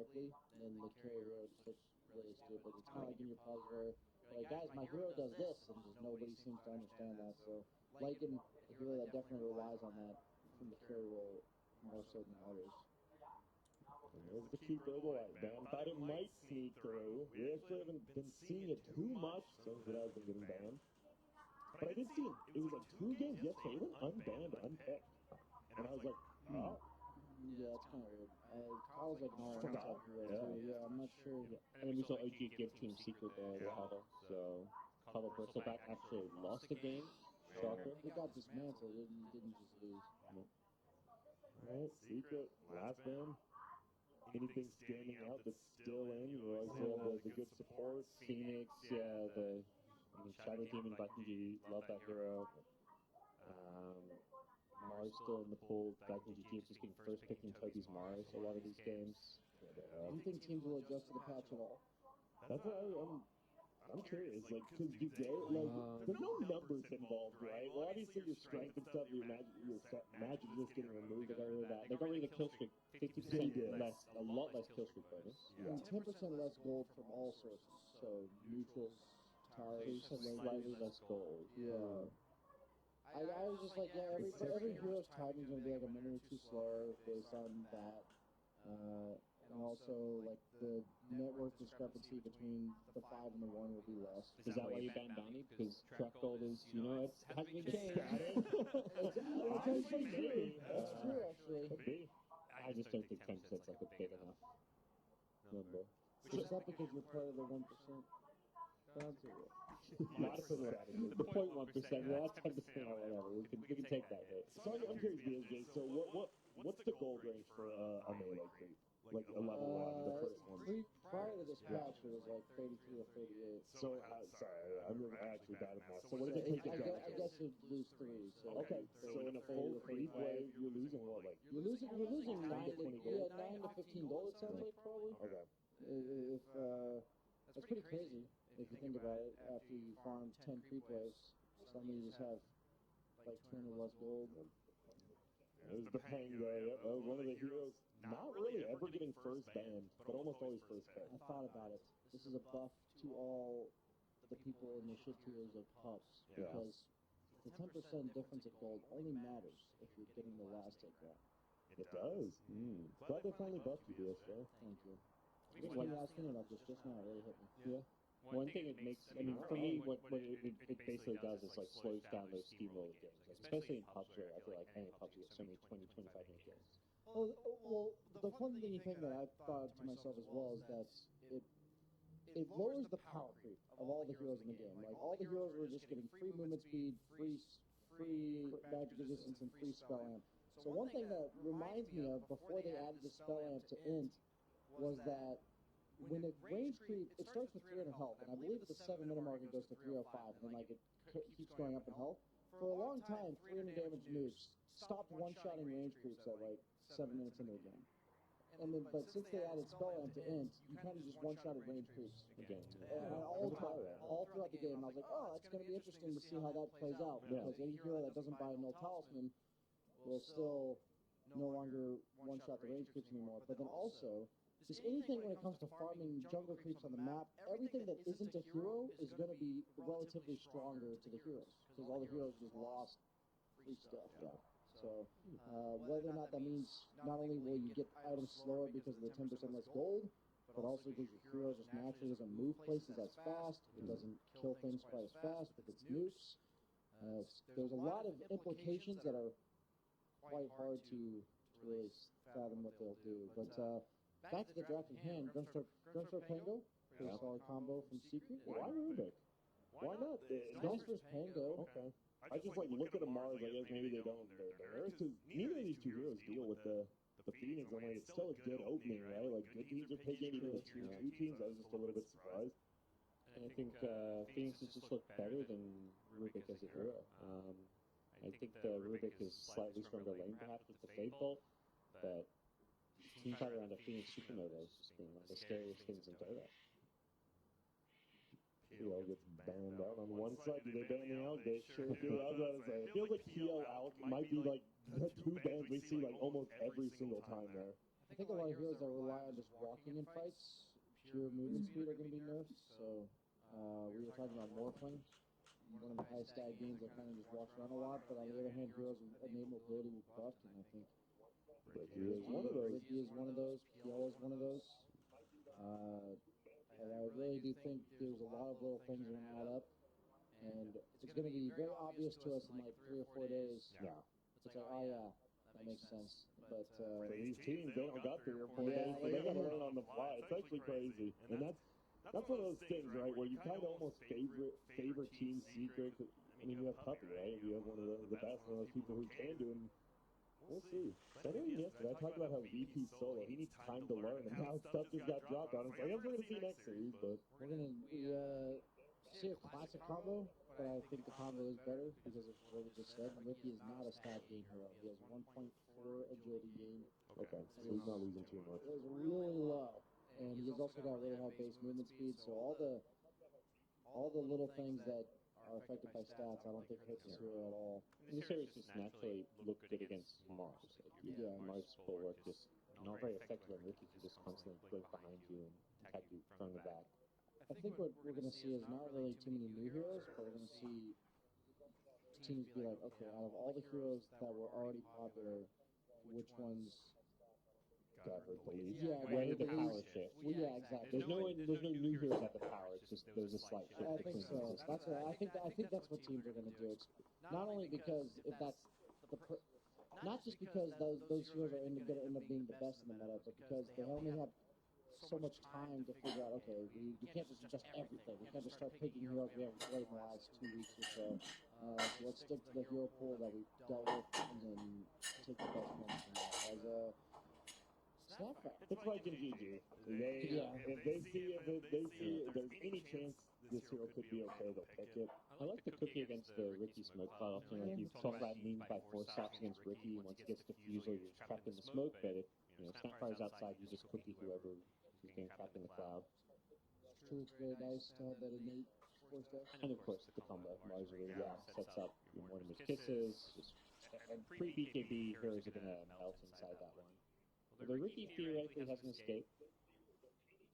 correctly, then the carry hero just looks really stupid. It's kind of like in your puzzle where, like, guys, my hero does this, and just nobody seems to understand that. So, like in a hero that definitely relies on that from the carry role more so than others. There's the cute little white band. Thought it might sneak through. We actually haven't been seeing it too much since it has been getting banned. But I did see it. It was like 2 games yesterday. It went unbanned, unpicked. And I was like, oh. Yeah, that's kind of weird. Kyle's like no Forgot. Yeah, I'm not sure. Yeah. And then we saw OG give Team Secret the title. So, Carlo Bristleback actually lost the game. Shocker. He got dismantled. He didn't just lose. No. Alright, Secret, last band. Anything standing out that's still in? Was the good support? Phoenix, Shadow Demon, Viking love that hero. Mars still in the pool. Viking teams just getting first picking Toby's Mars a lot of these games. Do you think teams will adjust to the patch at all? That's what I'm curious, like, because there's no numbers involved, right? Well, obviously your strength and stuff, your magic just getting removed. They got rid of that. They got rid of the kill streak, 50% less, a lot less kill streak bonus. Yeah. And 10% less gold from all sources. So neutrals, towers, slightly less gold. Yeah. I was just like, yeah, every hero's timing is going to be like a minute or two slower based on that. And also, like, the network discrepancy between the 5 and the 1 will be less. Is that why you banned Bounty? Because track gold is, it hasn't been changed. It's true. That's true, actually. Could be. I just don't think 10% is like a big enough number. It's not because you're part of the 1%. That's it. The 0.1%, well, that's 10% or whatever. We can take that hit. So I'm curious, BSJ, so what's the gold range for a melee creep? Like a level 1, the first one. Prior to this patch, it was like 33 or 38. So, sorry, I'm actually bad at math. So what does it take to damage? I guess you'd lose 3. So okay, so in a full creep way, you're losing what, like? You're losing 9 to 20 gold. Yeah, 9 to 15 gold, it sounds like, probably. Okay. That's pretty crazy, if you think about it, after you farm 10 creep waves. Suddenly you just have, like, 200 less gold. There's the Pango, one of the heroes, not really ever getting first banned, but almost always first pick. I thought about it. This is a buff to all the people in the shit tiers of pups, because the 10% difference of gold only matters if you're getting the last hit right. It does. Glad they finally buffed you this, though. Thank you. When you asked me about this just now, it really hit me. Yeah. One thing it makes, I mean, for me, what it basically does is, like, slows down those steamroller games. Like, especially in PUBG, I feel like any PUBG has so many 20, 25-minute games. Well, the fun thing that I thought to myself as well is that it lowers the power creep of all the heroes in the game. Like, all the heroes were just getting free movement speed, free magic resistance, and free spell amp. So one thing that reminds me of before they added the spell amp to int was that when it range creep, it starts with 300 health, and I believe at the 7-minute mark it goes to 305, and then like it keeps going up in health. For a long time, 300 damage nukes stopped one-shotting range creeps at like 7 minutes into the game. And then, but since they added spell amp to int, you kind of just one-shotted range creeps again. And all throughout the game, I was like, oh, that's going to be interesting to see how that plays out, because any hero that doesn't buy a null talisman will still no longer one-shot the range creeps anymore. But then also, just anything when it comes to farming jungle creeps on the map, everything that isn't a hero is going to be relatively stronger to the heroes, because all the heroes just lost free stuff. So whether or not that means not only will you get items slower because of the 10% less gold, but also because your hero just naturally doesn't move places as fast, it doesn't kill things quite as fast with its nukes. There's a lot of implications that are quite hard to really fathom what they'll do. But back to the draft at hand, Gunstar Pango, pretty solid combo from Secret. Why Rubik? Why not? Gunster's Pango. Okay. I just like look at the Mars, I guess maybe they don't, they're nerfs, because neither of these two heroes deal with the Phoenix. I mean, it's still a good opening, right? Like, good teams are picking, even the tier 2 teams, I was just a little bit surprised. And I think Phoenix has just looked better than Rubik as a hero. I think the Rubik is slightly stronger lane, perhaps, with the Fade Bolt, but team fight around a Phoenix Supernova is just being one of the scariest things in DOTA. PL gets banned out on one side. Do they ban the out? They sure do. I was about to say, it feels like PL out might be like the 2 bans we see like almost every single time there. I think a lot of heroes that rely on just walking in fights, pure movement speed are going to be nerfed. So we were talking about Morphling, one of the highest stat games that kind of just walks around a lot. But on the other hand, heroes with innate mobility will buffed, and I think Ricky is one of those. Ricky is one of those. PL is one of those. And I really do think there's a lot of little things that are going to add up, and it's going to be very obvious to us in like 3 or 4 days. Yeah. It's like, oh yeah, that makes sense. But These teams, they don't got 3 or 4 days, so they got to learn on the fly. It's actually crazy, and that's one of those things, right, where you kind of almost favor Team Secret. I mean, you have Puppy, right? You have one of the best, one of those people who can do it. We'll see. So yesterday, I talked about how VP solo, he needs time to learn, and now stuff just got dropped on him. So I guess we're going to see next series, but we're going to see a classic combo, but I think the combo is better because of what we just said. Ricky is not a stat gain hero. He has 1.4 agility gain. Okay, so he's not losing too much. It was really low, and he's also got really high base movement speed, so all the little things that are affected by stats, I don't think hits his hero at all. And this series just naturally looked good against Mars. Yeah. Mars' bulwark just not very effective on Ricky. He just constantly goes behind you and attack you from the back. I think what we're going to see is not really too many new heroes, but we're going to see teams be like, okay, out of all the heroes that were already popular, which ones got her the lead. Yeah, Where got did the the power lead. shift? Well, yeah, exactly. There's no new heroes at the power. It's just there's a slight shift. I think so. That's what, I think that's what teams are going to do. It's not only because if that's not just because those heroes are going to end up being the best in the meta, but because they only have so much time to figure out. Okay, we can't just adjust everything. We can't just start picking heroes we haven't played in the last 2 weeks or so. So let's stick to the hero pool that we've dealt with and then take the best ones from that. As a Snapback. It's like in GG. If they see there's any chance this hero could be okay, they'll pick it. I like the cookie against the Ricky smoke quite often. Like you talk about means by 4 stops against Ricky, and once it gets diffused, you're just trapped in the smoke. But if Snapfire's outside, you just cookie whoever is getting trapped in the cloud. It's true. It's very nice to have that innate force there. And of course, the combo Mars really sets up one of his kisses. And pre-BKB heroes are going to melt inside that one. But the Ricky theoretically has an escape.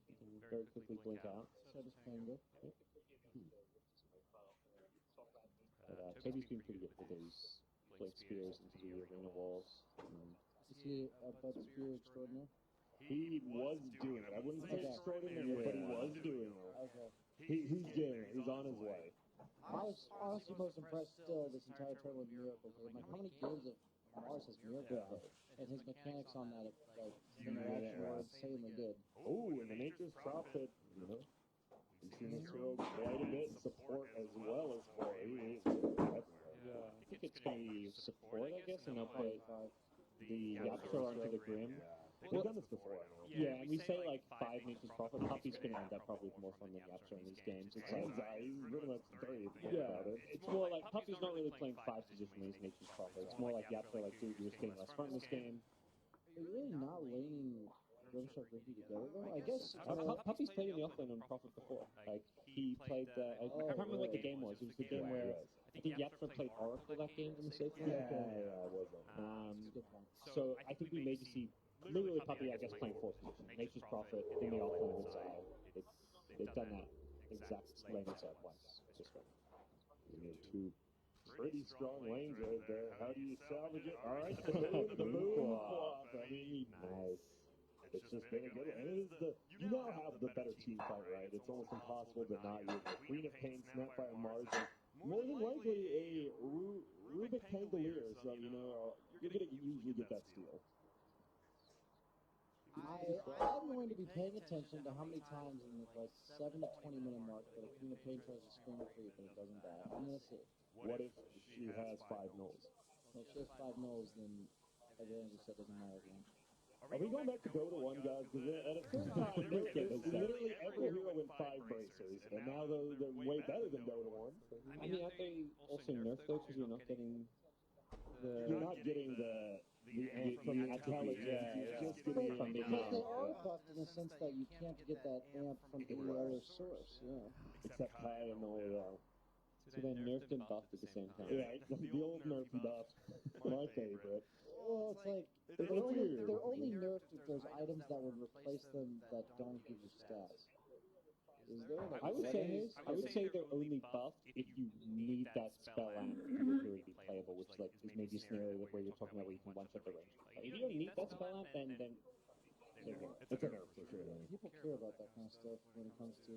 He can very quickly blink out. So just playing good. But Toby's been pretty good with those blink spears into the arena walls. Is he a Bud Spear extraordinaire? He was doing it. I wouldn't say extraordinary, but he was doing it. Okay. He's doing it. He's on his way. I was honestly most impressed still this entire tournament with Miracle, because I'm like, how many games of Mars has Miracle played? And his mechanics on that, like, interaction were insanely good. Oh, and the Nature's Prophet, we've seen this hero quite a bit, support as well as for I think it's going to be support, I guess, and they'll put the Yapso onto the Grim. We've done this before. Yeah, and we say like 5 Nature's Prophet. Puppy's going to end up probably more fun than Yapso in these games. It's like, he's pretty much dirty if you think about it. It's more like Puppy's not really playing 5 positionally as Nature's Prophet. It's more like Yapso, like, dude, you're just getting less fun in this game. They're really not laning Grimshark Ricky together, though. I guess Puppy's played in the offlane on Prophet before. Like, he played I can't remember what the game was. It was the game where I think Yapso played Oracle that game in the safe lane. Yeah, it wasn't. So I think we may just see literally Puppy, I guess, playing 4 positions. Nature's Prophet in the offlane side. They've done that exact lane set once. Just right. You need 2 pretty strong lanes right there. How do you salvage it? All right, the moon flop. I mean, nice. It's just been a good one. And it is you now have the better team fight, right? It's almost impossible to not. You're the Queen of Pain, Snapfire Mars, and more than likely a Rubik Candelier. So, you're going to usually get that steal. I'm going to be paying attention to how many times in the 7 to 20 minute mark that a Queen of Pain tries to scream a creep and it doesn't die. I'm going to see. What if she has 5 nulls? Well, if she has 5 nulls, then everything you said doesn't matter again. Are we going back to DOTA 1, guys? Because at a certain time, literally every hero went 5 bracers, and now they're way better than DOTA 1. I mean, aren't they also nerfed though, because you're not getting the... You're not getting the amp from the intelligence, you're just getting from the amp. They are buffed in the sense that you can't get that amp from any other source, Except Kai and the So they nerfed and buffed at the same time. Yeah, the old nerfy buff. My favorite. Well, it's like It's they're weird. only nerfed if there's items that would replace them that don't give you stats. Is there like I would say they're only buffed if you need that spell lamp for your hero to be playable, which like is maybe a scenario where you're talking about where you can one-shot the range. If you don't need that spell lamp, then it's a nerf for sure. people care about that kind of stuff when it comes to?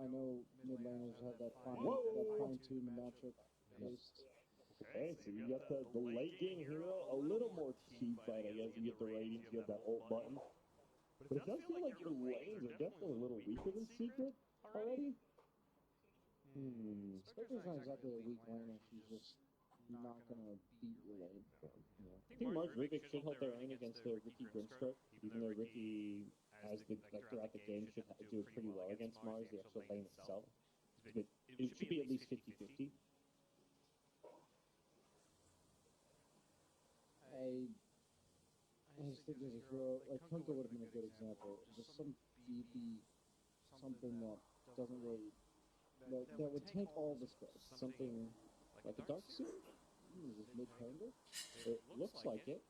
I know mid laners have that fine-tuned matchup based. Okay, so you got the late game hero, a little more team fight, I guess. You get the ratings, you have that ult button. But it does feel like your lanes are definitely a little weaker than Secret already. Spectre's not exactly a weak laner. She's just not gonna beat your lane. I think Mars Rivik should hold their own against the Ricky Grimstroke, even though Ricky, as the throughout the game, should do pretty well against Mars, the actual lane itself. But it should be at least 50-50. I just think there's a hero, like Kunko would have been a good example. Just some beefy, something that doesn't really, that would tank all the spells. Something like a dark suit? Is this mid-tangle? It looks like it.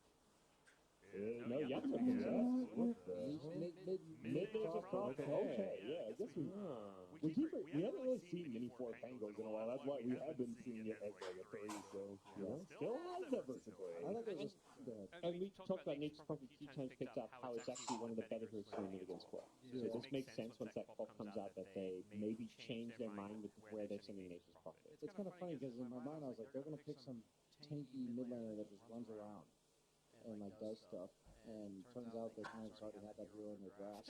No, yeah, what the? Mid there's a prop. Okay, yeah, I guess we haven't really seen many 4 tangles in a while. That's why we have been seeing it as like a 3, so still has that versatility. I thought they just And we talked about Nature's Prophet a few times, picked up how it's actually one of the better heroes to win against 12. So this makes sense once that call comes out that they maybe change their mind with where they're sending Nature's Prophet. It's kind of funny because in my mind I was like, they're gonna pick some tanky mid laner that just runs around and like does stuff, and turns out they kind of just already had that hero in their draft.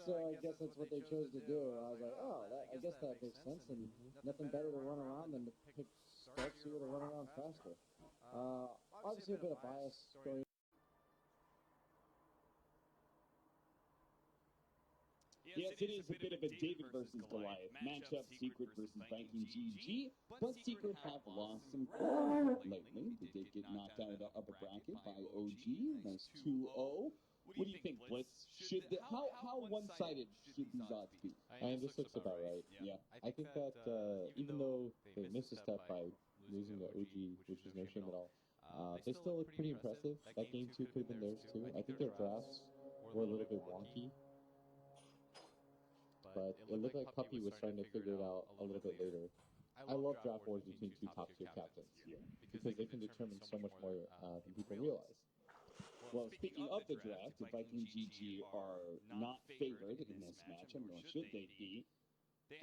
So I guess that's what they chose to do. I was like, oh, I guess that makes sense, and nothing better to run around than to pick Stark Seer to run around faster. Obviously a bit of bias going. Yes, it is a bit of a David versus Goliath matchup, Secret versus Viking GG, but Secret have lost some ground lately. They did get knocked out of the upper bracket by OG. That's 2-0. What do you think, Blitz? How one-sided should these odds be? And this looks about right. Yeah. I think that even though they missed a step by losing to OG, which is no shame at all, they still look pretty impressive. That game 2 could have been theirs too. I think their drafts were a little bit wonky. But it looked like Puppy was starting to figure it out a little bit later. I love draft wars between 2 top-tier captains because they can determine so much more than people realize. Well, speaking of the draft, the Viking GG are not favored in this matchup, nor should they be.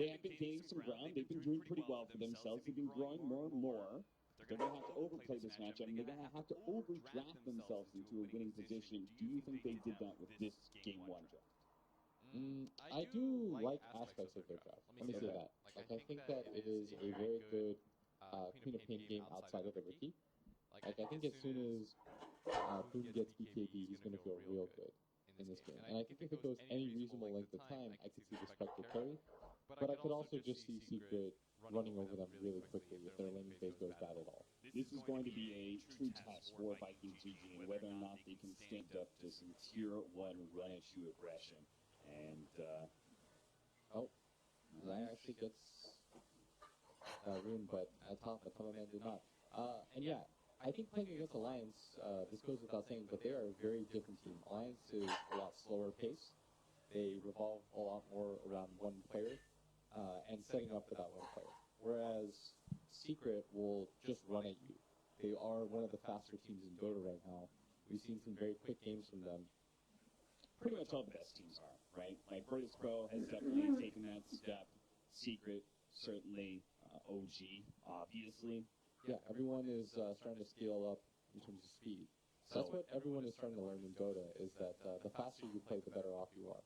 They have been gaining some ground. They've been doing pretty well for themselves. They've been growing more and more. They're going to have to overplay this matchup, and they're going to have to overdraft themselves into a winning position. Do you think they did that with this Game 1 draft? I do like aspects of their draft. Let me say that. Like, I think that it is a very good Queen of Pain game outside of the Ricky. Like, I think as soon as Boom gets BKB, he's going to feel real good in this game. And I think if it goes any reasonable length of time, I could see the Spectre carry. But I could also just see Secret running over them really quickly if their laning phase goes bad at all. This is going to be a true test for Viking GG and whether or not they can stand up to some Tier 1 run-at-you aggression. And, Zaya actually gets ruined, but at top, man did not. And yeah, I think playing against Alliance, this goes without saying, but they are a very different team. Alliance is a lot slower pace. They revolve a lot more around one player, and setting up for that one player. Whereas Secret will just run at you. They are one of the faster teams in Dota right now. We've seen some very quick games from them. Pretty much all the best teams are, right? Like, Virtus Pro has definitely taken that step. Secret, certainly. OG, obviously. Yeah, everyone is starting to scale up in terms of speed. So that's what everyone is starting to learn in Dota, is that the faster you play, the better off you are.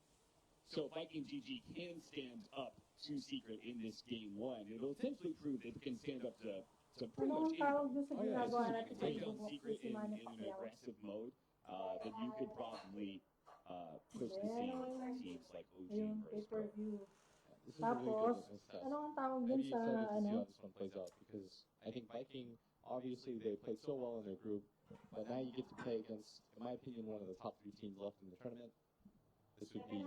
So Viking GG can stand up to Secret in this Game 1. It'll essentially prove that they can stand up to pretty much anyone. Take on Secret in an aggressive mode, then you could probably push the teams like OG and Virtus Pro. This is a really good litmus test. I'm excited to see how this one plays out because I think Viking, obviously they played so well in their group, but now you get to play against, in my opinion, one of the top 3 teams left in the tournament. this would be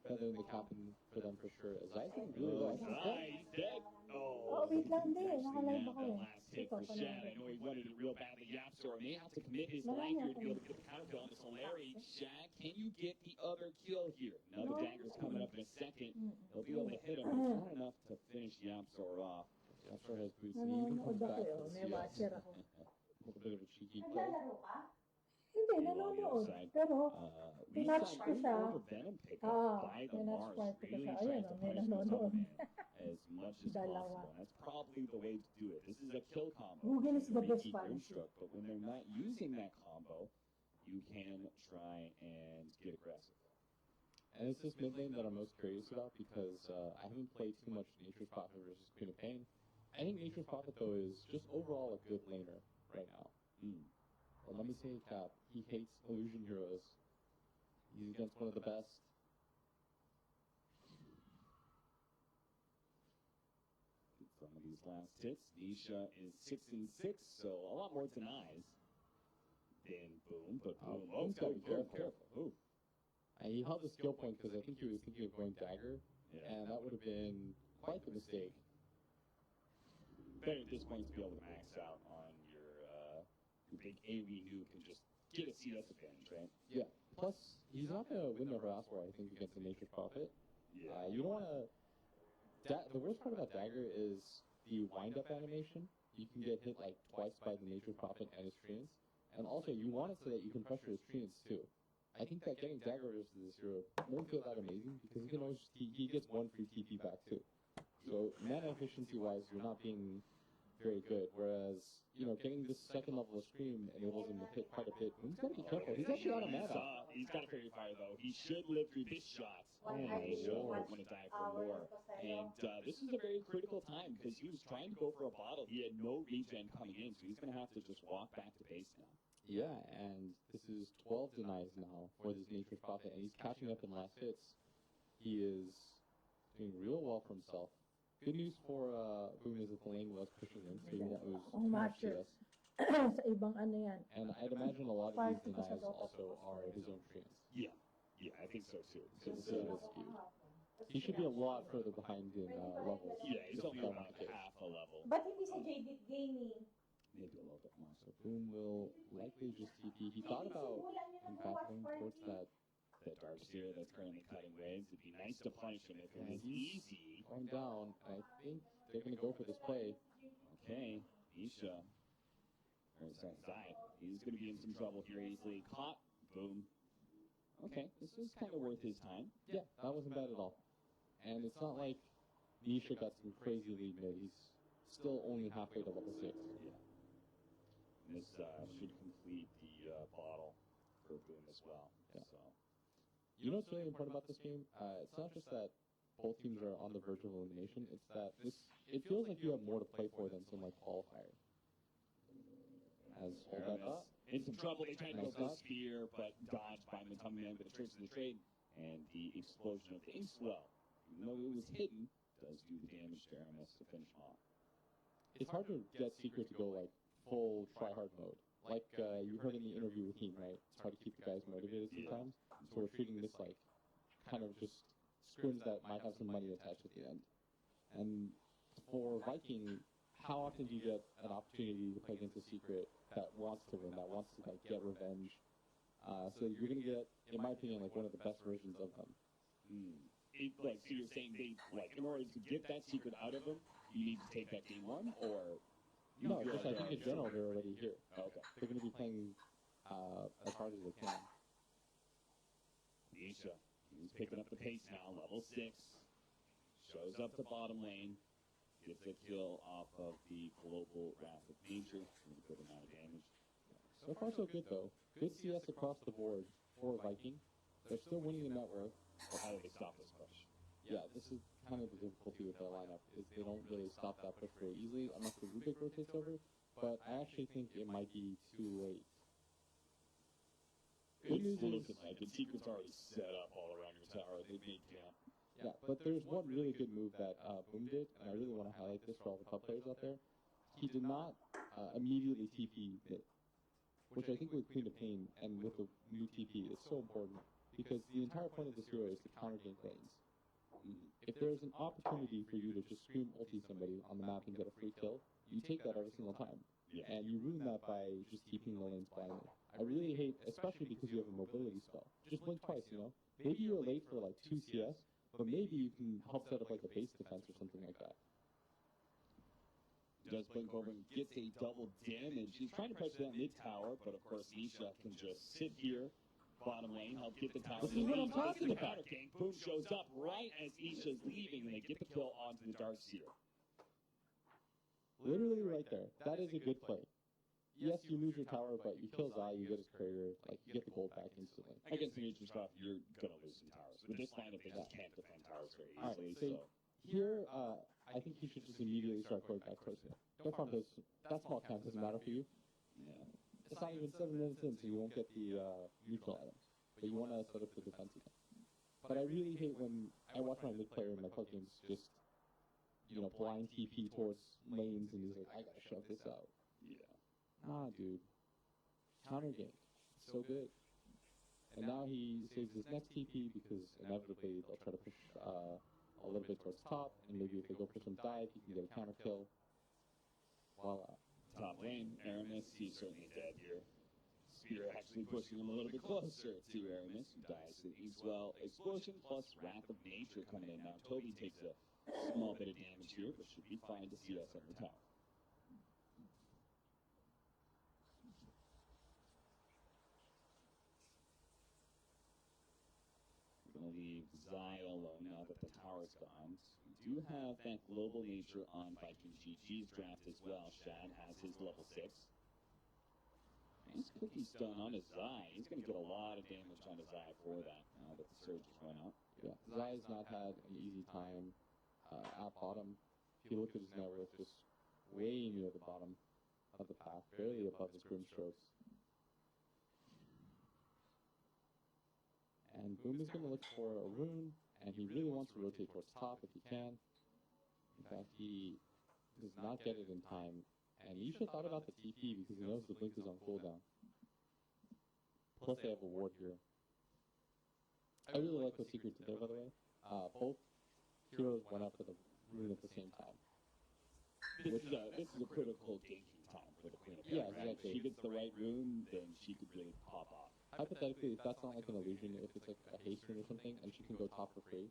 better than the happen for them for sure. Zai's doing really well. Zai's dead. Oh, wait lang din. Nakalive ako eh. Last hit Ikaw for pa Shad. naman. I know he wanted it real badly. Yapsor may have to commit his life here to be able to get the counter on the Solari. Shad, can you get the other kill here? Another dagger's coming up in a second. He'll be able to hit him, but it's not enough to finish Yapsor off. Yapsor has boots, and he even comes Nanonood back ako to eh. the May CS. watcher ako. A little bit of a cheeky play. Hindi, nanonood. Pero, pinatch ko siya. Venom pickup Ah, by the pinatch Mars. part ko Really siya. tries Ayun, to may punish the nanonood. Superman as much as Dalawa. possible. And that's probably the way to do it. This is a kill combo. Mugen is the Repeat best one. Grimstroke, but when they're not using that combo, you can try and get aggressive. And it's this mid lane that I'm most curious about because I haven't played too much Nature's Prophet versus Queen of Pain. I think Nature's Prophet, though, is just overall a good laner right now. But let me say, Cap, he hates illusion heroes. He's against one of the best. Some of these last hits, Nisha is 6-6, so a lot more denies than Boom, but Boom, Boom's gotta be careful. Ooh. And he held the skill point because I think he was thinking of going dagger, Yeah. and that would have been quite the mistake. Better at this point to be able to max out on your big AoE nuke and just get a CS advantage, right? Yeah. Plus, he's not going to win the harass war, I think, against the Nature's Prophet. You don't want to... the worst part about dagger is the wind-up animation. You can get hit like twice by the Nature's Prophet and his treants. And also, you want it so that you can pressure his treants too. I think that getting dagger versus this hero won't feel that amazing because he can always he gets one free TP back too. So mana efficiency wise, you're not being very good. Whereas getting this second level of scream enables him to hit quite a bit. He's got to be careful. He's actually out of mana. He's got a fairy fire though. He should live through this shot. He should want to die for more. And this is a very critical time because he was trying to go for a bottle. He had no regen coming in, so he's going to have to just walk back to base now. Yeah, and this is 12 denies now for this Nature's Prophet, and he's catching up in last hits. He is doing real well for himself. Good news for Boom is that the lane was pushing him, so that was Oh, master. CS. Sa ibang ano yan. And I'd imagine a lot of these denies also are his own treants. Yeah, I think so too. So this is skewed. He should be a lot further behind in levels. Yeah, he's if only that about were the case. half a level. Ba't hindi sa JD Gaming? Maybe a little bit more. So Boom will likely just TP. He thought about battling towards that. That Dark Seer that's currently cutting waves. It'd be nice to punish him if it was he's easy. going down. I think they're going to go for this play. Okay, Isha. Or sorry, Zai. He's going to be in some trouble here easily. Caught. Boom. Okay, this was kind of worth his time. Yeah, that wasn't bad at all. And it's not like Nisha got some crazy lead mid. He's still only halfway to level 6. Yeah. This should complete the bottle for Boom as well. Yeah. So. You know what's really important about this game? It's not just that both teams are on the verge of elimination. It's that it feels like you have more to play for than some like qualifier. As hold that up. In some trouble, they tried to go Nice for the shot. spear, but dodged by him coming in with the tricks of the trade, and the explosion of the Inkswell, even though it was hidden, does do the damage to Aramis to finish him off. It's hard to get Secret to go like full try-hard mode. Like you heard in the interview with Team, right? It's hard to keep the guys motivated sometimes. So we're treating this like kind of just scrims that might have some money attached at the end. And for Viking, how often do you get an opportunity to play against a Secret that wants to win, that wants to like get revenge? So you're gonna get, in my opinion, like one of the best versions of them. So you're saying they, like, in order to get that secret out of them, you need to take that game one, or? No, just I think in general they're already here. Oh, okay. They're gonna be playing as hard as they can. Nisha, he's picking up the pace now, level 6. Shows up to bottom lane. Gets a kill off of the global Wrath of Nature. A good amount of damage. So far so good though. Good CS across the board for Viking. They're still winning the network. So how do they stop this push? Yeah, this is kind of the difficulty with their lineup, is they don't really stop that push very easily unless the Rubik rotates over, but I actually think it might be too late. Good news is, looking like the secret's already set up all around your tower. They made camp. yeah, but there's one really good move that Boom did, and I really want to highlight this for all the club players out there. He did not immediately TP it, which I think with Queen of Pain and with the new TP is so important, because the entire point of this hero is to counter gank lanes. If there's an opportunity for you to just scream ulti somebody on the map and get a free kill, you take that every single time. Yeah. And you ruin that by just TPing the lanes blindly. I really hate, especially because you have a mobility spell. Just blink twice, you know? Maybe you're late for like 2 CS, but maybe you can help set up like a base defense or something like that. Does blink over and gets a double damage. He's trying to pressure that mid tower, but of course Nisha can just sit here, bottom lane, help get the tower. This is what I'm talking The about. counter gank, boom, shows up right as Nisha's leaving, and they get the kill onto the Darkseer. Literally right there. That is a good play. Yes, you lose your tower, but you kill Zai, you get his courier, like, you get the gold back instantly. Against the neutral stuff, you're gonna lose some towers. With this lineup, they just can't defend towers very Alright, easily, so here, I think you should just immediately start going back towards it. Don't farm those. That small count doesn't matter for you. yeah. It's not even 7 minutes in, so you won't get the neutral items. But you want to set up the defense again. But I really hate when I watch my mid player in my club games just, you know, blind TP towards lanes and he's like, I gotta shove this out. Yeah. Nah, dude. Counter gank. So good. And now he saves his next TP because inevitably they'll try to push a little bit towards top, and maybe if they go for some dive, he can get a counter kill. Voila. Top lane, Aramis, he's certainly dead here. Spear actually pushing him a little bit closer to Aramis, who dies to the Eastwell Explosion plus Wrath of Nature coming in. Now, Toby takes a small bit of damage here, but should be fine to CS on the tower. We're going to leave Zai alone now that the tower's gone. We do have that global nature on Viking GG's draft as well. Shad has his level 6. Nice cookie stone on his Zai. He's going to get a lot of damage on his Zai for that now that the surge has run out. Yeah, Zai's not had an easy time at bottom. If you look at his net worth, just way near the bottom of the pack, barely above his grim strokes. And Boom is going to look for a rune, and he really wants to rotate towards top if he can. In fact, he does not get it in time. And Isha thought about the TP because he knows the blink is on cooldown. Plus they have a ward here. I really like what Secret did there, by the way. Both heroes went up for the rune at the same time. This is a critical ganking time for the Queen of Yeah, Hearts, right? exactly. If she gets the right rune, then she could really pop off. Hypothetically, if that's not like an illusion, if it's like a haste rune or something, and she can go top for free.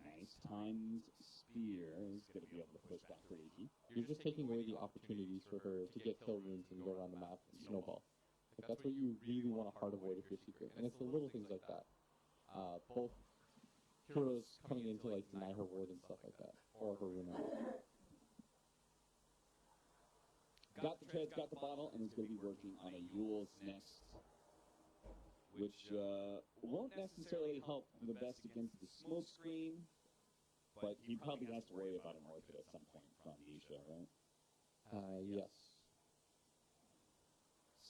Nice timed spear is going to be able to push back for 80. You're just taking away the opportunities for her to get kill runes and go around the map and snowball. Like, that's what you really want to hard avoid if you're Secret. And it's the little things like that. Both heroes coming in to like deny her ward and stuff like that, or her rune out. Got the treads, got the bottle, and is going to be working on a Yule's Nest, which won't necessarily help the best against the smoke screen, but he probably has to worry about an orchid at some point from Nisha, right? Yes.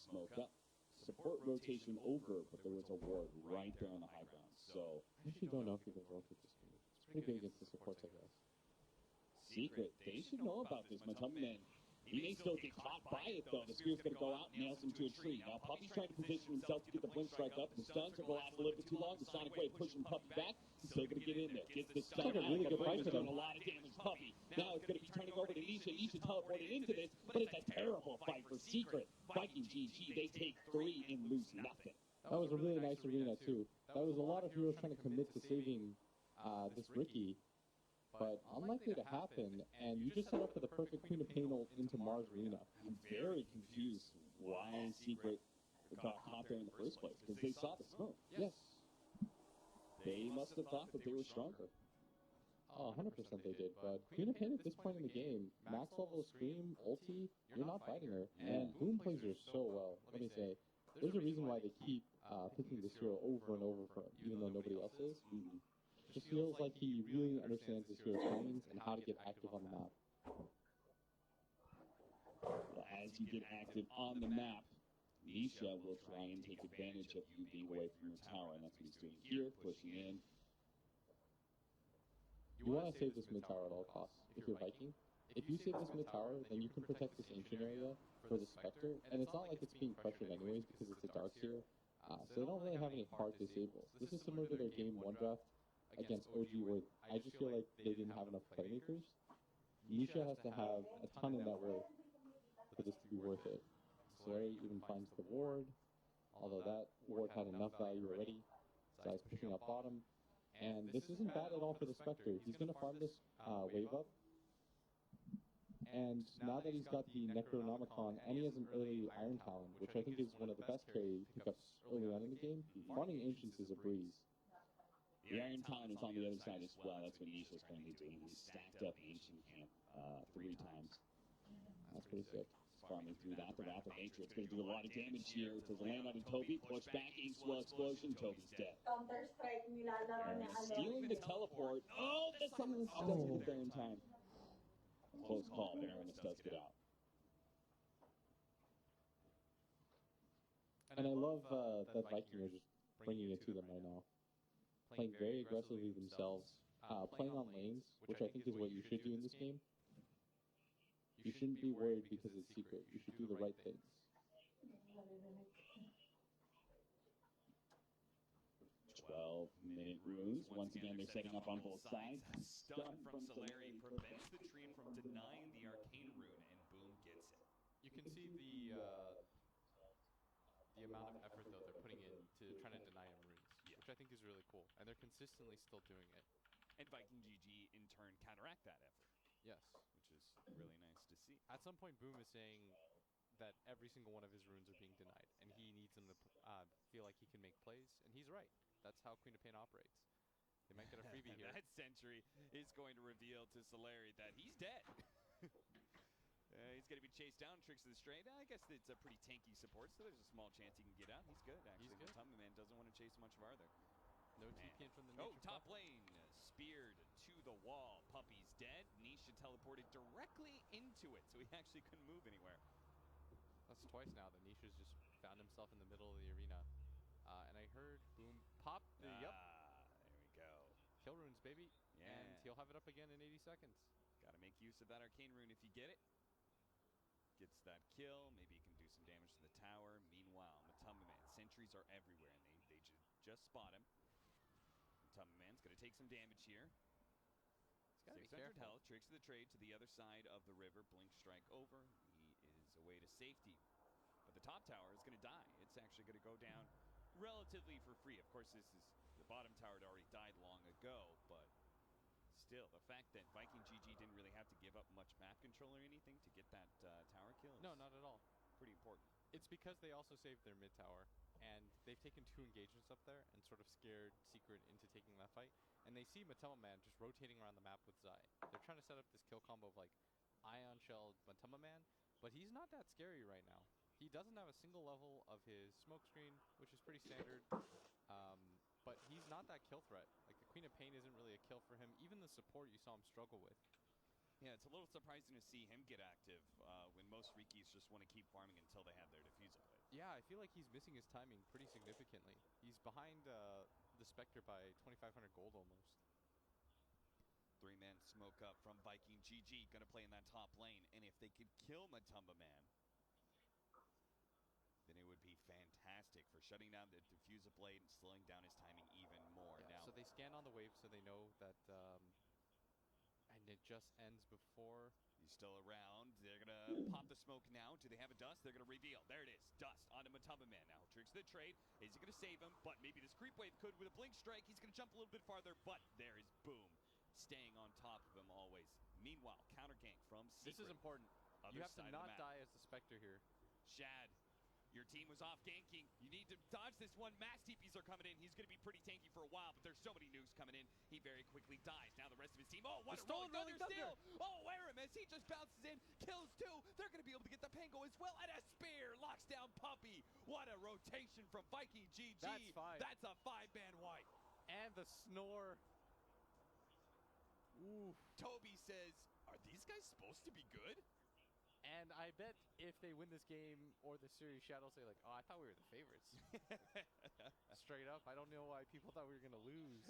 Smoke up. Support rotation over, but there was a ward right there on the high ground, so... I actually don't know if you can roll with this game. It's pretty big against the supports, I guess. Secret, they should know about this. Man, he may still get caught by it, though. The spear's going to go out and nails him to a tree. Now, Puppy's trying to position himself to get the blink strike up. The stuns will go out a little bit too long. The Sonic Wave pushing Puppy back. He's still going to get in there. Gets the stun It's like a out. really good fight for doing them. a lot of damage to Puppy. Now it's going to be turning over to Nisha. Nisha teleported into this, but it's a terrible fight for Secret. Viking GG, they take 3 and lose nothing. That was a really nice arena, too. That was a lot of heroes trying to commit to saving this Ricky, but unlikely to happen, and you just set up for the perfect Queen of Pain ult into Mars Arena. I'm very confused why Secret got caught there in the first place, because they saw the smoke. Yes. They must have thought that they were stronger. Oh, 100% they did, but Queen of Pain at this point in the game, max level Scream, ulti, you're not fighting her, and Boom plays her so well. Let me say, there's a reason why they keep picking this hero over and over for him, even though nobody else is. It just feels like he really understands this hero's lanes and how to get active on the map. Well, as you get active on the map, Nisha will try and take advantage of you being away from your tower, and that's what he's doing here, pushing in. You want to save this mid tower at all costs if you're Viking. If you save this mid tower, then you can protect this ancient area for the Spectre, and it's not like it's being pressured anyways because it's a Darkseer. So they don't really have any hard disables. This is similar to their game 1 draft against OG, where I just feel like they didn't have enough playmakers. Nisha has to have a ton of net worth for this to be worth it. Solari even finds the ward, although that ward had enough value already. Zai's pushing up bottom. And this isn't bad at all for the Spectre. He's going to farm this wave up. And now that he's got the Necronomicon and he has an early Iron Talon, which I think is one of the best carry pickups early on in the game, farming Ancients is a breeze. The Iron Talon is on the other side as well. That's what Nisha's currently doing. He's stacked up Ancient Camp 3 times. That's pretty sick. Farming through that. The Wrath of Nature is going to do a lot of damage here. Does land on Toby. Push back. Inkswell explosion. Toby's dead. Counter-Strike nilalaro niya Stealing the teleport. Oh, that's something that doesn't get there in time. Close call, but Aramis does get out. And I love that Viking are just bringing it to them right now. Playing very aggressively themselves. Playing on lanes, which I think is what you should do in this game. You shouldn't be worried because it's secret. You should do the right things. 12-minute runes. Once again, they're setting up on both sides. Stun from Solari prevents the Treant from denying the Arcane Rune, and Boom gets it. You can see the amount of effort, though, they're putting in to trying to deny him runes, which I think is really cool. And they're consistently still doing it. And Viking GG, in turn, counteract that effort. Yes. Which is really nice to see. At some point, Boom is saying that every single one of his runes are being denied, and he needs them to feel like he can make plays, and he's right. That's how Queen of Pain operates. They might get a freebie here. That sentry is going to reveal to Solari that he's dead. He's going to be chased down. Tricks of the Straight. I guess it's a pretty tanky support, so there's a small chance he can get out. He's good, actually. He's good. Tumba Man doesn't want to chase much farther. No TP in from the Oh, nature top pup. lane. Speared to the wall. Puppy's dead. Nisha teleported directly into it, so he actually couldn't move anywhere. That's twice now that Nisha's just found himself in the middle of the arena. And I heard Boom pop the, There we go. kill runes, baby. Yeah. And he'll have it up again in 80 seconds. Got to make use of that Arcane Rune if you get it. Gets that kill. Maybe he can do some damage to the tower. Meanwhile, Matumba Man. Sentries are everywhere, and they just spot him. Matumba Man's going to take some damage here. He's got to be 600 careful. health. Tricks of the trade to the other side of the river. Blink strike over. He is away to safety. But the top tower is going to die. It's actually going to go down relatively for free. Of course, this is the bottom tower had already died long ago, but still, the fact that Viking GG didn't really have to give up much map control or anything to get that tower kill is No, not at all. pretty important. It's because they also saved their mid tower, and they've taken 2 engagements up there and sort of scared Secret into taking that fight. And they see Matumba Man just rotating around the map with Zai. They're trying to set up this kill combo of like Ion Shell Matumba Man, but he's not that scary right now. He doesn't have a single level of his smoke screen, which is pretty standard. But he's not that kill threat. Like the Queen of Pain isn't really a kill for him. Even the support you saw him struggle with. Yeah, it's a little surprising to see him get active when most Rikis just want to keep farming until they have their Diffuser Blade. Yeah, I feel like he's missing his timing pretty significantly. He's behind the Spectre by 2,500 gold almost. 3-man smoke up from Viking GG. Going to play in that top lane. And if they could kill Matumba Man, then it would be fantastic for shutting down the Diffuser Blade and slowing down his timing even more. Yeah, Now, so they scan on the wave so they know that, and it just ends before. he's still around. They're going to pop the smoke now. Do they have a dust? They're going to reveal. There it is. Dust onto Matumba Man now. Tricks the trade. Is he going to save him? But maybe this creep wave could with a blink strike. He's going to jump a little bit farther, but there is Boom staying on top of him always. Meanwhile, counter gank from Secret. This is important. Other You have to side of the not map. die as the Spectre here. Shad, your team was off ganking. You need to dodge this one. Mass TPs are coming in. He's going to be pretty tanky for a while, but there's so many nukes coming in. He very quickly dies. Now the rest of his team. Oh, what The a rolling stolen thunder Rolling steal. Oh, Aramis, he just bounces in. Kills 2. They're going to be able to get the Pango as well. And a spear locks down Puppy. What a rotation from Viking GG. That's 5. That's a 5-man wipe. And the snore. Ooh. Toby says, are these guys supposed to be good? And I bet if they win this game or the series, Shadow say like, oh, I thought we were the favorites. Straight up. I don't know why people thought we were going to lose.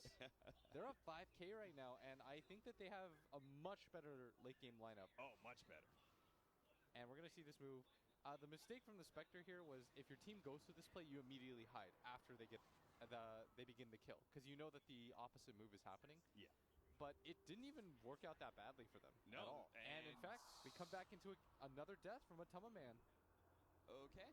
They're up 5K right now, and I think that they have a much better late game lineup. Oh, much better. And we're going to see this move. The mistake from the Spectre here was if your team goes to this play, you immediately hide after they begin the kill, because you know that the opposite move is happening. Yeah. But it didn't even work out that badly for them at all. And in fact, we come back into another death from a Tama man. Okay.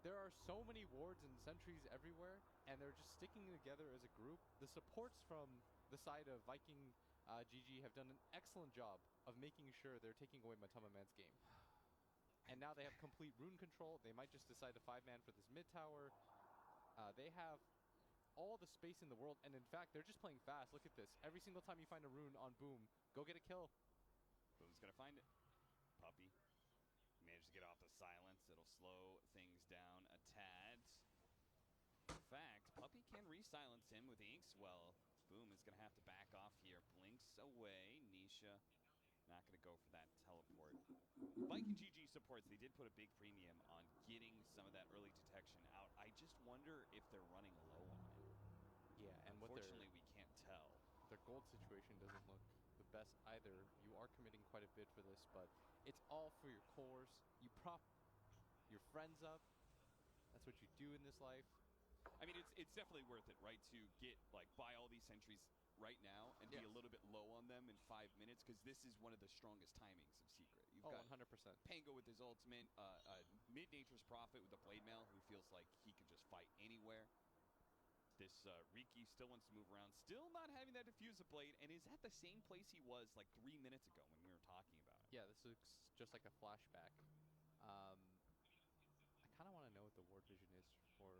There are so many wards and sentries everywhere, and they're just sticking together as a group. The supports from the side of Viking GG have done an excellent job of making sure they're taking away Matama Man's game. And now they have complete rune control. They might just decide to 5-man for this mid tower. They have all the space in the world, and in fact, they're just playing fast. Look at this. Every single time you find a rune on Boom, go get a kill. Boom's gonna find it. Puppey managed to get off the silence. It'll slow things down a tad. In fact, Puppey can re-silence him with Inkswell. Boom is gonna have to back off here. Blinks away. Nisha not going to go for that teleport. Viking GG supports, they did put a big premium on getting some of that early detection out. I just wonder if they're running low on it. Yeah, and unfortunately, we can't tell. Their gold situation doesn't look the best either. You are committing quite a bit for this, but it's all for your cores. You prop your friends up. That's what you do in this life. I mean, it's definitely worth it, right, to get, like, buy all these sentries right now and be a little bit low on them in 5 minutes, because this is one of the strongest timings of Secret. You've got 100%. Pango with his ultimate, Mid-Nature's Prophet with the Blade Mail, who feels like he can just fight anywhere. This Riki still wants to move around, still not having that diffuse of Blade, and is at the same place he was like 3 minutes ago when we were talking about it. Yeah, this looks just like a flashback. I kind of want to know what the ward vision is for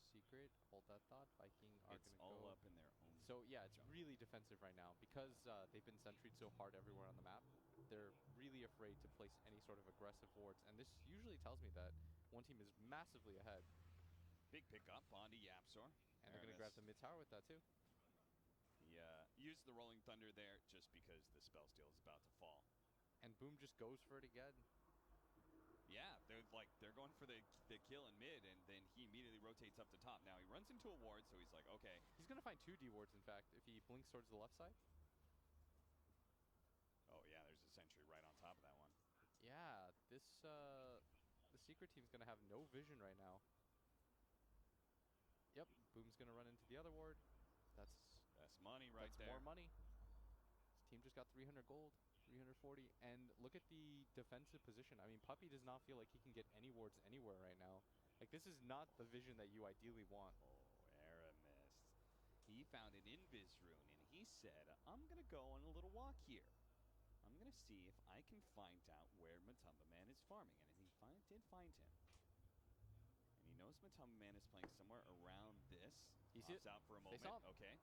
Secret. Hold that thought. Viking are going to go. It's all up in their own. So yeah, it's really defensive right now because they've been sentryed so hard everywhere on the map. They're really afraid to place any sort of aggressive wards, and this usually tells me that one team is massively ahead. Big pickup onto Yapzor. And they're going to grab the mid tower with that too. He used the Rolling Thunder there just because the spell steal is about to fall. And Boom just goes for it again. Yeah, they're going for the kill in mid, and then he immediately rotates up to top. Now he runs into a ward, so he's like, okay. He's going to find 2 D wards, in fact, if he blinks towards the left side. Oh yeah, there's a sentry right on top of that one. Yeah, the Secret team's going to have no vision right now. Yep, Boom's going to run into the other ward. That's money right there. More money. His team just got 300 gold. 340, and look at the defensive position. I mean, Puppey does not feel like he can get any wards anywhere right now. Like, this is not the vision that you ideally want. Oh, Aramis. He found an invis rune, and he said, I'm going to go on a little walk here. I'm going to see if I can find out where Matumba Man is farming, and he did find him. And he knows Matumba Man is playing somewhere around this. He's out for a moment. Okay.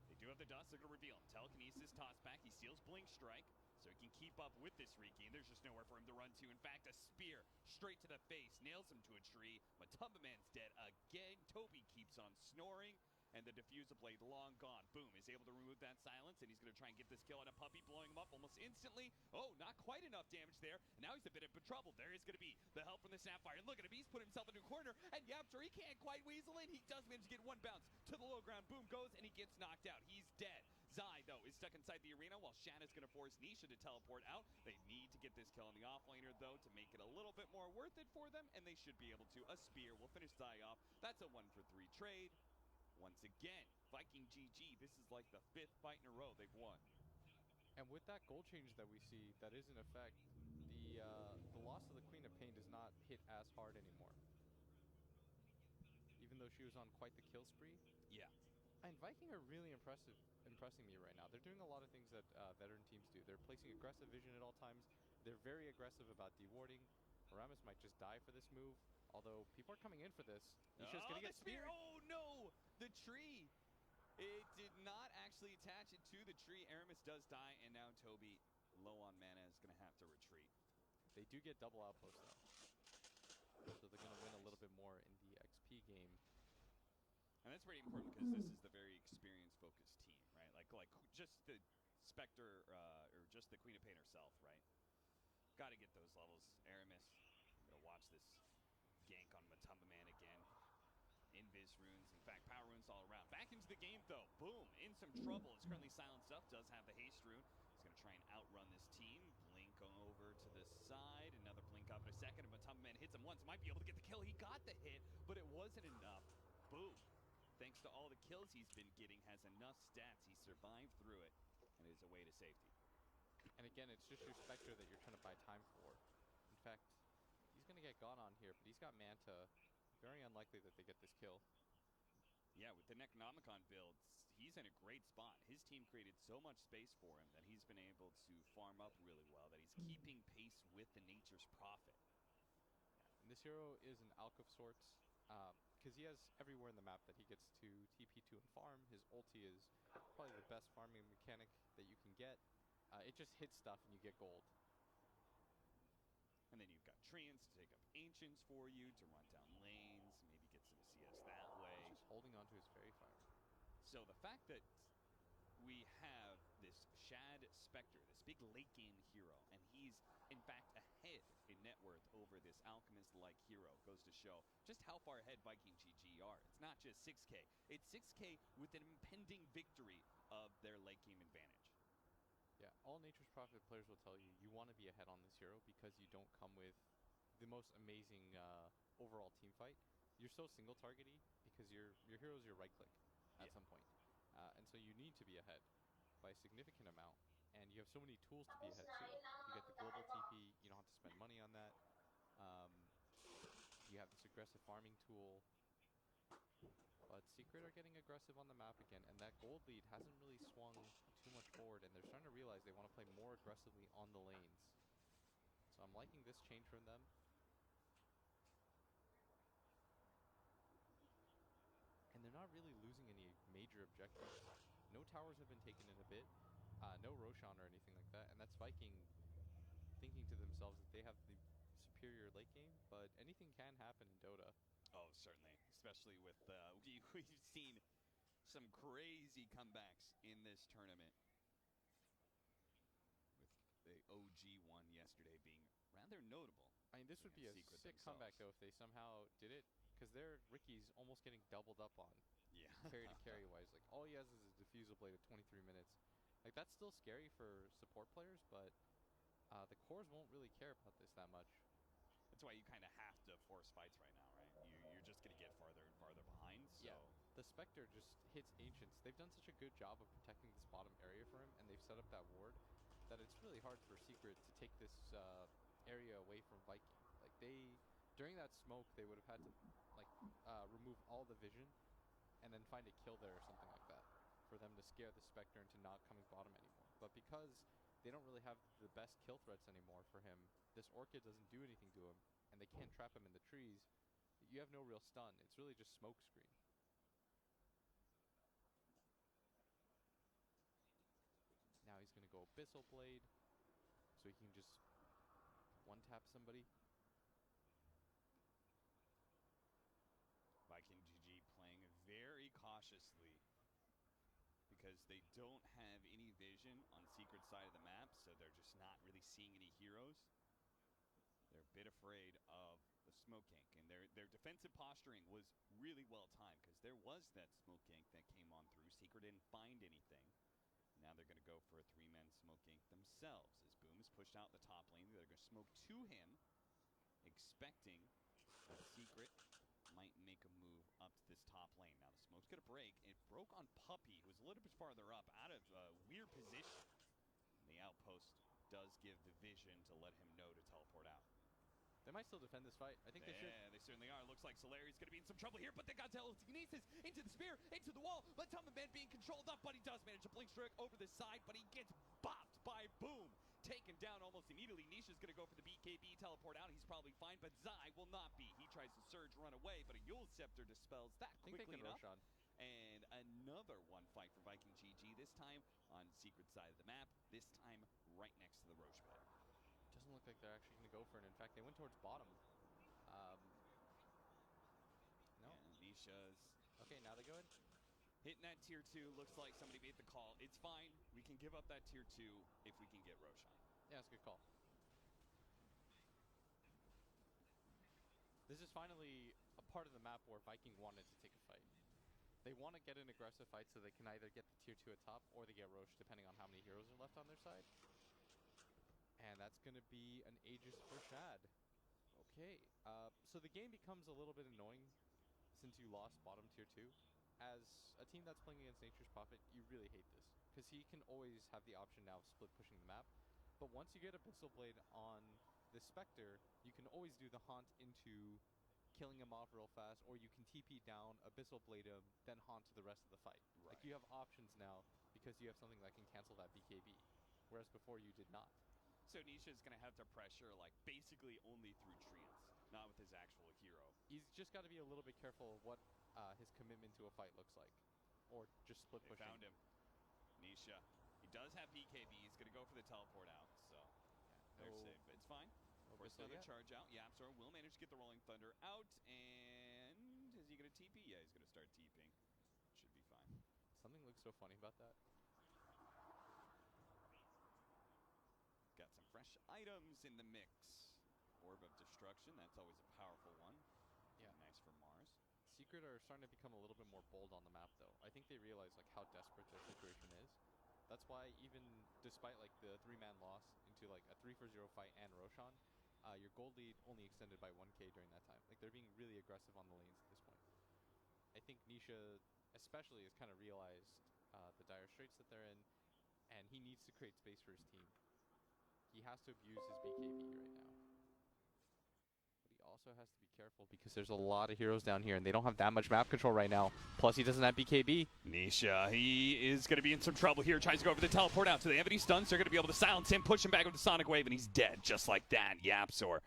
They do have the dust. They're going to reveal him. Telekinesis, toss back. He steals Blink Strike, so he can keep up with this Riki, and there's just nowhere for him to run to. In fact, a spear straight to the face nails him to a tree. Matumba Man's dead again. Toby keeps on snoring, and the Diffuser Blade long gone. Boom is able to remove that silence, and he's going to try and get this kill on a Puppey, blowing him up almost instantly. Oh, not quite enough damage there. And now he's a bit of trouble. There is going to be the help from the Sapphire. And look at him, he's put himself into a corner, and Yapzor, he can't quite weasel in. He does manage to get one bounce to the low ground. Boom goes, and he gets knocked out. He's dead. Zai, though, is stuck inside the arena, while Shanna's going to force Nisha to teleport out. They need to get this kill on the offlaner, though, to make it a little bit more worth it for them, and they should be able to. A spear will finish Zai off. That's a 1-for-3 trade. Once again, Viking GG, this is like the 5th fight in a row they've won. And with that goal change that we see, that is in effect, the loss of the Queen of Pain does not hit as hard anymore. Even though she was on quite the kill spree. Yeah. And Viking are really impressing me right now. They're doing a lot of things that veteran teams do. They're placing aggressive vision at all times. They're very aggressive about dewarding. Aramis might just die for this move, although people are coming in for this. Nisha's gonna get speared. Oh no! The tree! It did not actually attach it to the tree. Aramis does die, and now Toby, low on mana, is gonna have to retreat. They do get double outpost though, so they're gonna win a little bit more in the XP game. And that's pretty important because this is the very experience-focused team, right? Like just the Spectre or just the Queen of Pain herself, right? Got to get those levels. Aramis, I'm gonna watch this gank on Matumba Man again. Invis runes, in fact, power runes all around. Back into the game though. Boom, in some trouble. Is currently silenced up. Does have the haste rune. He's gonna try and outrun this team. Blink over to the side. Another blink up in a second. But Man hits him once. Might be able to get the kill. He got the hit, but it wasn't enough. Boom. Thanks to all the kills he's been getting, has enough stats. He survived through it and is away to safety. And again, it's just your Spectre that you're trying to buy time for. In fact, he's going to get gone on here, but he's got Manta. Very unlikely that they get this kill. Yeah, with the Necronomicon builds, he's in a great spot. His team created so much space for him that he's been able to farm up really well, that he's keeping pace with the Nature's Prophet. And this hero is an Alk of sorts, because he has everywhere in the map that he gets to TP to and farm. His ulti is probably the best farming mechanic that you can get. It just hits stuff and you get gold. And then you've got Treants to take up Ancients for you, to run down lanes, maybe get some CS that way. He's just holding onto his Fairy Fire. So the fact that we have this Shad Spectre, this big late game hero, and he's in fact ahead in net worth over this Alchemist-like hero, goes to show just how far ahead Viking GG are. It's not just 6K, it's 6K with an impending victory of their late game advantage. Yeah, all Nature's Prophet players will tell you, you want to be ahead on this hero because you don't come with the most amazing overall team fight. You're so single targety because your hero is your right click at some point. And so you need to be ahead by a significant amount. And you have so many tools to be ahead too. You get the global TP, you don't have to spend money on that. You have this aggressive farming tool. But Secret are getting aggressive on the map again, and that gold lead hasn't really swung too much forward, and they're starting to realize they want to play more aggressively on the lanes. So I'm liking this change from them. And they're not really losing any major objectives. No towers have been taken in a bit, no Roshan or anything like that, and that's Viking thinking to themselves that they have the superior late game, but anything can happen in Dota. Oh, certainly, especially with we've seen some crazy comebacks in this tournament. With the OG one yesterday being rather notable. I mean, this would be a sick comeback though if they somehow did it, because their Ricky's almost getting doubled up on. Yeah. Carry to carry wise, like all he has is a diffusal blade at 23 minutes. Like that's still scary for support players, but the cores won't really care about this that much. That's why you kind of have to force fights right now, right? You're just going to get farther and farther behind. So. Yeah, the Spectre just hits Ancients. They've done such a good job of protecting this bottom area for him, and they've set up that ward that it's really hard for Secret to take this area away from Viking. Like during that smoke, they would have had to like remove all the vision and then find a kill there or something like that for them to scare the Spectre into not coming bottom anymore. But because they don't really have the best kill threats anymore for him, this Orchid doesn't do anything to him, and they can't trap him in the trees. You have no real stun. It's really just smoke screen. Now he's going to go Abyssal Blade, so he can just one-tap somebody. Viking GG playing very cautiously because they don't have any vision on Secret side of the map, so they're just not really seeing any heroes. They're a bit afraid of the smoke gank, and their defensive posturing was really well timed because there was that smoke gank that came on through. Secret didn't find anything. Now they're going to go for a 3-man smoke gank themselves as Boom is pushed out the top lane. They're going to smoke to him, expecting that Secret might make a move up to this top lane. Now the smoke's going to break. It broke on Puppey, who was a little bit farther up, out of a weird position. And the outpost does give the vision to let him know to teleport out. They might still defend this fight. I think they should. Yeah, they certainly are. Looks like Solari's going to be in some trouble here, but they got telekinesis into the spear, into the wall. Man being controlled up, but he does manage to blink strike over the side, but he gets bopped by Boom. Taken down almost immediately. Nisha's going to go for the BKB, teleport out. He's probably fine, but Zai will not be. He tries to surge, run away, but a Yule Scepter dispels that quickly enough. Roshan. And another one fight for Viking GG, this time on Secret side of the map, this time right next to the Roche pit. Doesn't look like they're actually going to go for it. In fact, they went towards bottom. No. Yeah, Nisha's... Okay, now they go in. Hitting that tier 2, looks like somebody made the call. It's fine. We can give up that tier 2 if we can get Roshan. Yeah, that's a good call. This is finally a part of the map where Viking wanted to take a fight. They want to get an aggressive fight so they can either get the tier 2 at top or they get Roche, depending on how many heroes are left on their side. And that's going to be an Aegis for Shad. Okay, so the game becomes a little bit annoying since you lost bottom tier 2. As a team that's playing against Nature's Prophet, you really hate this, because he can always have the option now of split pushing the map. But once you get Abyssal Blade on the Spectre, you can always do the haunt into killing him off real fast, or you can TP down, Abyssal Blade him, then haunt to the rest of the fight. Right. Like, you have options now because you have something that can cancel that BKB, whereas before you did not. So Nisha's going to have to pressure, like, basically only through treants, not with his actual hero. He's just got to be a little bit careful of what his commitment to a fight looks like, or just split They pushing. found him. Nisha. He does have BKB. He's going to go for the teleport out, so they're safe. But it's fine. Force another charge out. Yapzor will manage to get the Rolling Thunder out, and is he going to TP? Yeah, he's going to start TPing. Should be fine. Something looks so funny about that. Got some fresh items in the mix. Orb of Destruction, that's always a powerful one. Yeah. Nice for Mars. Secret are starting to become a little bit more bold on the map, though. I think they realize like how desperate their situation is. That's why even despite like the 3-man loss into like a 3-for-0 fight and Roshan, your gold lead only extended by 1k during that time. Like, they're being really aggressive on the lanes at this point. I think Nisha especially has kind of realized the dire straits that they're in, and he needs to create space for his team. He has to abuse his BKB right now. But he also has to be careful because there's a lot of heroes down here, and they don't have that much map control right now. Plus, he doesn't have BKB. Nisha, he is going to be in some trouble here. Tries to go over the teleport out. So they have any stuns. They're going to be able to silence him, push him back with the Sonic Wave, and he's dead just like that. Yapzor.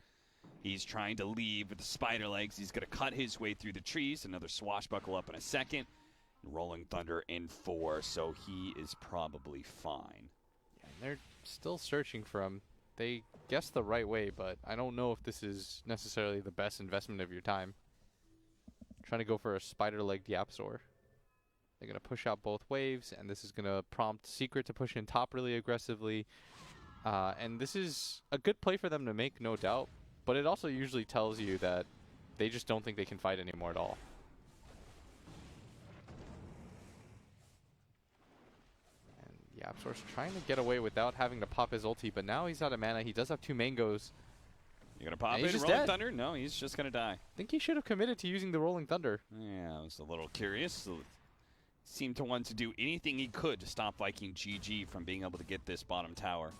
He's trying to leave with the spider legs. He's going to cut his way through the trees. Another swashbuckle up in a second. Rolling Thunder in 4, so he is probably fine. Yeah, and they're still searching for him. They guessed the right way, but I don't know if this is necessarily the best investment of your time. Trying to go for a spider-legged Yapzor. They're going to push out both waves, and this is going to prompt Secret to push in top really aggressively. And this is a good play for them to make, no doubt, but it also usually tells you that they just don't think they can fight anymore at all. Yapzor's trying to get away without having to pop his ulti, but now he's out of mana. He does have 2 mangoes. You're going to pop it? Rolling Dead. Thunder? No, he's just going to die. I think he should have committed to using the Rolling Thunder. Yeah, I was a little curious. Seemed to want to do anything he could to stop Viking GG from being able to get this bottom tower.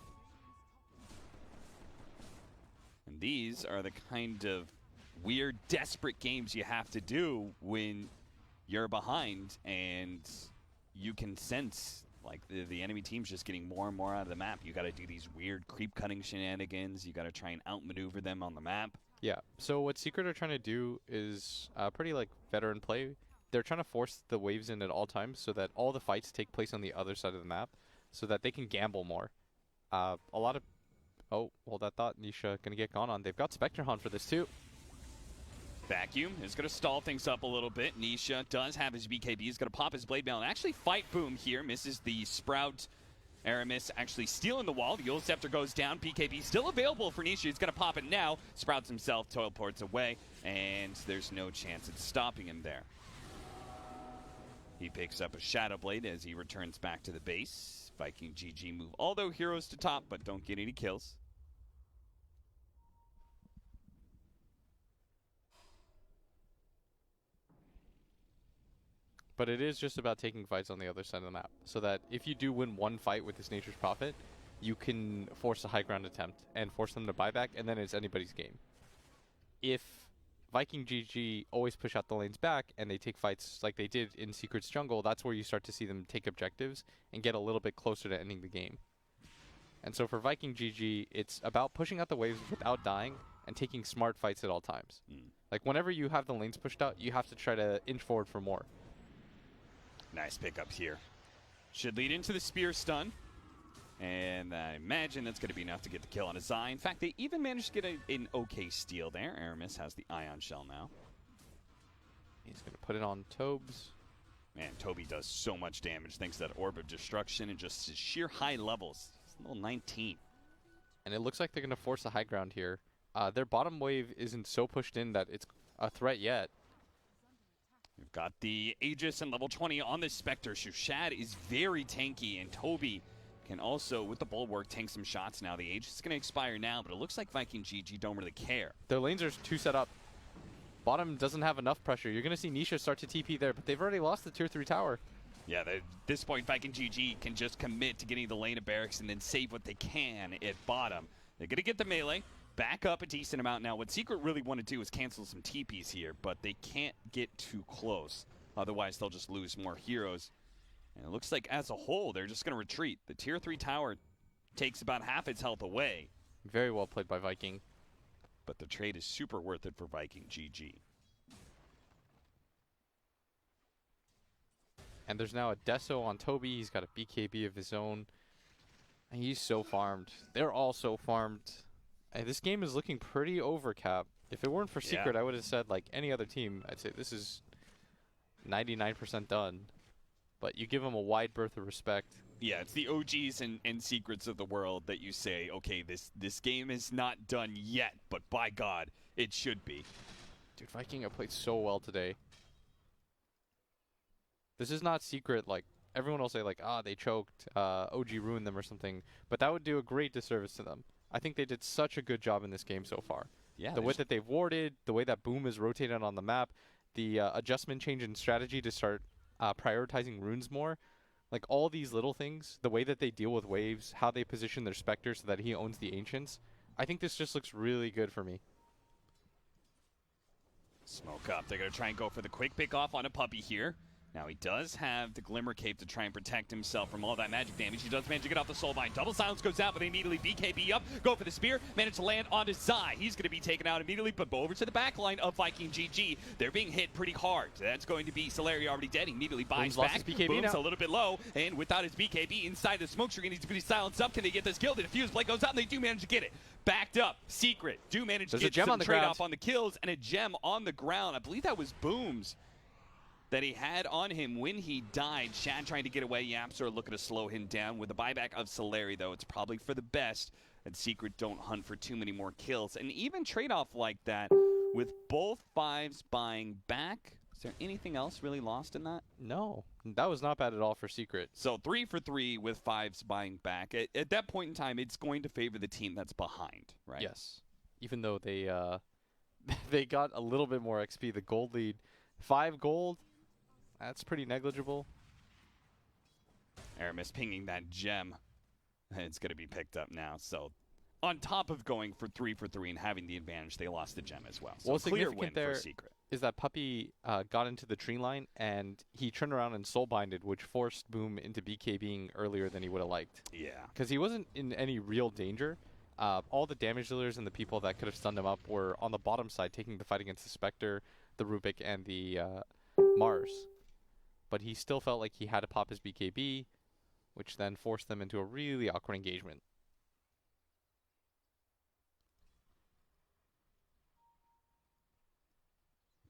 And these are the kind of weird, desperate games you have to do when you're behind and you can sense like the enemy team's just getting more and more out of the map. You got to do these weird creep cutting shenanigans. You got to try and outmaneuver them on the map. Yeah. So what Secret are trying to do is pretty like veteran play. They're trying to force the waves in at all times so that all the fights take place on the other side of the map, so that they can gamble more. A lot of hold that thought. Nisha gonna get gone on. They've got Spectre Hunt for this too. Vacuum is going to stall things up a little bit. Nisha does have his BKB. He's going to pop his Blade Mail and actually fight Boom here. Misses the Sprout. Aramis actually stealing the wall. The Yule Scepter goes down. BKB still available for Nisha. He's going to pop it now. Sprouts himself, teleports away, and there's no chance at stopping him there. He picks up a Shadow Blade as he returns back to the base. Viking GG move all their heroes to top, but don't get any kills. But it is just about taking fights on the other side of the map, so that if you do win one fight with this Nature's Prophet, you can force a high ground attempt and force them to buy back, and then it's anybody's game. If Viking GG always push out the lanes back and they take fights like they did in Secret's jungle, that's where you start to see them take objectives and get a little bit closer to ending the game. And so for Viking GG, it's about pushing out the waves without dying and taking smart fights at all times. Like whenever you have the lanes pushed out, you have to try to inch forward for more. Nice pickup here. Should lead into the spear stun. And I imagine that's going to be enough to get the kill on Azai. In fact, they even managed to get an okay steal there. Aramis has the Ion Shell now. He's going to put it on Tobes. Man, Toby does so much damage thanks to that Orb of Destruction and just his sheer high levels. He's level 19. And it looks like they're going to force a high ground here. Their bottom wave isn't so pushed in that it's a threat yet. We've got the Aegis and level 20 on this Spectre. Shushad is very tanky, and Toby can also, with the bulwark, tank some shots now. The age is going to expire now, but it looks like Viking GG don't really care. Their lanes are too set up. Bottom doesn't have enough pressure. You're going to see Nisha start to TP there, but they've already lost the tier 3 tower. Yeah, at this point, Viking GG can just commit to getting the lane of barracks and then save what they can at bottom. They're going to get the melee, back up a decent amount now. What Secret really want to do is cancel some TPs here, but they can't get too close. Otherwise, they'll just lose more heroes. And it looks like, as a whole, they're just going to retreat. The tier 3 tower takes about half its health away. Very well played by Viking. But the trade is super worth it for Viking GG. And there's now a Deso on Toby. He's got a BKB of his own. And he's so farmed. They're all so farmed. And this game is looking pretty overcap. If it weren't for Secret, I would have said, like any other team, I'd say this is 99% done. But you give them a wide berth of respect. Yeah, it's the OGs and Secrets of the world that you say, okay, this game is not done yet, but by God, it should be. Dude, Viking have played so well today. This is not Secret, like, everyone will say, like, they choked, OG ruined them or something. But that would do a great disservice to them. I think they did such a good job in this game so far. Yeah, the way that they've warded, the way that Boom is rotated on the map, the adjustment change in strategy to start prioritizing runes more. Like, all these little things, the way that they deal with waves, how they position their Spectre so that he owns the Ancients. I think this just looks really good for me. Smoke up. They're going to try and go for the quick pick off on a puppy here. Now, he does have the Glimmer Cape to try and protect himself from all that magic damage. He does manage to get off the Soulbind. Double Silence goes out, but they immediately BKB up, go for the Spear, manage to land onto Zai. He's going to be taken out immediately, but over to the back line of Viking GG. They're being hit pretty hard. That's going to be Solari already dead. He immediately buys back. Boom's a little bit low, and without his BKB inside the smoke screen, needs to be silenced up. Can they get this kill? The defuse blade goes out, and they do manage to get it. Backed up. Secret do manage to get some trade-off on the kills, and a gem on the ground. I believe that was Boom's that he had on him when he died. Shad trying to get away. Yapster looking to slow him down. With the buyback of Solari, though, it's probably for the best that Secret don't hunt for too many more kills. And even trade-off like that, with both fives buying back, is there anything else really lost in that? No, that was not bad at all for Secret. So 3 for 3 with fives buying back. At that point in time, it's going to favor the team that's behind, right? Yes. Even though they they got a little bit more XP, the gold lead. 5 gold. That's pretty negligible. Aramis pinging that gem. It's going to be picked up now. So, on top of going for 3 for 3 and having the advantage, they lost the gem as well. So, clear win for Secret. Is that Puppy got into the tree line, and he turned around and soulbinded, which forced Boom into BKBing earlier than he would have liked. Yeah. Because he wasn't in any real danger. All the damage dealers and the people that could have stunned him up were on the bottom side, taking the fight against the Spectre, the Rubik, and the Mars. But he still felt like he had to pop his BKB, which then forced them into a really awkward engagement.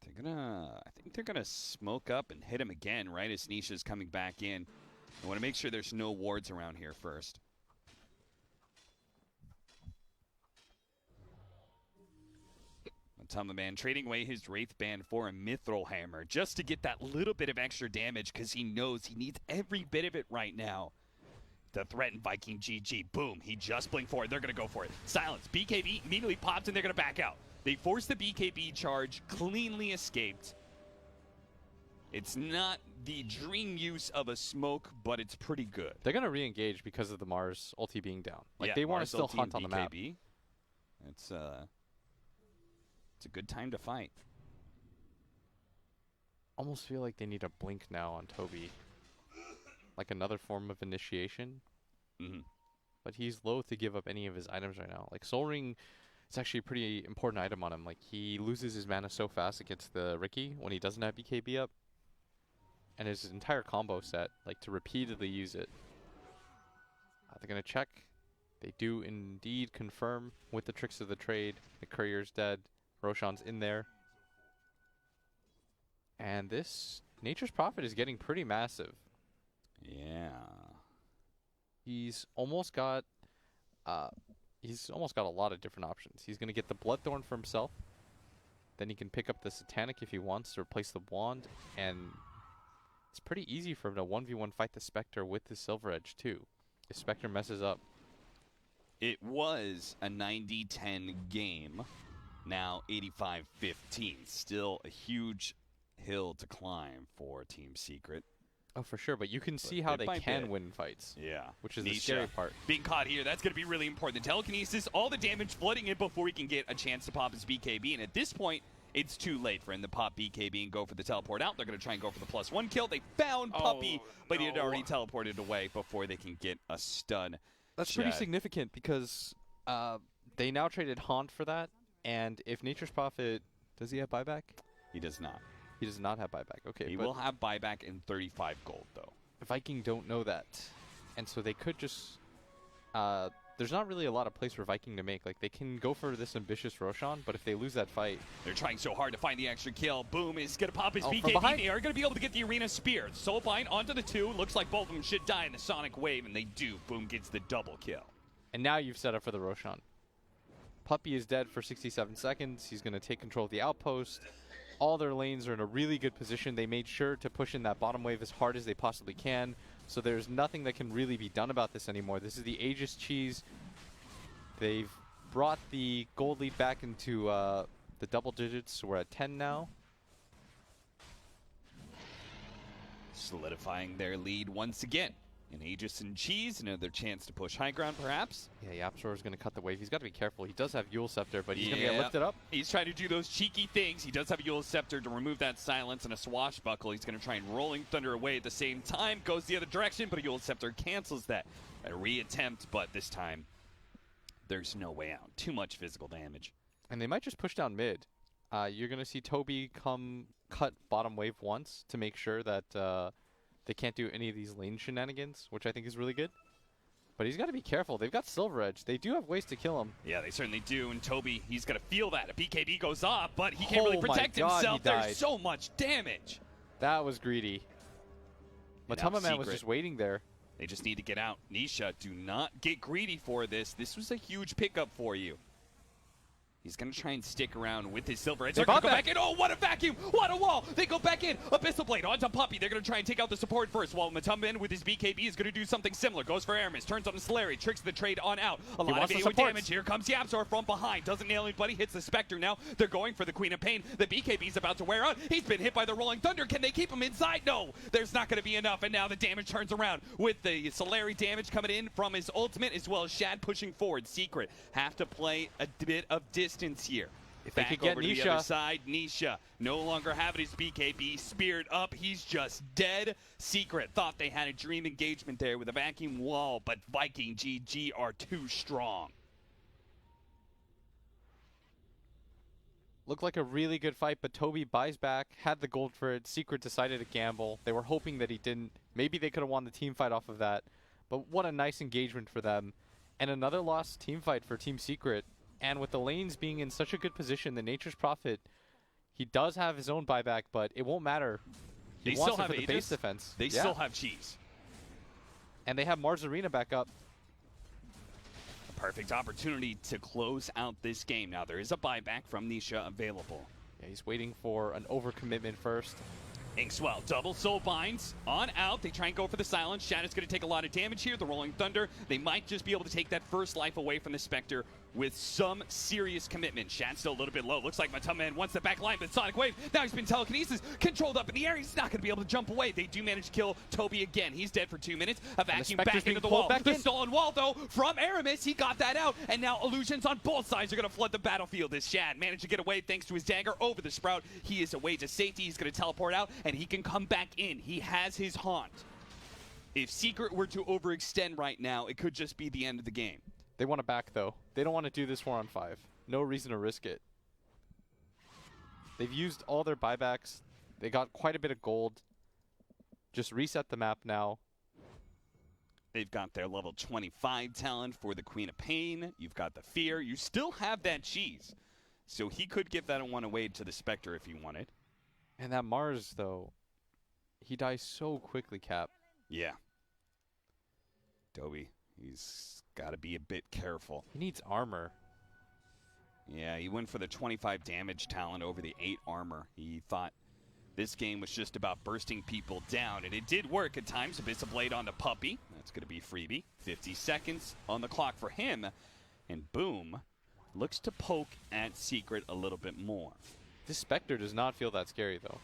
I think they're gonna smoke up and hit him again, right as Nisha's coming back in. I want to make sure there's no wards around here first. Man trading away his Wraith Band for a Mithril Hammer just to get that little bit of extra damage because he knows he needs every bit of it right now to threaten Viking GG. Boom, he just blinked forward. They're going to go for it. Silence. BKB immediately popped and they're going to back out. They forced the BKB charge, cleanly escaped. It's not the dream use of a smoke, but it's pretty good. They're going to re-engage because of the Mars ulti being down. Like, yeah, they want to still hunt on the map. It's a good time to fight. Almost feel like they need a blink now on Toby. Like another form of initiation. Mm-hmm. But he's loath to give up any of his items right now. Like, Soul Ring is actually a pretty important item on him. Like, he loses his mana so fast against the Riki when he doesn't have BKB up. And his entire combo set, like, to repeatedly use it. They're going to check. They do indeed confirm with the tricks of the trade. The courier's dead. Roshan's in there. And this Nature's Prophet is getting pretty massive. Yeah. He's almost got a lot of different options. He's going to get the Bloodthorn for himself. Then he can pick up the Satanic if he wants to replace the Wand. And it's pretty easy for him to 1v1 fight the Spectre with the Silver Edge too. If Spectre messes up. It was a 90-10 game. Now 85-15. Still a huge hill to climb for Team Secret. Oh, for sure, but you can see how they can win fights. Yeah. Which is the scary part. Being caught here, that's going to be really important. The telekinesis, all the damage flooding in before he can get a chance to pop his BKB. And at this point, it's too late for him to pop BKB and go for the teleport out. They're going to try and go for the +1 kill. They found Puppey, but he had already teleported away before they can get a stun. That's pretty significant because they now traded Haunt for that. And if Nature's Prophet, does he have buyback? He does not. He does not have buyback. Okay. He will have buyback in 35 gold, though. Viking don't know that. And so they could just... there's not really a lot of place for Viking to make. Like, they can go for this ambitious Roshan, but if they lose that fight... They're trying so hard to find the extra kill. Boom is going to pop his BKB. They are going to be able to get the arena spear. Soulbind onto the 2. Looks like both of them should die in the Sonic Wave, and they do. Boom gets the double kill. And now you've set up for the Roshan. Puppey is dead for 67 seconds. He's going to take control of the outpost. All their lanes are in a really good position. They made sure to push in that bottom wave as hard as they possibly can. So there's nothing that can really be done about this anymore. This is the Aegis cheese. They've brought the gold lead back into the double digits. We're at 10 now. Solidifying their lead once again. And Aegis and Cheese, another chance to push high ground, perhaps. Yeah, Yapzor is going to cut the wave. He's got to be careful. He does have Yule Scepter, but he's going to get lifted up. He's trying to do those cheeky things. He does have a Yule Scepter to remove that silence and a swashbuckle. He's going to try and Rolling Thunder away at the same time. Goes the other direction, but a Yule Scepter cancels that. A reattempt, but this time there's no way out. Too much physical damage. And they might just push down mid. You're going to see Toby come cut bottom wave once to make sure that... they can't do any of these lane shenanigans, which I think is really good. But he's got to be careful. They've got Silver Edge. They do have ways to kill him. Yeah, they certainly do. And Toby, he's going to feel that. A BKB goes off, but he can't really protect himself. There's so much damage. That was greedy. Matama Man was just waiting there. They just need to get out. Nisha, do not get greedy for this. This was a huge pickup for you. He's going to try and stick around with his Silver Edge. They're going to go back in. Oh, what a vacuum. What a wall. They go back in. Abyssal Blade onto Puppey. They're going to try and take out the support first, while Matumban with his BKB is going to do something similar. Goes for Aramis. Turns on the Solari. Tricks the trade on out. A lot of AoE damage. Here comes Yapzor from behind. Doesn't nail anybody. Hits the Spectre now. They're going for the Queen of Pain. The BKB is about to wear out. He's been hit by the Rolling Thunder. Can they keep him inside? No. There's not going to be enough. And now the damage turns around with the Solari damage coming in from his ultimate, as well as Shad pushing forward. Secret have to play a bit of distance here. If they could get Nisha. To the other side, Nisha no longer having his BKB. Speared up, he's just dead. Secret thought they had a dream engagement there with a vacuum wall, but Viking GG are too strong. Looked like a really good fight, but Toby buys back, had the gold for it. Secret decided to gamble. They were hoping that he didn't. Maybe they could have won the team fight off of that. But what a nice engagement for them. And another lost team fight for Team Secret. And with the lanes being in such a good position, the Nature's Prophet, he does have his own buyback, but it won't matter. He wants it for the base defense. They still have Cheese. And they have Mars Arena back up. A perfect opportunity to close out this game. Now, there is a buyback from Nisha available. Yeah, he's waiting for an overcommitment first. Inkswell, double soul binds on out. They try and go for the silence. Shadow's going to take a lot of damage here. The Rolling Thunder, they might just be able to take that first life away from the Spectre with some serious commitment. Shad's still a little bit low. Looks like Matama wants the back line, but Sonic Wave, now he's been telekinesis, controlled up in the air. He's not going to be able to jump away. They do manage to kill Toby again. He's dead for 2 minutes. A vacuum back into the wall. The stolen wall, though, from Aramis. He got that out, and now illusions on both sides are going to flood the battlefield as Shad managed to get away thanks to his dagger over the Sprout. He is away to safety. He's going to teleport out, and he can come back in. He has his haunt. If Secret were to overextend right now, it could just be the end of the game. They want to back, though. They don't want to do this 4-on-5. No reason to risk it. They've used all their buybacks. They got quite a bit of gold. Just reset the map now. They've got their level 25 talent for the Queen of Pain. You've got the Fear. You still have that Cheese. So he could give that one away to the Spectre if he wanted. And that Mars, though, he dies so quickly, Cap. Yeah. Toby, he's got to be a bit careful. He needs armor. Yeah, he went for the 25 damage talent over the 8 armor. He thought this game was just about bursting people down, and it did work at times. Abyssal Blade onto Puppey. It's going to be Freebie. 50 seconds on the clock for him. And Boom looks to poke at Secret a little bit more. This Spectre does not feel that scary, though.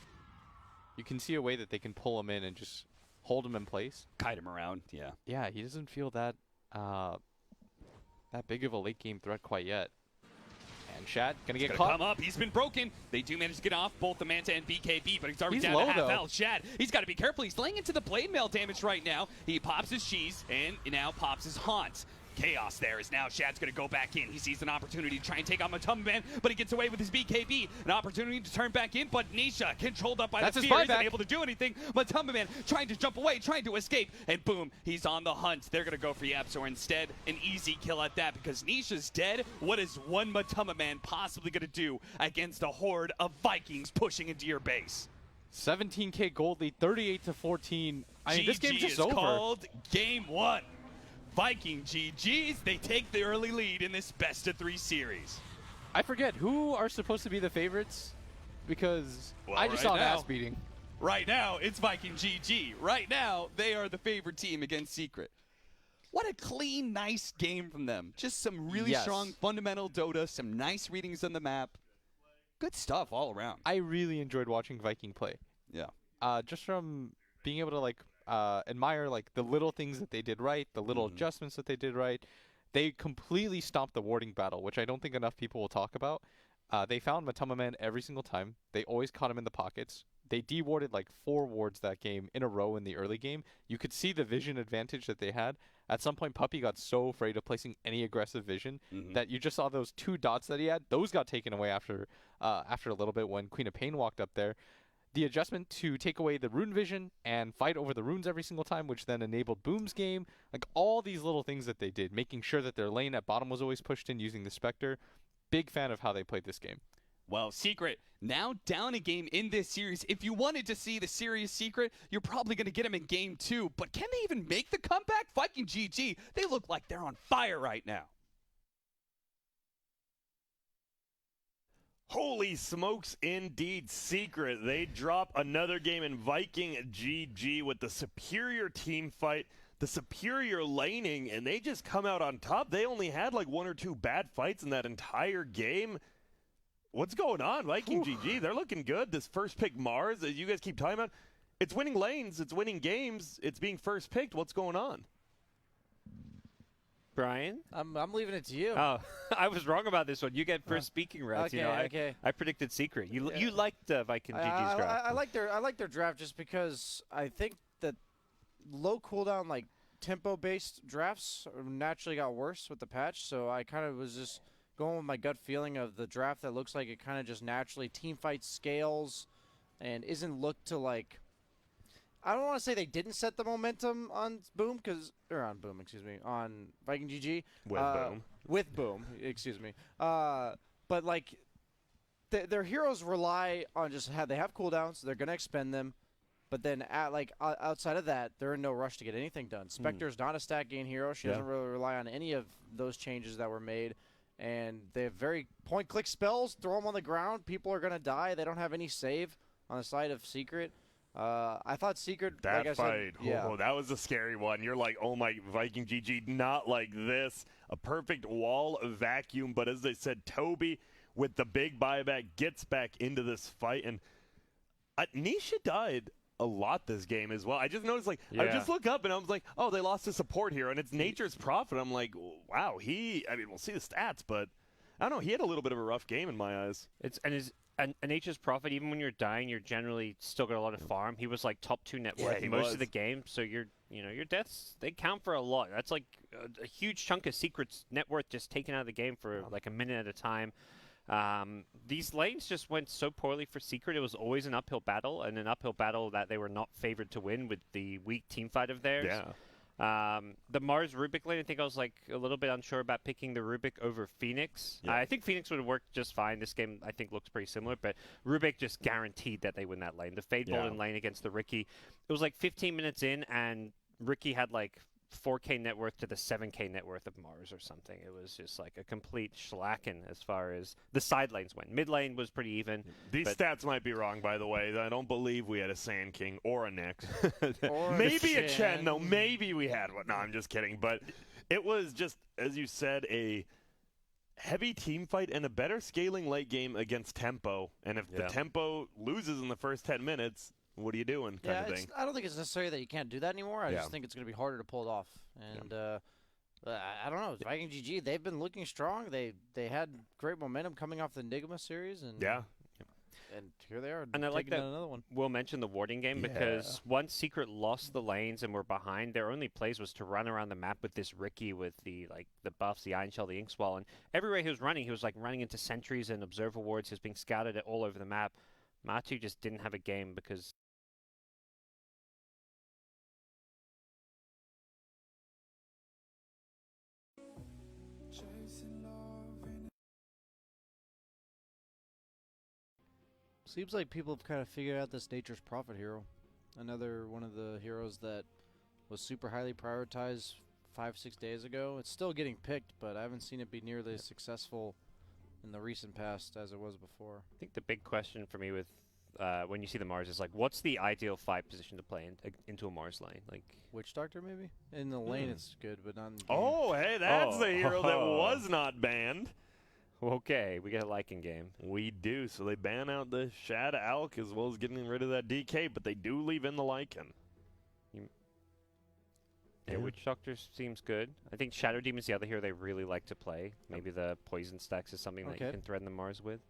You can see a way that they can pull him in and just hold him in place. Kite him around, yeah. Yeah, he doesn't feel that that big of a late game threat quite yet. And Shat gonna get caught. Come up. He's been broken. They do manage to get off both the Manta and BKB, but he's already down low, to half though. health. Shat, he's got to be careful. He's laying into the blade mail damage right now. He pops his cheese and now pops his haunt. Chaos there is now Shad's going to go back in. He sees an opportunity to try and take on Matumba Man, but he gets away with his BKB. An opportunity to turn back in, but Nisha, controlled up by That's the his fear, isn't buyback. able to do anything. Matumba Man trying to jump away, trying to escape, and boom, he's on the hunt. They're going to go for Yapzor instead. An easy kill at that because Nisha's dead. What is one Matumba Man possibly going to do against a horde of Vikings pushing into your base? 17K gold lead, 38-14. I mean, this game's just is over. called Game 1. Viking GGs, they take the early lead in this best-of-3 series. I forget, who are supposed to be the favorites? Because Well, I just right saw an now- ass beating. Right now, it's Viking GG. Right now, they are the favorite team against Secret. What a clean, nice game from them. Just some really Yes. strong fundamental Dota, some nice readings on the map. Good stuff all around. I really enjoyed watching Viking play. Yeah. Just from being able to admire the little things that they did right, the little adjustments that they did right. They completely stopped the warding battle, which I don't think enough people will talk about. They found Matumba Man every single time. They always caught him in the pockets. They de-warded 4 wards that game in a row in the early game. You could see the vision advantage that they had. At some point, Puppy got so afraid of placing any aggressive vision that you just saw those 2 dots that he had. Those got taken away after a little bit when Queen of Pain walked up there. The adjustment to take away the rune vision and fight over the runes every single time, which then enabled Boom's game. All these little things that they did, making sure that their lane at bottom was always pushed in using the Spectre. Big fan of how they played this game. Well, Secret now down a game in this series. If you wanted to see the serious Secret, you're probably going to get them in Game 2. But can they even make the comeback? Viking GG, they look like they're on fire right now. Holy smokes, indeed, Secret. They drop another game in Viking GG with the superior team fight, the superior laning, and they just come out on top. They only had 1 or 2 bad fights in that entire game. What's going on, Viking GG? They're looking good. This first pick Mars, as you guys keep talking about, it's winning lanes, it's winning games, it's being first picked. What's going on? Brian? I'm leaving it to you. Oh, I was wrong about this one. You get first speaking rights. Okay. I predicted Secret. You liked Viking GG's draft. I like their draft just because I think that low cooldown tempo based drafts naturally got worse with the patch. So I kind of was just going with my gut feeling of the draft that looks like it kind of just naturally team fight scales and isn't looked to I don't want to say they didn't set the momentum on Boom on Viking GG. With Boom, excuse me. But their heroes rely on they have cooldowns, they're gonna expend them, but then outside of that, they're in no rush to get anything done. Spectre's not a stat gain hero. She doesn't really rely on any of those changes that were made, and they have very point-click spells. Throw them on the ground, people are gonna die. They don't have any save on the side of Secret. I thought Secret, That like I fight, said, that was a scary one. You're like, oh my, Viking GG, not like this. A perfect wall of vacuum, but as they said, Toby with the big buyback gets back into this fight, and Nisha died a lot this game as well. I just noticed, I just look up and I was like, oh, they lost a support hero, and it's Nature's Prophet. I'm like, wow, we'll see the stats, but I don't know, he had a little bit of a rough game in my eyes. And Nature's Prophet, even when you're dying, you're generally still got a lot of farm. He was top 2 net worth most of the game, so your deaths, they count for a lot. That's a huge chunk of Secret's net worth just taken out of the game for a minute at a time. These lanes just went so poorly for Secret. It was always an uphill battle, and an uphill battle that they were not favored to win with the weak team fight of theirs. Yeah. The Mars Rubik lane, I think I was a little bit unsure about picking the Rubik over Phoenix. Yeah. I think Phoenix would have worked just fine. This game, I think, looks pretty similar, but Rubik just guaranteed that they win that lane. The Fade Golden lane against the Riki. It was 15 minutes in, and Riki had 4K net worth to the 7K net worth of Mars or something. It was just like a complete schlacken as far as the side lanes went. Mid lane was pretty even. These stats might be wrong, by the way. I don't believe we had a Sand King or a Nyx. Or Maybe a Chen. Chen, though. Maybe we had one. No, I'm just kidding. But it was just, as you said, a heavy team fight and a better scaling late game against tempo. And if the tempo loses in the first 10 minutes, what are you doing kind of thing? I don't think it's necessary that you can't do that anymore. I just think it's going to be harder to pull it off. And I don't know. Viking GG, they've been looking strong. They had great momentum coming off the Enigma series. And and here they are. And I like that another one. We'll mention the warding game because once Secret lost the lanes and were behind, their only plays was to run around the map with this Ricky with the buffs, the Iron Shell, the Inkswell, and everywhere he was like running into sentries and observer wards. He was being scouted all over the map. Matu just didn't have a game because Seems like people have kind of figured out this Nature's Prophet hero. Another one of the heroes that was super highly prioritized 5-6 days ago. It's still getting picked, but I haven't seen it be nearly as successful in the recent past as it was before. I think the big question for me with when you see the Mars is like, what's the ideal 5 position to play into a Mars lane? Like Witch Doctor, maybe? In the lane, it's good, but not in the game. Oh, hey, that's the hero that was not banned. Okay, we get a Lycan game. We do, so they ban out the Shad Alk as well as getting rid of that DK, but they do leave in the Lycan. Yeah, Witch Doctor seems good. I think Shadow Demon's the other hero they really like to play. Maybe the Poison Stacks is something that you can threaten the Mars with.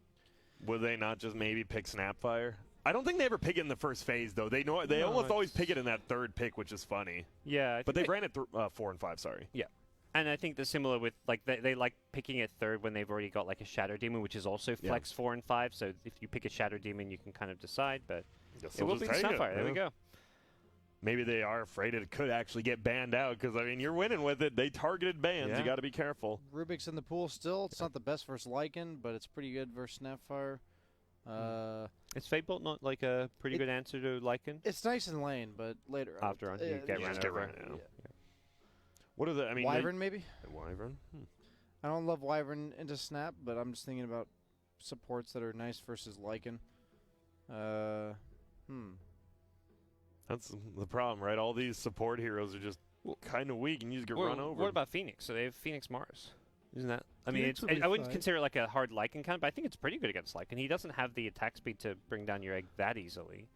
Would they not just maybe pick Snapfire? I don't think they ever pick it in the first phase, though. They almost always pick it in that third pick, which is funny. Yeah. But they ran it 4 and 5, sorry. Yeah. And I think they're similar with, like, they like picking it third when they've already got, like, a Shadow Demon, which is also flex 4 and 5. So if you pick a Shadow Demon, you can kind of decide. But it will be Snapfire. There we go. Maybe they are afraid it could actually get banned out because, I mean, you're winning with it. They targeted bans. You got to be careful. Rubik's in the pool still. It's not the best versus Lycan, but it's pretty good versus Snapfire. Is Fatebolt not, like, a pretty good answer to Lycan? It's nice in lane, but later on. After on, you get ran over. What are the, I mean, Wyvern, maybe? Wyvern? I don't love Wyvern into Snap, but I'm just thinking about supports that are nice versus Lycan. That's the problem, right? All these support heroes are just kind of weak, and you just get run over. What about Phoenix? So they have Phoenix Mars. Isn't that? I mean, I wouldn't consider it like a hard Lycan kind, but I think it's pretty good against Lycan. He doesn't have the attack speed to bring down your egg that easily.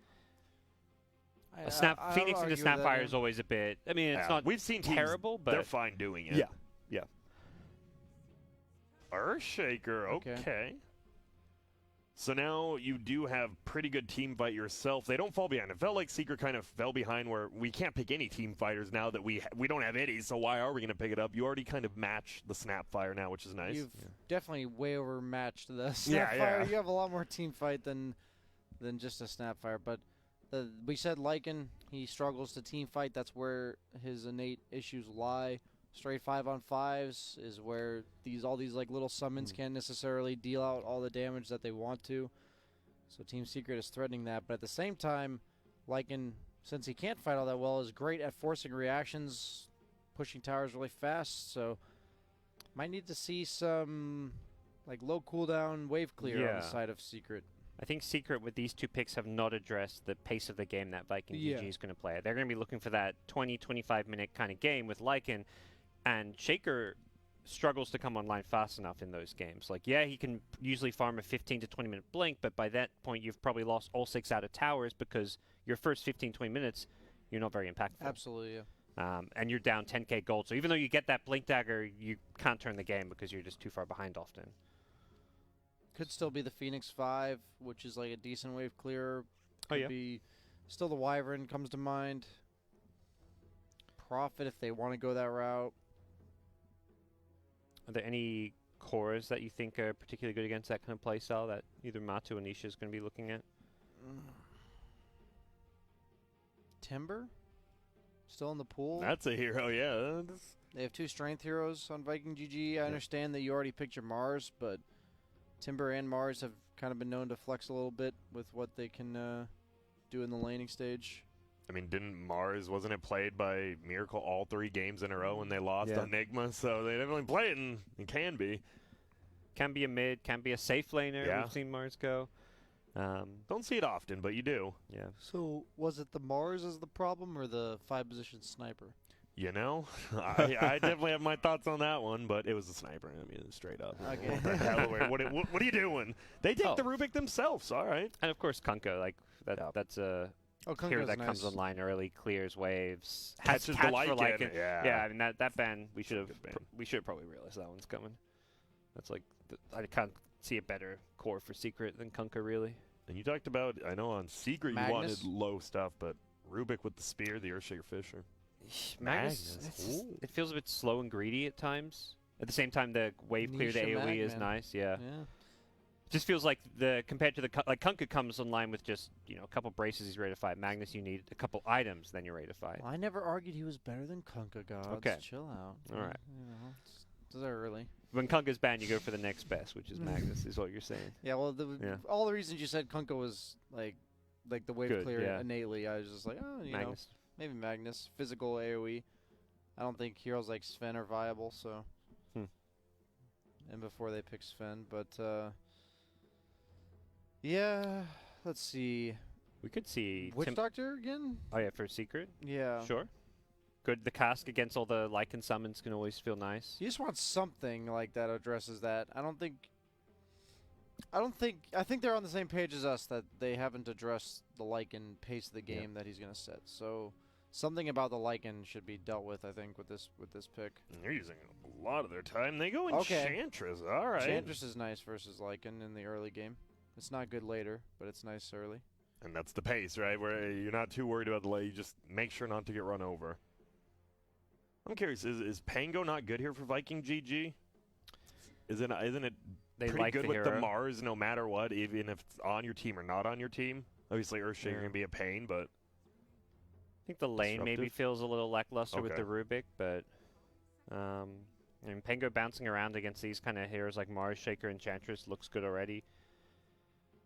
Phoenix into Snapfire is always a bit. I mean, it's not. We've seen terrible, but they're fine doing it. Yeah. Earthshaker, okay. So now you do have pretty good team fight yourself. They don't fall behind. It felt like Secret kind of fell behind where we can't pick any team fighters now that we don't have any, so why are we going to pick it up? You already kind of match the Snapfire now, which is nice. You've definitely way overmatched the Snapfire. You have a lot more team fight than just a Snapfire, but we said Lycan, he struggles to team fight. That's where his innate issues lie. Straight 5-on-5s is where all these like little summons can't necessarily deal out all the damage that they want to. So Team Secret is threatening that. But at the same time, Lycan, since he can't fight all that well, is great at forcing reactions, pushing towers really fast. So might need to see some like low cooldown wave clear on the side of Secret. I think Secret with these 2 picks have not addressed the pace of the game that Viking GG is going to play. They're going to be looking for that 20-25 minute kind of game with Lycan, and Shaker struggles to come online fast enough in those games. Like, yeah, he can usually farm a 15 to 20 minute blink, but by that point you've probably lost all 6 out of towers because your first 15-20 minutes you're not very impactful. Absolutely, yeah. And you're down 10k gold. So even though you get that blink dagger, you can't turn the game because you're just too far behind often. Could still be the Phoenix 5, which is like a decent wave clearer. Could be still the Wyvern comes to mind. Prophet if they want to go that route. Are there any cores that you think are particularly good against that kind of play style that either Matu or Nisha is going to be looking at? Timber? Still in the pool? That's a hero, yeah. They have 2 strength heroes on Viking GG. I understand that you already picked your Mars, but Timber and Mars have kind of been known to flex a little bit with what they can do in the laning stage. I mean, wasn't it played by Miracle all 3 games in a row when they lost on Enigma? So they definitely play it, and it can be. Can be a mid, can be a safe laner. Yeah. We've seen Mars go. Don't see it often, but you do. Yeah. So was it the Mars as the problem or the 5-position sniper? You know, I definitely have my thoughts on that one, but it was a sniper. I mean, straight up. Okay. What the hell? What are you doing? They take the Rubik themselves. All right. And of course, Kunkka, like that's a hero that comes online early, clears waves, catches catch the light for Lycan. Yeah. I mean that ban we should have probably realized that one's coming. That's like I can't see a better core for Secret than Kunkka really. And you talked about, I know on Secret you wanted low stuff, but Rubik with the spear, the Earthshaker Fisher. Magnus. It feels a bit slow and greedy at times. At the same time, the wave clear to AoE is nice. Yeah. Just feels like compared to like Kunkka comes online with just a couple braces, he's ready to fight. Magnus, you need a couple items, then you're ready to fight. Well, I never argued he was better than Kunkka, gods. Okay. Chill out. All right. It's early. When Kunkka's banned, you go for the next best, which is Magnus, is what you're saying. Yeah. Well, all the reasons you said Kunkka was like the wave clear innately, I was just like, Magnus. Maybe Magnus. Physical AoE. I don't think heroes like Sven are viable, so. And before they pick Sven, but yeah, let's see. We could see Witch Doctor again? Oh yeah, for Secret? Yeah. Sure. Good. The cask against all the Lycan summons can always feel nice. You just want something like that addresses that. I think they're on the same page as us that they haven't addressed the Lycan pace of the game that he's going to set. So something about the Lycan should be dealt with, I think, with this pick. And they're using a lot of their time. They go Enchantress. All right. Enchantress is nice versus Lycan in the early game. It's not good later, but it's nice early. And that's the pace, right? Where you're not too worried about the late. You just make sure not to get run over. I'm curious, is Pango not good here for Viking GG? Isn't it pretty good with the Mars no matter what, even if it's on your team or not on your team? Obviously, Earthshaker can be a pain, but I think the lane maybe feels a little lackluster with the Rubik, but I mean, Pango bouncing around against these kind of heroes like Mars, Shaker, Enchantress looks good already.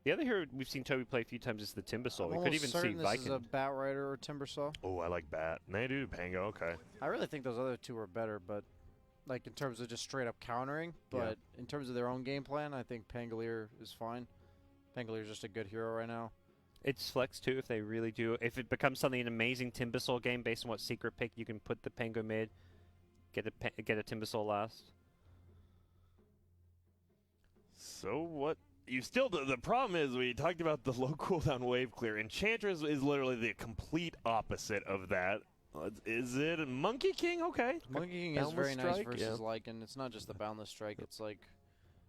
The other hero we've seen Toby play a few times is the Timbersaw. We could even see Viking. This is a Bat Rider or Timbersaw. Oh, I like Bat. And they do Pango, okay. I really think those other two are better, but like in terms of just straight up countering. But in terms of their own game plan, I think Pangolier is fine. Pangolier's just a good hero right now. It's flex too if they really do. If it becomes something an amazing Timbersaw game based on what Secret pick, you can put the Pango mid, get a Timbersaw last. So what? You still the problem is we talked about the low cooldown wave clear. Enchantress is literally the complete opposite of that. Is it Monkey King? Okay. Monkey King is very nice versus Lycan. It's not just the boundless strike. It's like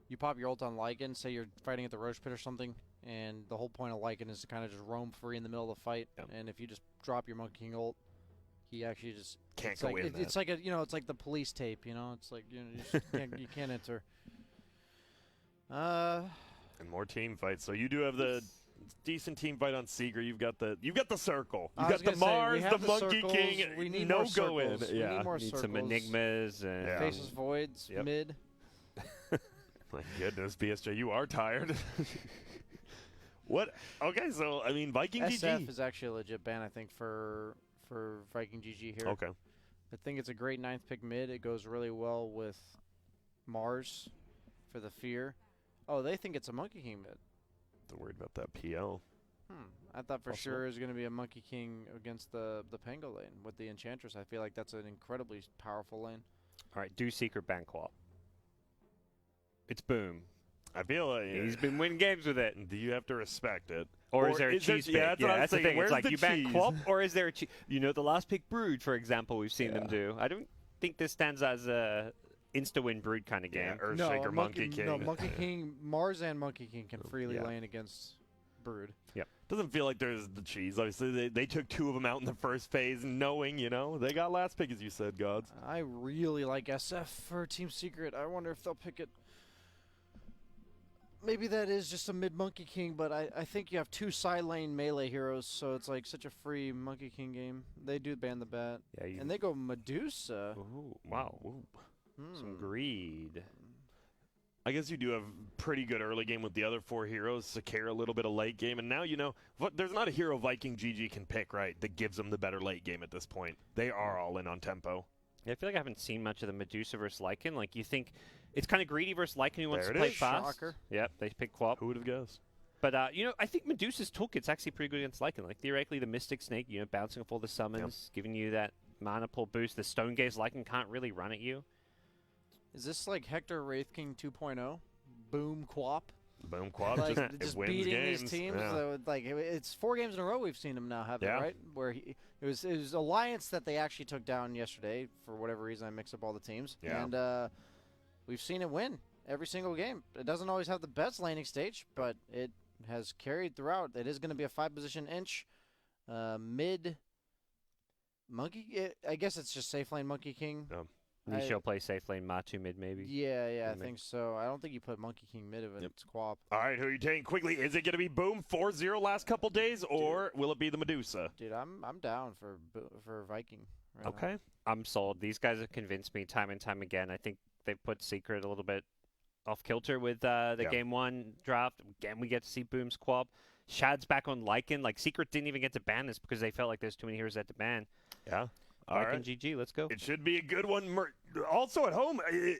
you pop your ult on Lycan, say you're fighting at the Roach Pit or something, and the whole point of Lycan is to kind of just roam free in the middle of the fight. And if you just drop your Monkey King ult, he actually just can't go in. It's like it's like the police tape. It's like you just you can't enter. And more team fights. So you do have the decent team fight on Secret. You've got the circle. You've got the Mars, the Monkey King. We need no more go in. We need more circles. Some Enigmas and Faceless Voids mid. My goodness, BSJ, you are tired. What? Okay, so I mean, Viking GG. SF is actually a legit ban, I think, for Viking GG here. Okay. I think it's a great 9th pick mid. It goes really well with Mars for the fear. Oh, they think it's a Monkey King mid. They're worried about that PL. I thought for sure it was going to be a Monkey King against the Pango lane with the Enchantress. I feel like that's an incredibly powerful lane. All right, do Secret ban Quap. It's boom. I feel like he's been winning games with it. Do you have to respect it? Or is there a cheese pick? Yeah, that's the thing. Where's it's like the you ban Quap, or is there a cheese? The last pick Brood, for example, we've seen them do. I don't think this stands as a insta-win Brood kind of game. Earthshaker, Monkey King. No, Monkey King, Mars and Monkey King can freely lane against Brood. Yep. Doesn't feel like there's the cheese. Obviously, they took 2 of them out in the first phase, knowing, they got last pick, as you said, Gods. I really like SF for Team Secret. I wonder if they'll pick it. Maybe that is just a mid Monkey King, but I think you have 2 side lane melee heroes, so it's like such a free Monkey King game. They do ban the bat. Yeah, and they go Medusa. Ooh, wow. Ooh. Some greed. I guess you do have pretty good early game with the other 4 heroes. Sakara a little bit of late game, and now there's not a hero Viking GG can pick, right, that gives them the better late game at this point. They are all in on tempo. Yeah, I feel like I haven't seen much of the Medusa versus Lycan. Like, you think it's kind of greedy versus Lycan who wants to play fast. Shocker. Yep, they pick Quap. Who would have guessed? But, I think Medusa's toolkit's actually pretty good against Lycan. Like, theoretically, the Mystic Snake, bouncing off all the summons, giving you that mana pull boost. The Stone Gaze Lycan can't really run at you. Is this like Hector Wraith King 2.0? Boom Quap? Boom Quap, like, just beating games. these teams. Yeah. It's 4 games in a row we've seen him now have it, right? Where it was Alliance that they actually took down yesterday for whatever reason. I mix up all the teams, and we've seen it win every single game. It doesn't always have the best laning stage, but it has carried throughout. It is going to be a 5-position inch mid monkey. I guess it's just safe lane Monkey King. Nisho play safe lane, Matu mid maybe. Yeah, I think so. I don't think you put Monkey King mid of it. It's Quap. All right, who are you taking quickly? Is it going to be Boom 4-0 last couple days, or will it be the Medusa? Dude, I'm down for Viking. Okay, I'm sold. These guys have convinced me time and time again. I think they've put Secret a little bit off kilter with the game 1 draft. Again, we get to see Boom's Quap. Shad's back on Lycan. Like, Secret didn't even get to ban this because they felt like there's too many heroes that to ban. Yeah. Lycan GG, let's go. It should be a good one. Also at home,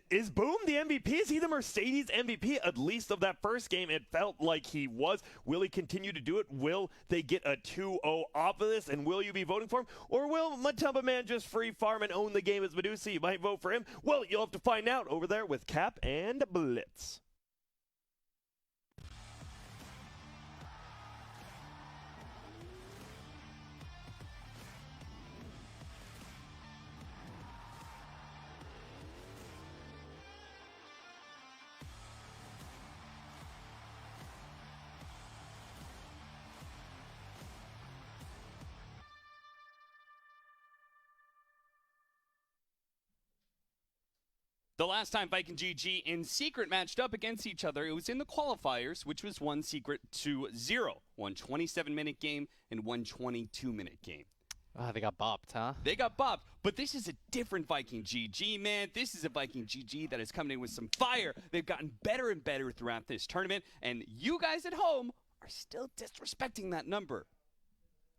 is Boom the MVP? Is he the Mercedes MVP? At least of that first game, it felt like he was. Will he continue to do it? Will they get a 2-0 off of this? And will you be voting for him? Or will Matumba Man just free farm and own the game as Medusa? You might vote for him. Well, you'll have to find out over there with Cap and Blitz. The last time Viking GG and Secret matched up against each other, it was in the qualifiers, which was one Secret to 0. One 27-minute game and one 22-minute game. They got bopped, huh? They got bopped, but this is a different Viking GG, man. This is a Viking GG that is coming in with some fire. They've gotten better and better throughout this tournament, and you guys at home are still disrespecting that number.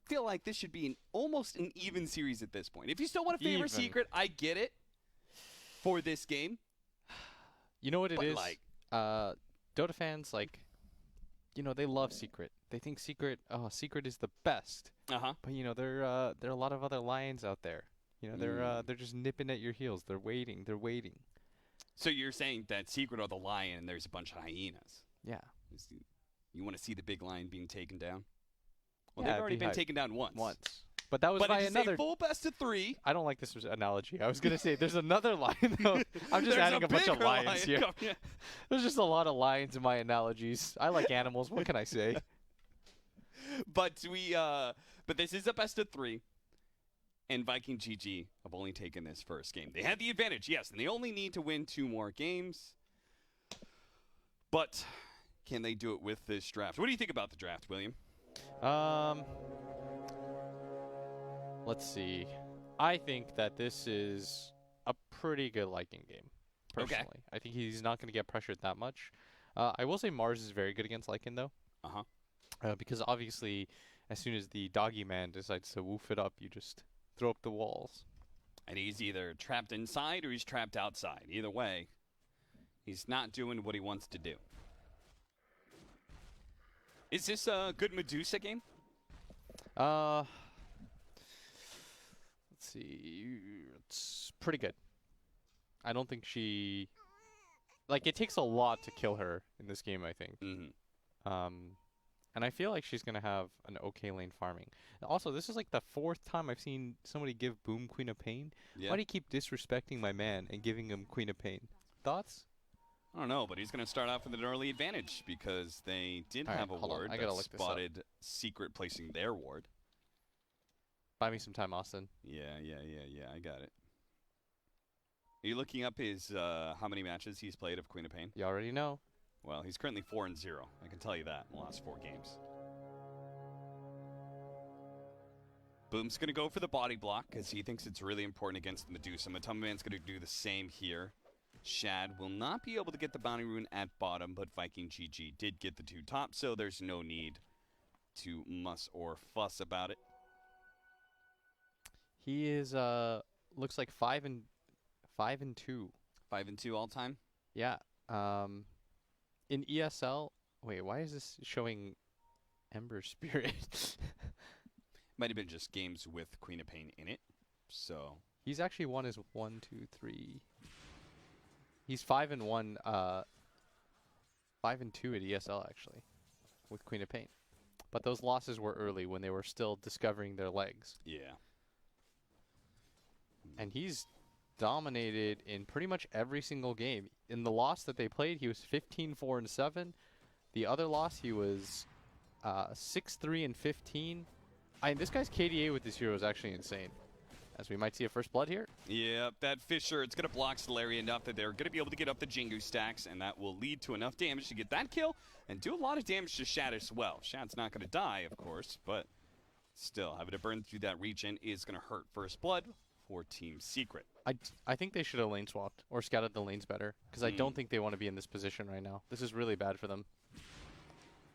I feel like this should be almost an even series at this point. If you still want to favor Secret, I get it. For this game, you know what it is? Like, Dota fans, they love Secret. They think Secret is the best. But there are a lot of other lions out there. They're just nipping at your heels. They're waiting. So you're saying that Secret are the lion, and there's a bunch of hyenas. Yeah. You want to see the big lion being taken down? Well, yeah, they've already been taken down once. But that was by another. A full best of 3. I don't like this analogy. I was gonna say there's another lion though. I'm just adding a bunch of lions here. There's just a lot of lions in my analogies. I like animals. What can I say? But this is a best of 3, and Viking GG have only taken this first game. They had the advantage, yes, and they only need to win 2 more games. But can they do it with this draft? What do you think about the draft, William? Let's see. I think that this is a pretty good Lycan game, personally. Okay. I think he's not going to get pressured that much. I will say Mars is very good against Lycan, though. Because obviously, as soon as the doggy man decides to woof it up, you just throw up the walls. And he's either trapped inside or he's trapped outside. Either way, he's not doing what he wants to do. Is this a good Medusa game? Let's see. It's pretty good. I don't think she... it takes a lot to kill her in this game, I think. And I feel like she's going to have an okay lane farming. Also, this is the 4th time I've seen somebody give Boom Queen of Pain. Yeah. Why do you keep disrespecting my man and giving him Queen of Pain? Thoughts? I don't know, but he's going to start off with an early advantage because they did have a ward that spotted Secret placing their ward. Buy me some time, Austin. Yeah, I got it. Are you looking up his how many matches he's played of Queen of Pain? You already know. Well, he's currently 4-0. I can tell you that in the last 4 games. Boom's going to go for the body block because he thinks it's really important against the Medusa. Matumba Man's going to do the same here. Shad will not be able to get the bounty rune at bottom, but Viking GG did get the 2 top, so there's no need to muss or fuss about it. He is looks like 5-2. 5-2 all time. Yeah. In ESL, wait, why is this showing Ember Spirit? Might have been just games with Queen of Pain in it. So he's actually won his 1, 2, 3. He's 5-1, 5-2 at ESL actually, with Queen of Pain. But those losses were early when they were still discovering their legs. Yeah. And he's dominated in pretty much every single game. In the loss that they played, he was 15-4-7. The other loss, he was 6-3-15. This guy's KDA with this hero is actually insane. As we might see a first blood here. Yeah, that Fissure, it's going to block Solari enough that they're going to be able to get up the Jingu stacks, and that will lead to enough damage to get that kill and do a lot of damage to Shad as well. Shad's not going to die, of course, but still, having to burn through that regen is going to hurt first blood for Team Secret. I think they should have lane swapped or scouted the lanes better, because I don't think they want to be in this position right now. This is really bad for them.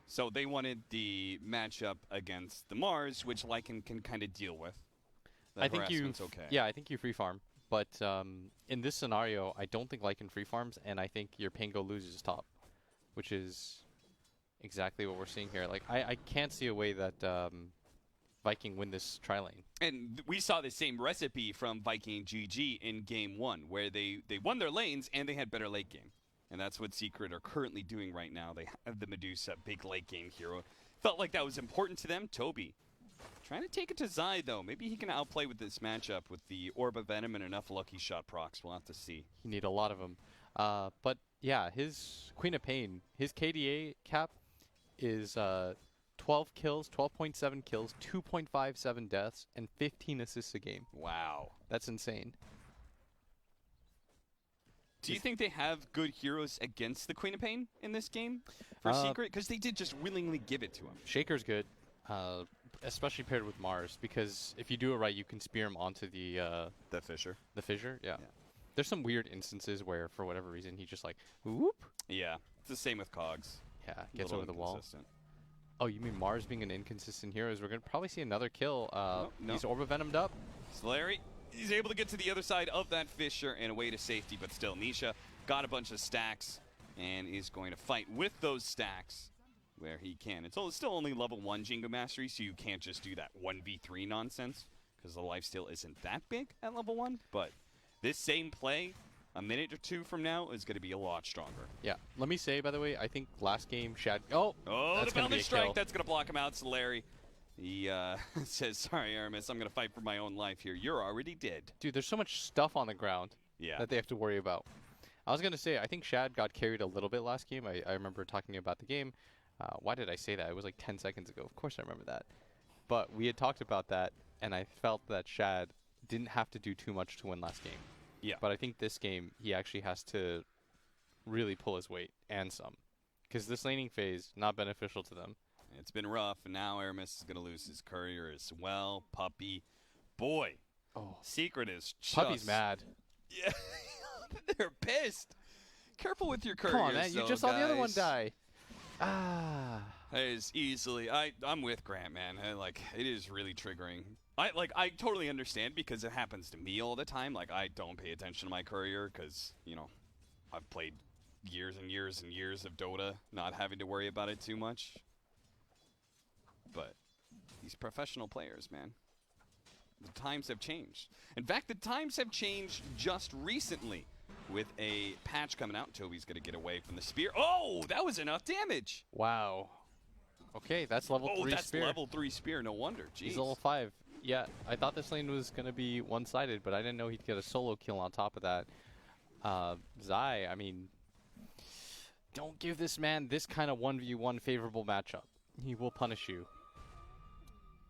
So they wanted the matchup against the Mars, which Lycan can kind of deal with. I think okay. Yeah, I think you free farm. But in this scenario, I don't think Lycan free farms, and I think your Pango loses top, which is exactly what we're seeing here. Like, I can't see a way that Viking win this tri lane. And we saw the same recipe from Viking GG in game 1, where they won their lanes and they had better late game. And that's what Secret are currently doing right now. They have the Medusa, big late game hero. Felt like that was important to them. Toby trying to take it to Zai, though. Maybe he can outplay with this matchup with the Orb of Venom and enough Lucky Shot procs. We'll have to see. You need a lot of them. But yeah, his Queen of Pain, his KDA cap is 12 kills, 12.7 kills, 2.57 deaths, and 15 assists a game. Wow. That's insane. Do you think they have good heroes against the Queen of Pain in this game for Secret? Because they did just willingly give it to him. Shaker's good, especially paired with Mars, because if you do it right, you can spear him onto the Fissure. The Fissure, yeah. There's some weird instances where, for whatever reason, he just like, whoop. Yeah, it's the same with Cogs. Yeah, gets over the wall. Oh, you mean Mars being an inconsistent hero? We're going to probably see another kill. No. He's Orb Venomed up. Solari, he's able to get to the other side of that Fissure and away to safety, but still, Nisha got a bunch of stacks and is going to fight with those stacks where he can. It's still only level 1 Jingo Mastery, so you can't just do that 1v3 nonsense because the lifesteal isn't that big at level 1, but this same play a minute or two from now is going to be a lot stronger. Yeah. Let me say, by the way, I think last game, Shad... Oh, the Velvet Strike. That's going to block him out. Solari, he says, sorry, Aramis, I'm going to fight for my own life here. You're already dead. Dude, there's so much stuff on the ground that they have to worry about. I was going to say, I think Shad got carried a little bit last game. I remember talking about the game. Why did I say that? It was like 10 seconds ago. Of course I remember that. But we had talked about that, and I felt that Shad didn't have to do too much to win last game. Yeah. But I think this game, he actually has to really pull his weight and some. Because this laning phase, not beneficial to them. It's been rough, and now Aramis is going to lose his courier as well. Puppy. Boy. Oh. Secret is just... Puppy's mad. Yeah. They're pissed. Careful with your couriers. Come on, man. You just saw the other one die. Ah. That is easily... I'm with Grant, man. It is really triggering. I totally understand because it happens to me all the time. Like, I don't pay attention to my courier because, I've played years and years and years of Dota, not having to worry about it too much. But these professional players, man, the times have changed. In fact, the times have changed just recently with a patch coming out. Toby's going to get away from the spear. Oh, that was enough damage. Wow. Okay, that's level 3 that's spear. Level 3 spear, no wonder. Jeez. He's level 5. Yeah, I thought this lane was going to be one-sided, but I didn't know he'd get a solo kill on top of that. Zai, I mean, don't give this man this kind of 1v1 favorable matchup. He will punish you.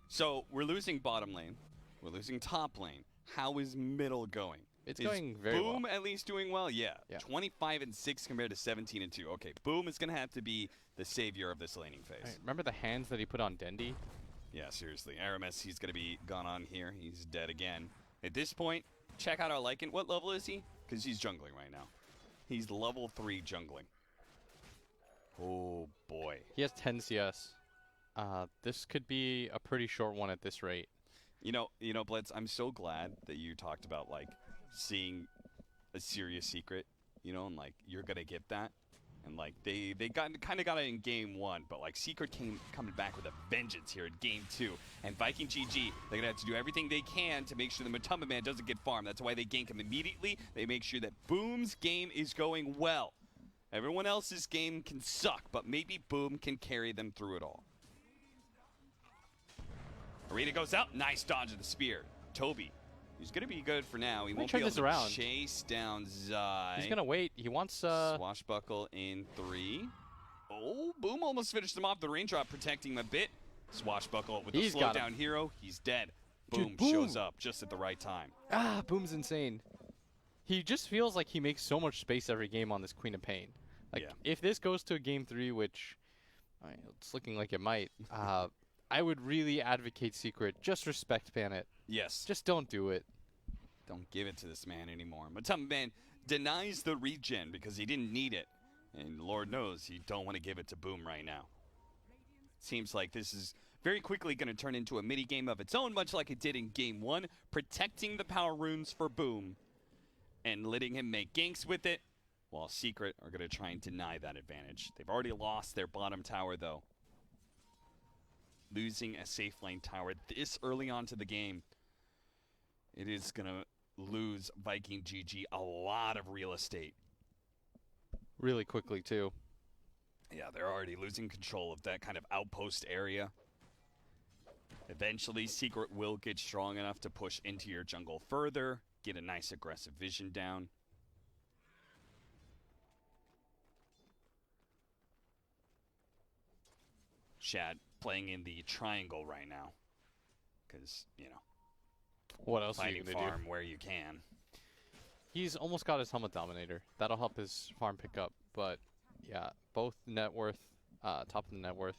So, we're losing bottom lane. We're losing top lane. How is middle going? It's going very well. Boom at least doing well? Yeah. 25-6 compared to 17-2. Okay, Boom is going to have to be the savior of this laning phase. Right, remember the hands that he put on Dendi? Yeah, seriously. Aramis, he's going to be gone on here. He's dead again. At this point, check out our Lycan. What level is he? Because he's jungling right now. He's level 3 jungling. Oh, boy. He has 10 CS. This could be a pretty short one at this rate. You know, Blitz, I'm so glad that you talked about, like, seeing a serious secret, you know, and, like, you're going to get that. And, like, they kind of got it in game 1, but, like, Secret coming back with a vengeance here in game 2. And Viking GG, they're going to have to do everything they can to make sure the Matamba Man doesn't get farmed. That's why they gank him immediately. They make sure that Boom's game is going well. Everyone else's game can suck, but maybe Boom can carry them through it all. Arena goes out. Nice dodge of the spear. Toby, he's going to be good for now. He won't be able to chase down Zai. He's going to wait. He wants... Swashbuckle in 3. Oh, Boom almost finished him off. The raindrop protecting him a bit. Swashbuckle with the slowdown hero. He's dead. Boom, Dude, shows up just at the right time. Boom's insane. He just feels like he makes so much space every game on this Queen of Pain. Like, if this goes to a game 3, which it's looking like it might, I would really advocate Secret. Just respect ban it. Yes. Just don't do it. Don't give it to this man anymore. Matamba Man denies the regen because he didn't need it. And Lord knows he don't want to give it to Boom right now. Seems like this is very quickly going to turn into a mini-game of its own, much like it did in game 1, protecting the power runes for Boom and letting him make ganks with it, while Secret are going to try and deny that advantage. They've already lost their bottom tower, though. Losing a safe lane tower this early on to the game, it is going to lose Viking GG a lot of real estate. Really quickly, too. Yeah, they're already losing control of that kind of outpost area. Eventually, Secret will get strong enough to push into your jungle further, get a nice aggressive vision down. Shad playing in the triangle right now, because, you know, what else are you going to do? Where you can. He's almost got his Helmet Dominator. That'll help his farm pick up, but yeah, both net worth, top of the net worth,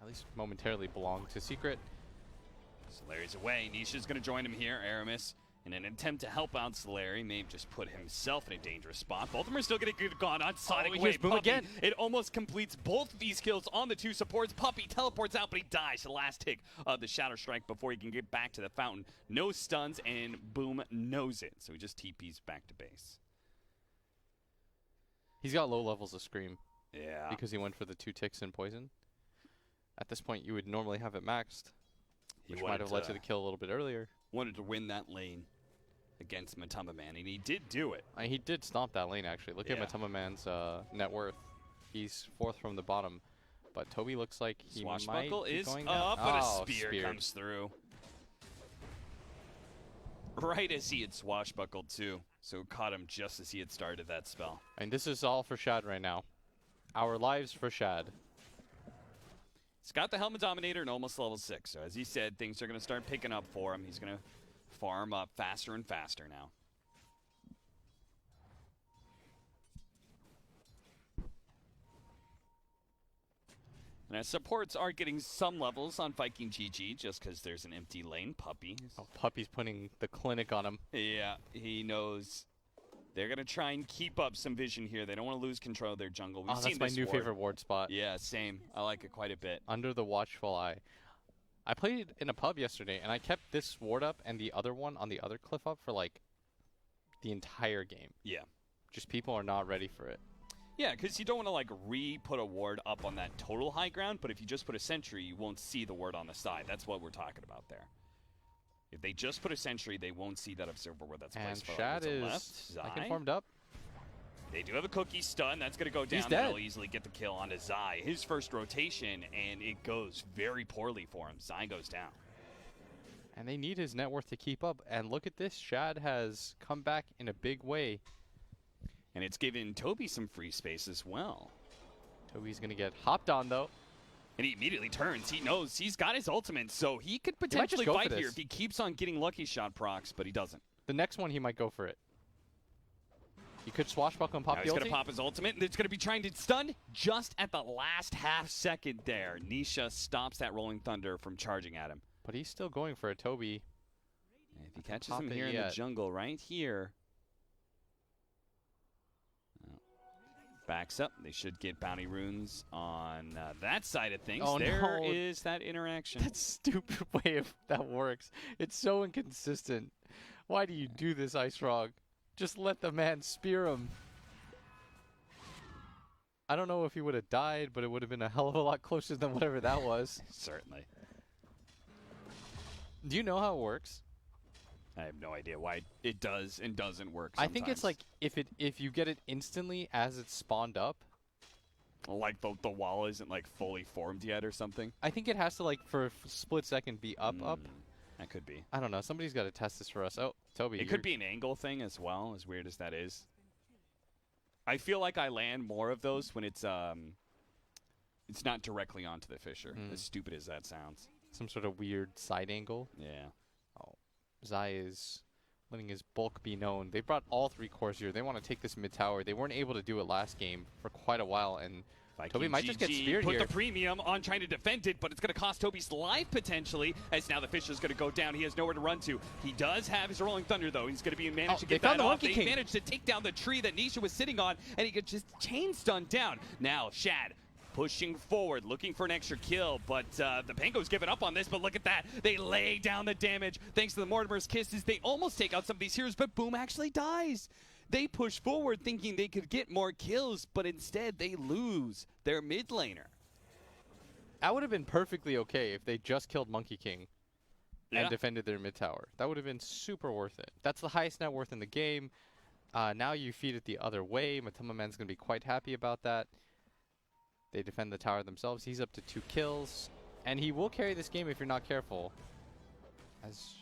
at least momentarily belong to Secret. Solari's away. Nisha's going to join him here. Aramis, in an attempt to help out Solari, may have just put himself in a dangerous spot. Both of them are still going to get gone on Sonic Wave. Boom again. It almost completes both of these kills on the 2 supports. Puppey teleports out, but he dies. The last tick of the Shadow Strike before he can get back to the fountain. No stuns, and Boom knows it. So he just TPs back to base. He's got low levels of Scream. Yeah. Because he went for the 2 ticks and poison. At this point, you would normally have it maxed, which might have led to the kill a little bit earlier. Wanted to win that lane against Matamba Man, and he did do it. He did stomp that lane, actually. Look at Matamba Man's net worth. He's 4th from the bottom, but Toby looks like he Swashbuckle might be is going up, down. but a spear comes through. Right as he had swashbuckled, too. So caught him just as he had started that spell. And this is all for Shad right now. Our lives for Shad. He's got the Helmet Dominator and almost level 6. So as he said, things are going to start picking up for him. He's going to farm up faster and faster now. And as supports are getting some levels on Viking GG just because there's an empty lane. Puppey. Oh, Puppey's putting the clinic on him. Yeah, he knows they're going to try and keep up some vision here. They don't want to lose control of their jungle. We've seen that's my new favorite ward spot. Yeah, same. I like it quite a bit. Under the watchful eye. I played in a pub yesterday, and I kept this ward up and the other one on the other cliff up for, like, the entire game. Yeah. Just people are not ready for it. Yeah, because you don't want to, like, re-put a ward up on that total high ground, but if you just put a sentry, you won't see the ward on the side. That's what we're talking about there. If they just put a sentry, they won't see that observer ward that's placed and Shad is left. like informed up. They do have a cookie stun. That's going to go down. He's dead. They'll easily get the kill onto Zai. His first rotation, and it goes very poorly for him. Zai goes down. And they need his net worth to keep up. And look at this. Shad has come back in a big way. And it's given Toby some free space as well. Toby's going to get hopped on, though. And he immediately turns. He knows he's got his ultimate, so he could potentially fight here if he keeps on getting lucky shot procs, but he doesn't. The next one, he might go for it. He could swashbuckle and pop the ulti. He's going to pop his ultimate, and it's going to be trying to stun just at the last half second there. Nisha stops that Rolling Thunder from charging at him. But he's still going for a Toby. And if he catches him here in the jungle right here. Backs up. They should get bounty runes on that side of things. Oh, There no. is that interaction. That stupid way that works. It's so inconsistent. Why do you do this, Ice Frog? Just let the man spear him. I don't know if he would have died, but it would have been a hell of a lot closer than whatever that was. Certainly. Do you know how it works? I have no idea why it does and doesn't work I sometimes. think it's like if you get it instantly as it's spawned up. Like the wall isn't like fully formed yet or something. I think it has to like for a split second be up. That could be. I don't know. Somebody's got to test this for us. Oh, Toby. It could be an angle thing as well, as weird as that is. I feel like I land more of those when it's not directly onto the Fisher, as stupid as that sounds. Some sort of weird side angle. Yeah. Oh, Zai is letting his bulk be known. They brought all 3 cores here. They want to take this mid tower. They weren't able to do it last game for quite a while, and Toby might just get speared put here. the premium on trying to defend it, but it's going to cost Toby's life potentially, as now the Fisher's going to go down. He has nowhere to run to. He does have his Rolling Thunder, though. He's going to be managed to get that off. They managed to take down the tree that Nisha was sitting on, and he gets just chain stunned down. Now, Shad pushing forward, looking for an extra kill, but the Pango's giving up on this, but look at that. They lay down the damage thanks to the Mortimer's Kisses. They almost take out some of these heroes, but Boom actually dies. They push forward thinking they could get more kills, but instead they lose their mid laner. That would have been perfectly okay if they just killed Monkey King and defended their mid tower. That would have been super worth it. That's the highest net worth in the game. Now you feed it the other way. Matama Man's going to be quite happy about that. They defend the tower themselves. He's up to 2 kills. And he will carry this game if you're not careful. As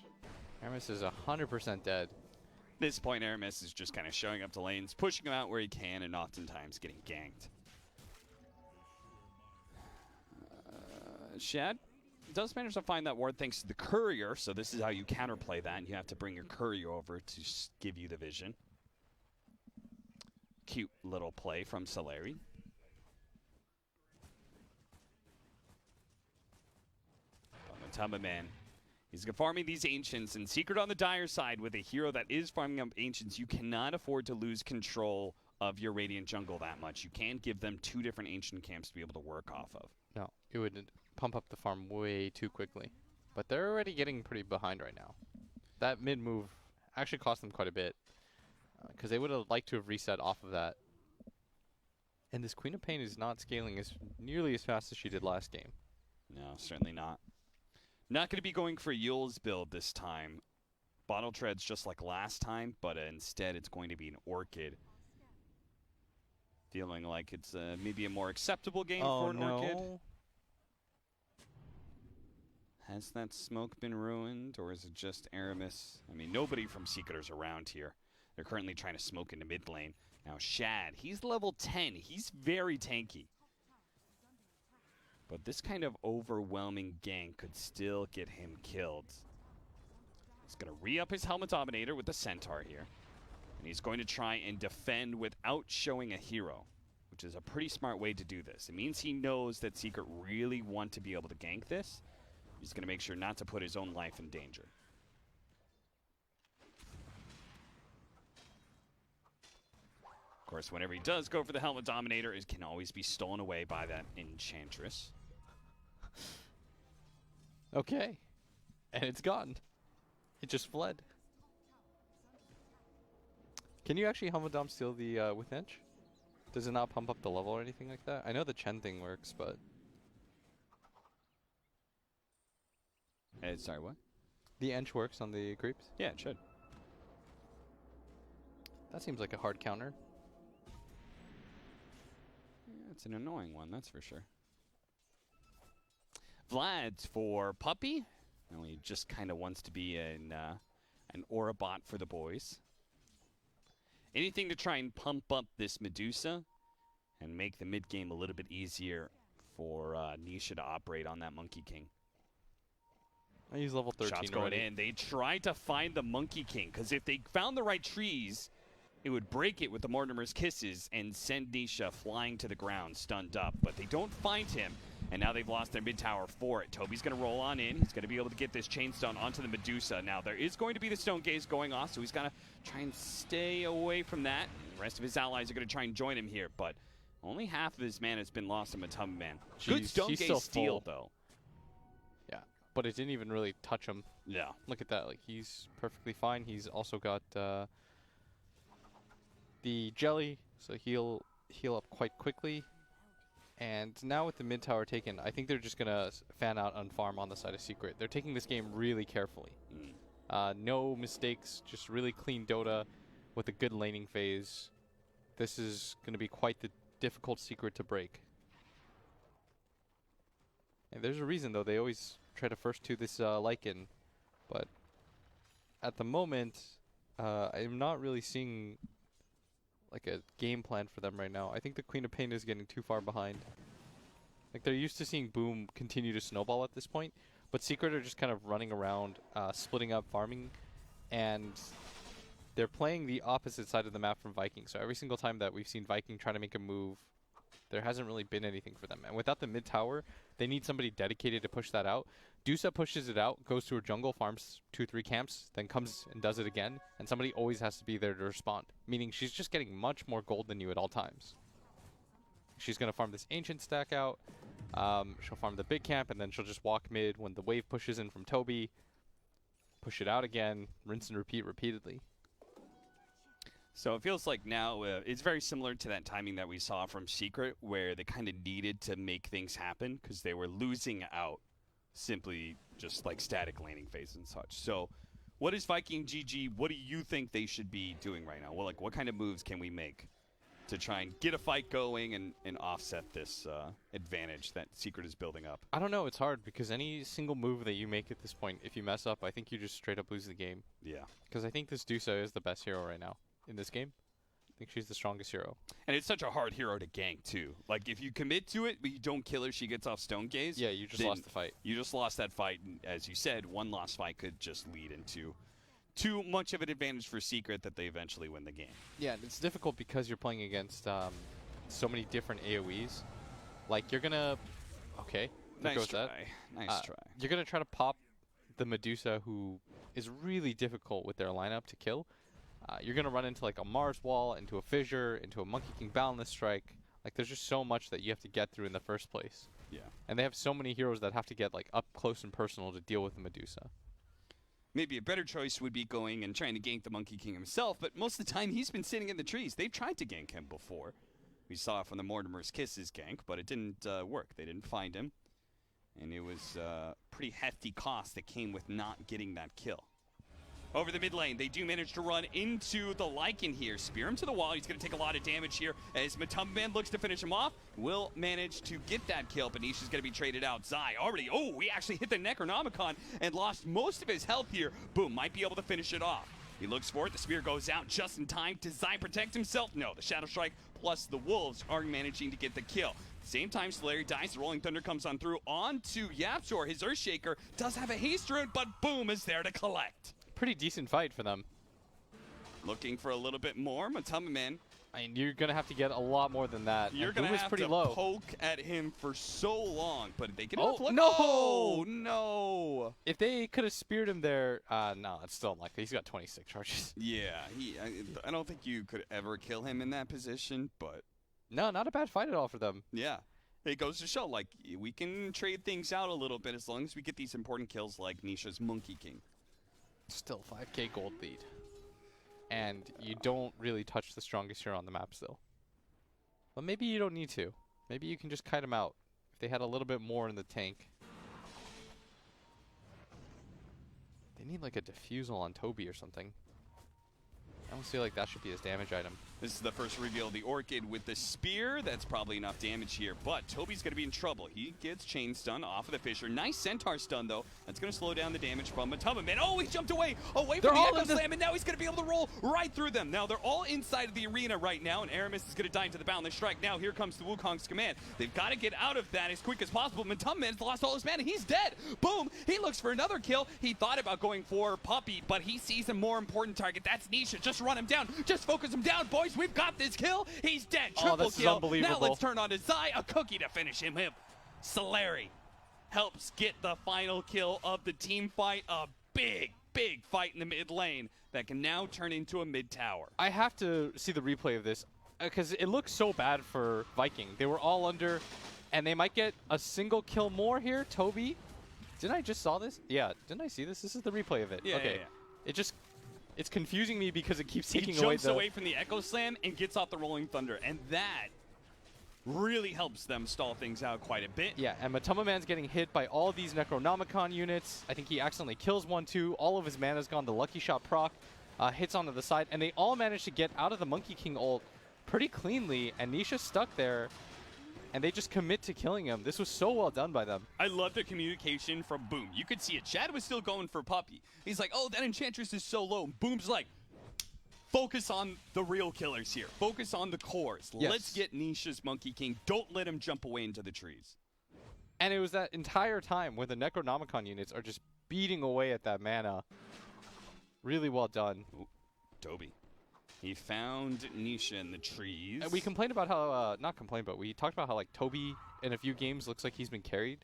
Aramis is 100% dead. At this point, Aramis is just kind of showing up to lanes, pushing him out where he can, and oftentimes getting ganked. Shad does manage to find that ward thanks to the courier, so this is how you counterplay that, and you have to bring your courier over to give you the vision. Cute little play from Soleri. Man, he's farming these Ancients, and Secret on the dire side with a hero that is farming up Ancients. You cannot afford to lose control of your Radiant jungle that much. You can't give them 2 different Ancient camps to be able to work off of. No, it would pump up the farm way too quickly. But they're already getting pretty behind right now. That mid move actually cost them quite a bit, because they would have liked to have reset off of that. And this Queen of Pain is not scaling as nearly as fast as she did last game. No, certainly not. Not going to be going for Yule's build this time. Bottle Treads just like last time, but instead it's going to be an Orchid. Feeling like it's maybe a more acceptable game for an Orchid. Has that smoke been ruined, or is it just Aramis? I mean, nobody from Secret's around here. They're currently trying to smoke into mid lane. Now Shad, he's level 10. He's very tanky. But this kind of overwhelming gank could still get him killed. He's going to re-up his Helmet Dominator with the Centaur here. And he's going to try and defend without showing a hero, which is a pretty smart way to do this. It means he knows that Secret really want to be able to gank this. He's going to make sure not to put his own life in danger. Of course, whenever he does go for the Helmet Dominator, it can always be stolen away by that Enchantress. Okay. And it's gone. It just fled. Can you actually Helmet Dom steal the with Inch? Does it not pump up the level or anything like that? I know the Chen thing works, but... Sorry, what? The Ench works on the creeps? Yeah, it should. That seems like a hard counter. Yeah, it's an annoying one, that's for sure. Vlad's for Puppy. Well, he just kind of wants to be an Aura bot for the boys. Anything to try and pump up this Medusa and make the mid game a little bit easier for Nisha to operate on that Monkey King. He's level 13 Shots going already. in. They tried to find the Monkey King, because if they found the right trees, it would break it with the Mortimer's Kisses and send Nisha flying to the ground, stunned up. But they don't find him, and now they've lost their mid tower for it. Toby's going to roll on in. He's going to be able to get this chain stun onto the Medusa. Now, there is going to be the Stone Gaze going off, so he's got to try and stay away from that. The rest of his allies are going to try and join him here, but Only half of his mana has been lost to Matuma Man. Good Jeez, Stone he's Gaze still steal, full. though. Yeah, but it didn't even really touch him. Yeah. Look at that. Like, he's perfectly fine. He's also got the jelly, so he'll heal up quite quickly. And now with the mid tower taken, I think they're just going to fan out on farm on the side of Secret. They're taking this game really carefully. No mistakes, just really clean Dota with a good laning phase. This is going to be quite the difficult Secret to break. And there's a reason, though. They always try to first to this Lycan. But at the moment, I'm not really seeing like a game plan for them right now. I think the Queen of Pain is getting too far behind. Like, they're used to seeing Boom continue to snowball at this point, but Secret are just kind of running around, splitting up farming, and they're playing the opposite side of the map from Viking. So every single time that we've seen Viking try to make a move, there hasn't really been anything for them. And without the mid tower, they need somebody dedicated to push that out. DOTA pushes it out, goes to a jungle, farms 2-3 camps, then comes and does it again, and somebody always has to be there to respond, meaning she's just getting much more gold than you at all times. She's going to farm this ancient stack out, she'll farm the big camp, and then she'll just walk mid when the wave pushes in from Toby, push it out again, rinse and repeat repeatedly. So it feels like now it's very similar to that timing that we saw from Secret, where they kind of needed to make things happen because they were losing out simply just like static laning phase and such. So what is Viking GG? What do you think they should be doing right now? Well, like, what kind of moves can we make to try and get a fight going and offset this advantage that Secret is building up? I don't know. It's hard because any single move that you make at this point, if you mess up, I think you just straight up lose the game. Yeah. Because I think this DOTA is the best hero right now in this game. I think she's the strongest hero. And it's such a hard hero to gank, too. Like, if you commit to it, but you don't kill her, she gets off Stone Gaze. Yeah, you just lost the fight. You just lost that fight. And as you said, one lost fight could just lead into too much of an advantage for Secret that they eventually win the game. Yeah, it's difficult because you're playing against so many different AoEs. Like, you're going to... Okay. Nice try. Nice try. You're going to try to pop the Medusa, who is really difficult with their lineup to kill. You're going to run into like a Mars wall, into a fissure, into a Monkey King Boundless Strike. Like, there's just so much that you have to get through in the first place. Yeah. And they have so many heroes that have to get like up close and personal to deal with the Medusa. Maybe a better choice would be going and trying to gank the Monkey King himself, but most of the time he's been sitting in the trees. They've tried to gank him before. We saw it from the Mortimer's Kisses gank, but it didn't work. They didn't find him. And it was a pretty hefty cost that came with not getting that kill. Over the mid lane, they do manage to run into the Lycan here. Spear him to the wall. He's going to take a lot of damage here as Matuma Man looks to finish him off. Will manage to get that kill. Benish is going to be traded out. Zai already, he actually hit the Necronomicon and lost most of his health here. Boom, might be able to finish it off. He looks for it. The spear goes out just in time. Does Zai protect himself? No, the Shadow Strike plus the Wolves are managing to get the kill. Same time, Solari dies. The Rolling Thunder comes on through onto Yapzor. His Earthshaker does have a haste rune, but Boom is there to collect. Pretty decent fight for them. Looking for a little bit more. Matuma Man. I mean, you're going to have to get a lot more than that. You're going to have pretty to low. poke at him for so long, but they can no! If they could have speared him there, no, it's still unlikely. He's got 26 charges. Yeah, I don't think you could ever kill him in that position, but... No, not a bad fight at all for them. Yeah. It goes to show, like, we can trade things out a little bit as long as we get these important kills like Nisha's Monkey King. Still 5k gold lead. And you don't really touch the strongest hero on the map still. But maybe you don't need to. Maybe you can just kite him out. If they had a little bit more in the tank. They need like a defusal on Toby or something. I don't feel like that should be his damage item. This is the first reveal of the Orchid with the spear. That's probably enough damage here, but Toby's going to be in trouble. He gets chain stun off of the Fissure. Nice Centaur stun, though. That's going to slow down the damage from Matuma Man. Oh, he jumped away from the Echo Slam, and now he's going to be able to roll right through them. Now, they're all inside of the arena right now, and Aramis is going to die into the Boundless Strike. Now, here comes the Wukong's command. They've got to get out of that as quick as possible. Matuma Man's lost all his mana. He's dead. Boom. He looks for another kill. He thought about going for Puppy, but he sees a more important target. That's Nisha. Just run him down. Just focus him down, boys. We've got this kill. He's dead. Triple this kill. is unbelievable. Now let's turn on to Zai. A cookie to finish him. Solari helps get the final kill of the team fight. A big fight in the mid lane that can now turn into a mid tower. I have to see the replay of this. because it looks so bad for Viking. They were all under, and they might get a single kill more here. Toby, didn't I just saw this? Yeah, didn't I see this? This is the replay of it. Yeah, okay. yeah. It's confusing me because it keeps He taking jumps away away from the Echo Slam and gets off the Rolling Thunder, and that really helps them stall things out quite a bit. Yeah, and Matama Man's getting hit by all these Necronomicon units. I think he accidentally kills 1-2. All of his mana's gone. The Lucky Shot proc hits onto the side, and they all manage to get out of the Monkey King ult pretty cleanly, and Nisha's stuck there, and they just commit to killing him. This was so well done by them. I love the communication from Boom. You could see it. Chad was still going for Puppy. He's like, oh, that Enchantress is so low. Boom's like, focus on the real killers here. Focus on the cores. Yes. Let's get Nisha's Monkey King. Don't let him jump away into the trees. And it was that entire time where the Necronomicon units are just beating away at that mana. Really well done. Ooh, Toby. He found Nisha in the trees. And we complained about how, not complained, but we talked about how like Toby in a few games looks like he's been carried.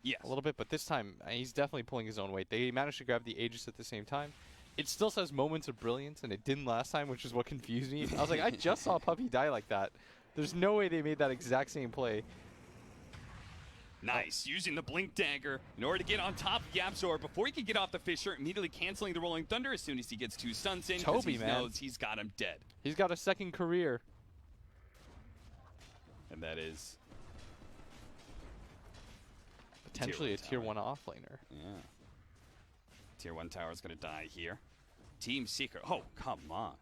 Yes. A little bit, but this time he's definitely pulling his own weight. They managed to grab the Aegis at the same time. It still says moments of brilliance, and it didn't last time, which is what confused me. I was like, I just saw Puppy die like that. There's no way they made that exact same play. Nice. Using the Blink Dagger in order to get on top of Yapzor before he can get off the Fisher, immediately canceling the Rolling Thunder as soon as he gets 2 stuns in. Toby, he man. knows he's got him dead. He's got a second career. And that is potentially a tier 1 offlaner. Yeah. Tier 1 tower is going to die here. Team Secret. Oh, come on.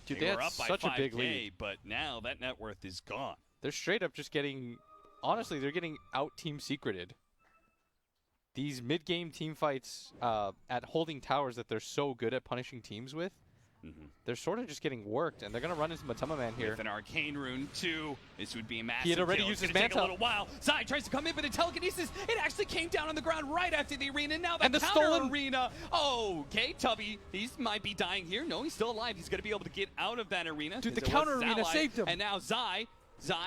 Dude, they they were had up by such a 5K, big lead. but now that net worth is gone. They're straight up just getting, honestly, they're getting out-team secreted. These mid-game team fights at holding towers that they're so good at punishing teams with, they're sort of just getting worked, and they're going to run into Matama Man here. With an Arcane Rune, too. This would be a massive He had already kill. used It's his gonna take a mantle. little while. Zai tries to come in, but the telekinesis, it actually came down on the ground right after the arena. Now the And the counter stolen- arena. Oh, okay, Tubby. He might be dying here. No, he's still alive. He's going to be able to get out of that arena. Dude, the as it was counter his arena ally. saved him. And now Zai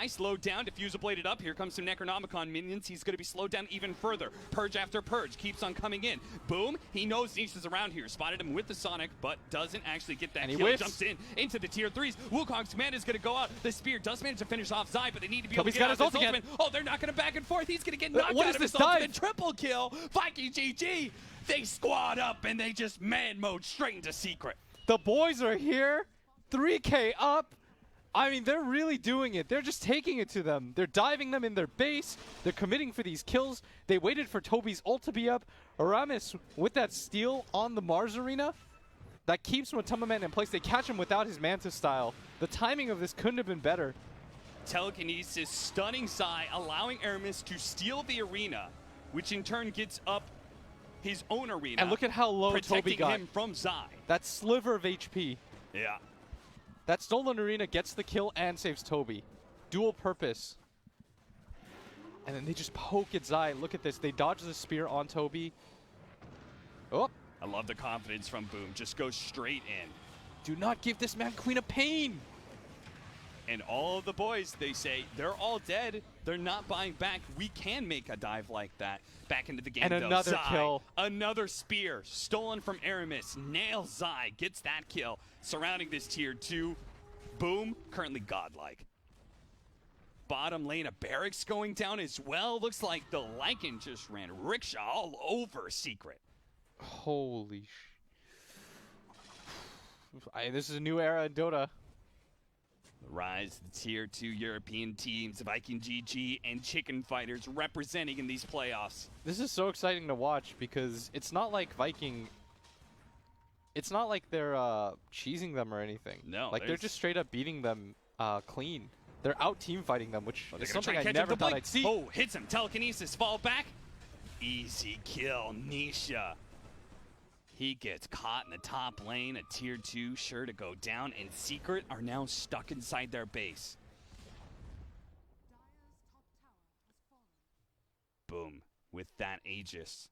slowed down, diffuser bladed up. Here comes some Necronomicon minions. He's going to be slowed down even further. Purge after Purge keeps on coming in. Boom, he knows Nisha's around here. Spotted him with the Sonic, but doesn't actually get that And he kill. whiffs. Jumps in into the tier 3s. Wukong's command is going to go out. The spear does manage to finish off Zai, but they need to be Toby's able to got get his out ult of again. ultimate. Oh, they're knocking him back and forth. He's going to get knocked What out is of his this dive? ultimate. Triple kill. Viking GG. They squad up and they just man mode straight into Secret. The boys are here. 3K up. I mean, they're really doing it. They're just taking it to them. They're diving them in their base. They're committing for these kills. They waited for Toby's ult to be up. Aramis with that steal on the Mars arena. That keeps Matama Man in place. They catch him without his Manta style. The timing of this couldn't have been better. Telekinesis stunning Zai, allowing Aramis to steal the arena, which in turn gets up his own arena. And look at how low Toby protecting got. him from Zai. That sliver of HP. Yeah. That stolen arena gets the kill and saves Toby. Dual purpose. And then they just poke at Zai. Look at this. They dodge the spear on Toby. Oh. I love the confidence from Boom. Just go straight in. Do not give this man Queen of Pain. And all of the boys, they say, they're all dead. They're not buying back. We can make a dive like that back into the game. And though. another Zai, kill. Another spear stolen from Aramis. Nails Zai. Gets that kill. Surrounding this tier 2. Boom. Currently godlike. Bottom lane, a barracks going down as well. Looks like the Lycan just ran rickshaw all over Secret. Holy this is a new era in Dota. The rise of the tier 2 European teams, Viking GG and Chicken Fighters representing in these playoffs. This is so exciting to watch because it's not like Viking. It's not like they're cheesing them or anything. No, like they're just straight up beating them clean. They're out team fighting them, which is something I never thought I'd see. Oh, hits him. Telekinesis, fall back. Easy kill, Nisha. He gets caught in the top lane. A tier 2 sure to go down, and Secret are now stuck inside their base. Boom. With that Aegis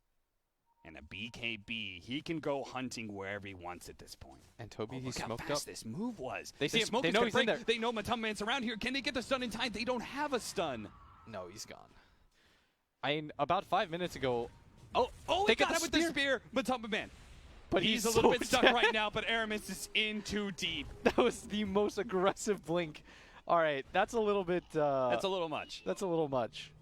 and a BKB, he can go hunting wherever he wants at this point. And Toby, Look he's how smoked fast up. this move was. They see him. Smoke They is know gonna he's in break. there. They know Matama Man's around here. Can they get the stun in time? They don't have a stun. No, he's gone. I mean, about 5 minutes ago. Oh, they he got him with the spear. Matama Man. But he's a so little bit stuck dead. right now, but Aramis is in too deep. That was the most aggressive blink All right, that's a little bit. That's a little much. That's a little much.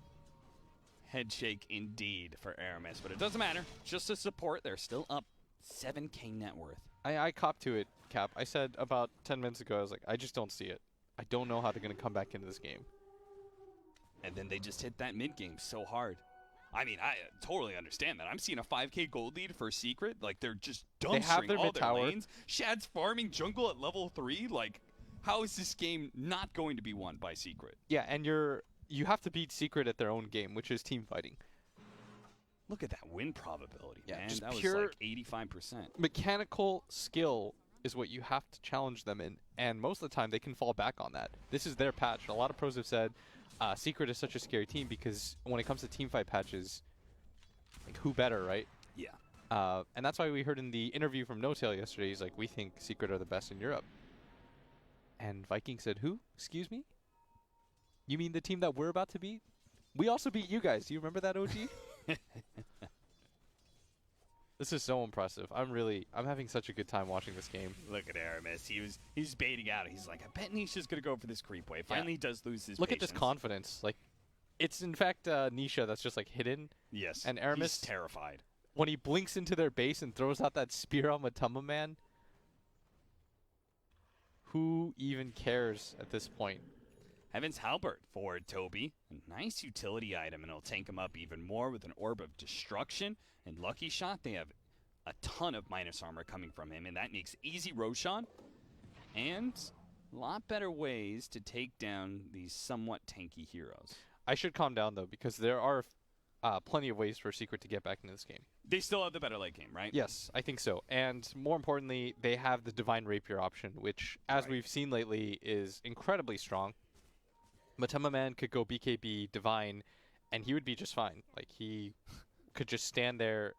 Head shake indeed for Aramis, but it doesn't matter. Just to support, they're still up 7K net worth. I copped to it, Cap. I said about 10 minutes ago, I was like, I just don't see it. I don't know how they're going to come back into this game. And then they just hit that mid game so hard. I mean, I totally understand that. I'm seeing a 5K gold lead for Secret. Like, they're just dumpstering their all mid their tower. lanes. Shad's farming jungle at level 3. Like, how is this game not going to be won by Secret? Yeah, and you have to beat Secret at their own game, which is team fighting. Look at that win probability, Yeah, man. just That was pure like 85%. Mechanical skill is what you have to challenge them in, and most of the time they can fall back on that. This is their patch. A lot of pros have said Secret is such a scary team because when it comes to team fight patches, like who better, right? Yeah. And that's why we heard in the interview from No Tail yesterday, he's like, we think Secret are the best in Europe. And Viking said, who? Excuse me? You mean the team that we're about to beat? We also beat you guys. Do you remember that, OG? This is so impressive. I'm having such a good time watching this game. Look at Aramis. He's baiting out. He's like, I bet Nisha's going to go for this creep wave. Finally, he does lose his Look patience. at this confidence. Like, it's in fact Nisha that's just like hidden. Yes. And Aramis, he's terrified. When he blinks into their base and throws out that spear on Matama Man, who even cares at this point? Heaven's Halberd for Toby. A nice utility item, and it'll tank him up even more with an Orb of Destruction. And Lucky Shot, they have a ton of minus armor coming from him, and that makes easy Roshan. And a lot better ways to take down these somewhat tanky heroes. I should calm down, though, because there are plenty of ways for Secret to get back into this game. They still have the better late game, right? Yes, I think so. And more importantly, they have the Divine Rapier option, which, as we've seen lately, is incredibly strong. Matama Man could go BKB Divine, and he would be just fine. Like, he could just stand there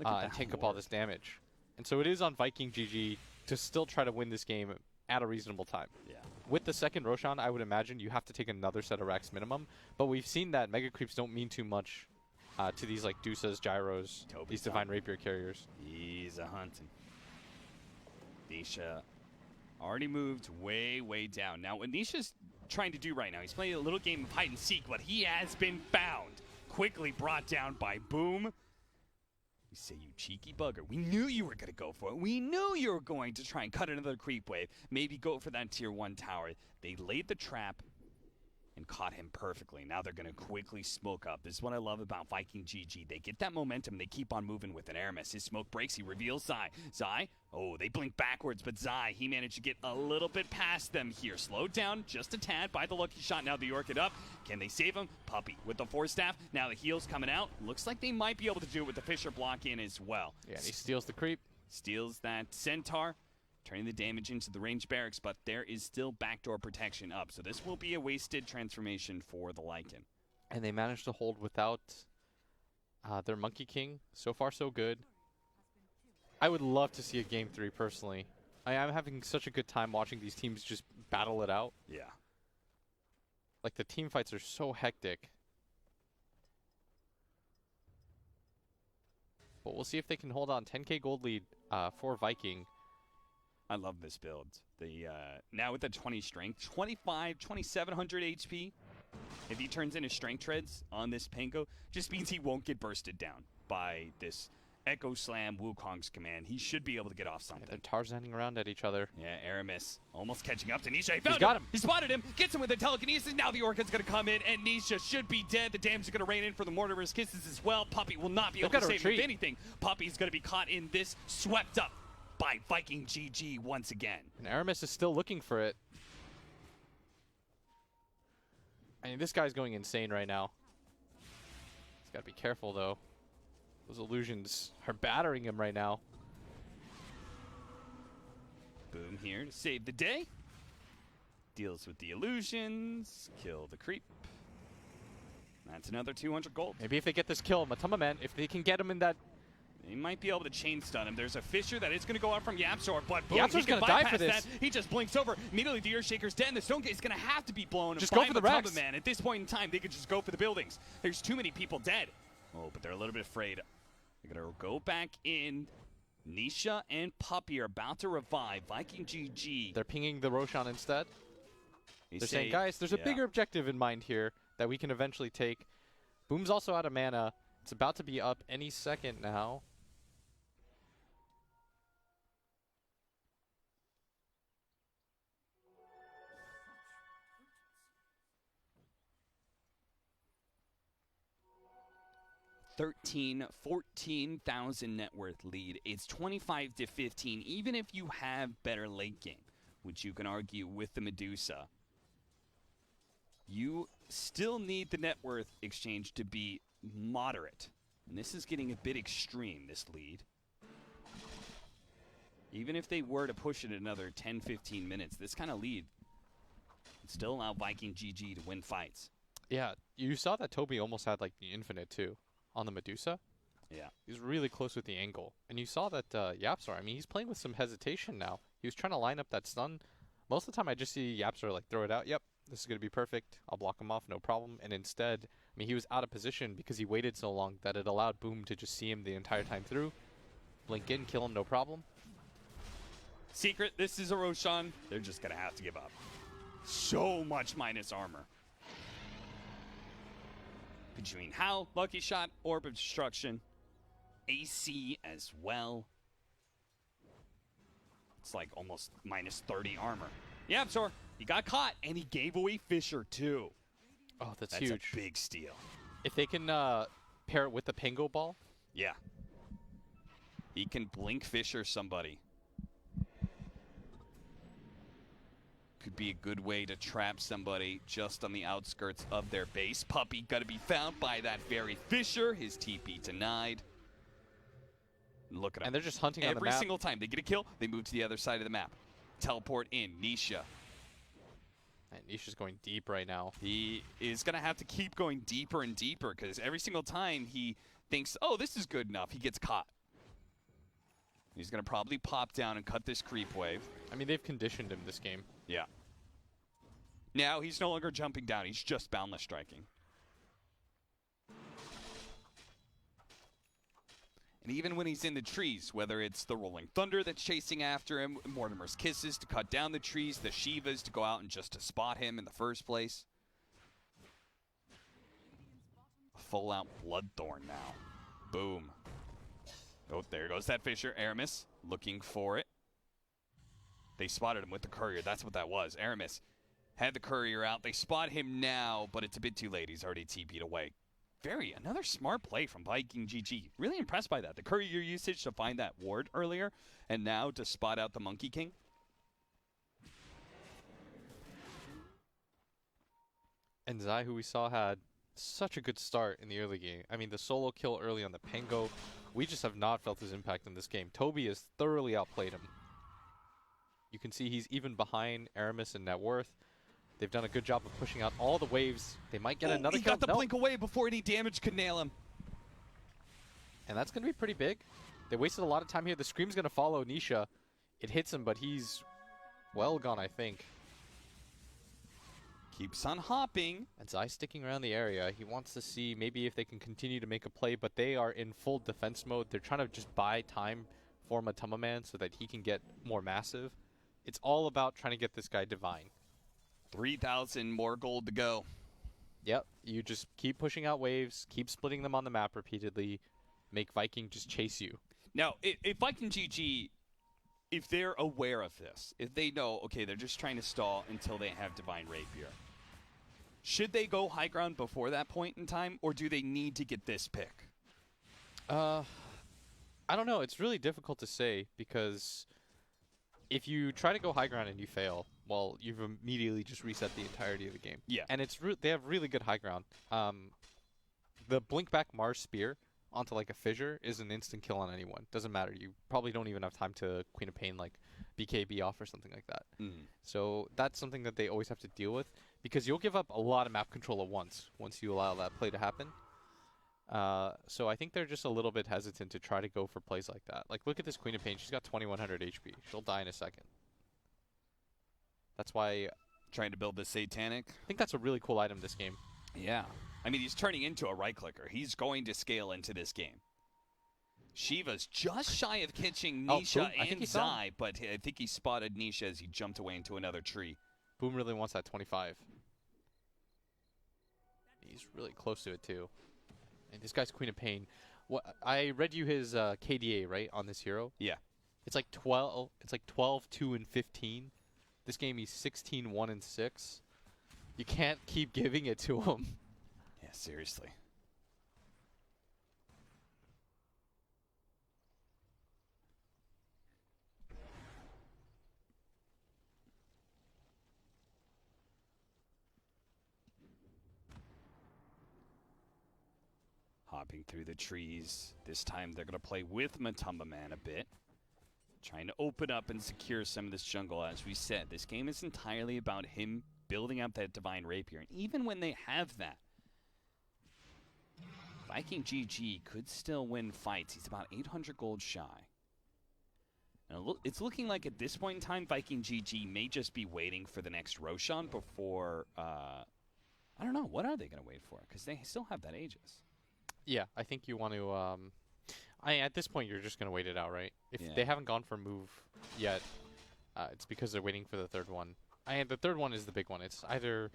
and tank up all this damage. And so it is on Viking GG to still try to win this game at a reasonable time. Yeah. With the second Roshan, I would imagine you have to take another set of racks minimum. But we've seen that Mega Creeps don't mean too much to these like Dusas, Gyros, these Divine Rapier carriers. He's a hunting. Nisha already moved way, way down. Now, what Nisha's trying to do right now, he's playing a little game of hide and seek, but he has been found. Quickly brought down by Boom. You say, you cheeky bugger. We knew you were going to go for it. We knew you were going to try and cut another creep wave. Maybe go for that tier 1 tower. They laid the trap and caught him perfectly. Now they're going to quickly smoke up. This is what I love about Viking GG. They get that momentum. They keep on moving with an Aramis. His smoke breaks. He reveals Zai. Zai, oh, they blink backwards, but Zai, he managed to get a little bit past them here. Slowed down just a tad by the Lucky Shot. Now the Orchid up. Can they save him? Puppy with the Force Staff. Now the heal's coming out. Looks like they might be able to do it with the Fisher block in as well. Yeah, and he steals the creep. Steals that Centaur. Turning the damage into the ranged barracks, but there is still backdoor protection up. So this will be a wasted transformation for the Lycan. And they managed to hold without their Monkey King. So far, so good. I would love to see a Game 3, personally. I'm having such a good time watching these teams just battle it out. Yeah. Like, the team fights are so hectic. But we'll see if they can hold on. 10k gold lead for Viking. I love this build. The now with the 20 strength, 2,700 HP. If he turns in his strength treads on this Pango, just means he won't get bursted down by this Echo Slam Wukong's command. He should be able to get off something. They're Tarzaning around at each other. Yeah, Aramis almost catching up to Nisha. He's got him. He spotted him, gets him with the telekinesis. Now the Orchid's going to come in, and Nisha should be dead. The damage is going to rain in for the Mortimer's Kisses as well. Puppy will not be able to save him with anything. Puppy's going to be caught in this, swept up by Viking GG once again. And Aramis is still looking for it. I mean, this guy's going insane right now. He's got to be careful, though. Those illusions are battering him right now. Boom here to save the day. Deals with the illusions. Kill the creep. That's another 200 gold. Maybe if they get this kill, Matama Man, if they can get him in that... They might be able to chain stun him. There's a Fissure that is going to go out from Yapsor, but boom, Yapsor's going to die for this. That. He just blinks over. Immediately, the Earthshaker's dead, and the Stone Gate is going to have to be blown. Just go for the Rex. Man. At this point in time, they could just go for the buildings. There's too many people dead. Oh, but they're a little bit afraid. They're going to go back in. Nisha and Puppy are about to revive. Viking GG. They're pinging the Roshan instead. They're saying, guys, there's a bigger objective in mind here that we can eventually take. Boom's also out of mana. It's about to be up any second now. $14,000 net worth lead. It's 25 to 15, even if you have better late game, which you can argue with the Medusa. You still need the net worth exchange to be moderate. And this is getting a bit extreme, this lead. Even if they were to push it another 10, 15 minutes, this kind of lead would still allow Viking GG to win fights. Yeah, you saw that Toby almost had like the infinite too on the Medusa. Yeah. He's really close with the angle. And you saw that Yapsar, I mean, he's playing with some hesitation now. He was trying to line up that stun. Most of the time I just see Yapsar like throw it out. Yep, this is going to be perfect. I'll block him off, no problem. And instead, I mean, he was out of position because he waited so long that it allowed Boom to just see him the entire time through. Blink in, kill him, no problem. Secret, this is a Roshan. They're just going to have to give up. So much minus armor. Between Howl, Lucky Shot, Orb of Destruction, AC as well. It's like almost minus 30 armor. Yeah, Absor, he got caught, and he gave away Fisher, too. Oh, that's huge. That's a big steal. If they can pair it with the Pango Ball. Yeah. He can blink Fisher somebody. Could be a good way to trap somebody just on the outskirts of their base. Puppey got to be found by that very Fisher. His TP denied. Look at him. And they're just hunting on the map. Every single time they get a kill, they move to the other side of the map. Teleport in. Nisha. And Nisha's going deep right now. He is going to have to keep going deeper and deeper because every single time he thinks, oh, this is good enough, he gets caught. He's going to probably pop down and cut this creep wave. I mean, they've conditioned him this game. Yeah. Now he's no longer jumping down. He's just boundless striking. And even when he's in the trees, whether it's the Rolling Thunder that's chasing after him, Mortimer's Kisses to cut down the trees, the Shivas to go out and just to spot him in the first place. Full-out Bloodthorn now. Boom. Oh, there goes that Fisher. Aramis looking for it. They spotted him with the courier. That's what that was. Aramis had the courier out. They spot him now, but it's a bit too late. He's already TP'd away. Another smart play from Viking GG. Really impressed by that. The courier usage to find that ward earlier, and now to spot out the Monkey King. And Zai, who we saw, had such a good start in the early game. I mean, the solo kill early on the Pango. We just have not felt his impact in this game. Toby has thoroughly outplayed him. You can see he's even behind Aramis and Net Worth. They've done a good job of pushing out all the waves. They might get another he kill. Got the blink away before any damage could nail him. And that's going to be pretty big. They wasted a lot of time here. The Scream's going to follow Nisha. It hits him, but he's well gone, I think. Keeps on hopping. And Zai sticking around the area. He wants to see maybe if they can continue to make a play, but they are in full defense mode. They're trying to just buy time for Matama Man so that he can get more massive. It's all about trying to get this guy divine. 3,000 more gold to go. Yep, you just keep pushing out waves, keep splitting them on the map repeatedly, make Viking just chase you. Now, if Viking GG, if they're aware of this, if they know, okay, they're just trying to stall until they have Divine Rapier, should they go high ground before that point in time, or do they need to get this pick? I don't know. It's really difficult to say because if you try to go high ground and you fail, well, you've immediately just reset the entirety of the game. Yeah. And they have really good high ground. The blink back Mars Spear onto like a fissure is an instant kill on anyone. Doesn't matter. You probably don't even have time to Queen of Pain like BKB off or something like that. So that's something that they always have to deal with because you'll give up a lot of map control at once you allow that play to happen. So I think they're just a little bit hesitant to try to go for plays like that. Like, look at this Queen of Pain. She's got 2,100 HP. She'll die in a second. That's why... Trying to build the Satanic. I think that's a really cool item this game. Yeah. I mean, he's turning into a right-clicker. He's going to scale into this game. Shiva's just shy of catching Nisha and Zai, but I think he spotted Nisha as he jumped away into another tree. Boom really wants that 25. He's really close to it too. And this guy's Queen of Pain. What I read you his KDA right on this hero. Yeah. It's like 12. It's like 12, 2, and 15. This game he's 16, 1, and 6. You can't keep giving it to him. Yeah, seriously. Hopping through the trees. This time they're going to play with Matumba Man a bit. Trying to open up and secure some of this jungle. As we said, this game is entirely about him building up that Divine Rapier. And even when they have that, Viking GG could still win fights. He's about 800 gold shy. And it's looking like at this point in time, Viking GG may just be waiting for the next Roshan before... I don't know. What are they going to wait for? Because they still have that Aegis. Yeah, I think you want to... at this point, you're just going to wait it out, right? If they haven't gone for move yet, it's because they're waiting for the third one. And the third one is the big one. It's either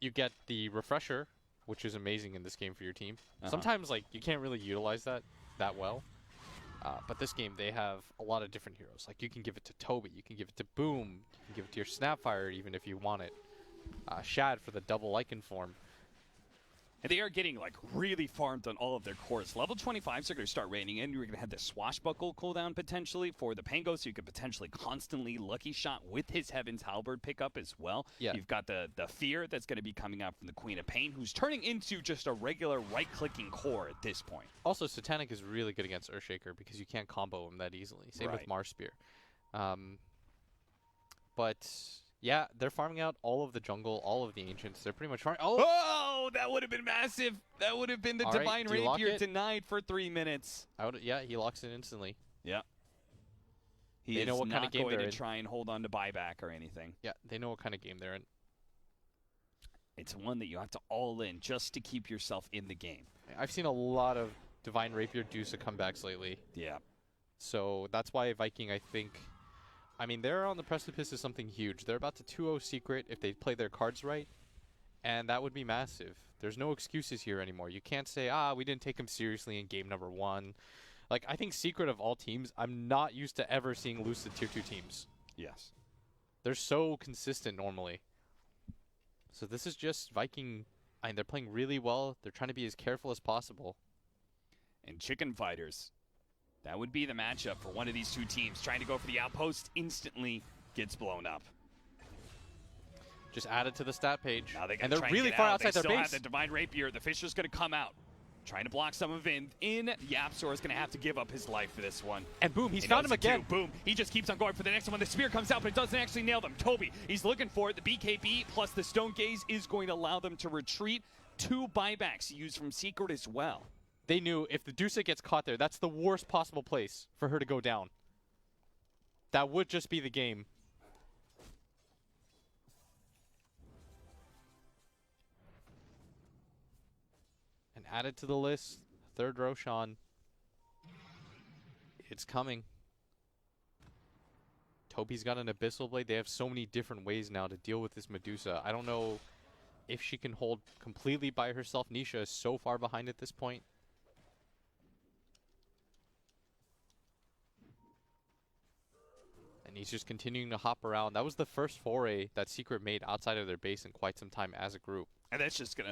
you get the refresher, which is amazing in this game for your team. Sometimes, like, you can't really utilize that well. But this game, they have a lot of different heroes. Like, you can give it to Toby. You can give it to Boom. You can give it to your Snapfire, even if you want it. Shad for the double Lycan form. And they are getting, like, really farmed on all of their cores. Level 25s are going to start raining in. You're going to have the Swashbuckle cooldown potentially for the Pango, so you could potentially constantly Lucky Shot with his Heaven's Halberd pickup as well. Yeah. You've got the Fear that's going to be coming out from the Queen of Pain, who's turning into just a regular right-clicking core at this point. Also, Satanic is really good against Earthshaker because you can't combo him that easily. Same with Mars Spear. But... yeah, they're farming out all of the jungle, all of the ancients. They're pretty much farming. Oh, that would have been massive. That would have been the Divine Rapier denied for 3 minutes. Yeah, he locks it instantly. Yeah. They know what kind of game they're in. Try and hold on to buyback or anything. Yeah, they know what kind of game they're in. It's one that you have to all in just to keep yourself in the game. I've seen a lot of Divine Rapier Dusa comebacks lately. Yeah. So that's why Viking, I think... I mean, they're on the precipice of something huge. They're about to 2-0 Secret if they play their cards right, and that would be massive. There's no excuses here anymore. You can't say, we didn't take him seriously in game number 1. Like, I think Secret of all teams, I'm not used to ever seeing lose to Tier 2 teams. Yes. They're so consistent normally. So this is just Viking. I mean, they're playing really well. They're trying to be as careful as possible. And Chicken Fighters. That would be the matchup for one of these two teams. Trying to go for the outpost instantly gets blown up. Just add it to the stat page. Now and they're really far outside their base. They still have the Divine Rapier. The Fisher's going to come out. Trying to block some of it in. Yapsor is going to have to give up his life for this one. And Boom, he's found him again. Boom, he just keeps on going for the next one. The Spear comes out, but it doesn't actually nail them. Toby, he's looking for it. The BKB plus the Stone Gaze is going to allow them to retreat. 2 buybacks used from Secret as well. They knew if the Dusa gets caught there, that's the worst possible place for her to go down. That would just be the game. And added to the list, third Roshan. It's coming. Toby's got an Abyssal Blade. They have so many different ways now to deal with this Medusa. I don't know if she can hold completely by herself. Nisha is so far behind at this point. And he's just continuing to hop around. That was the first foray that Secret made outside of their base in quite some time as a group. And that's just going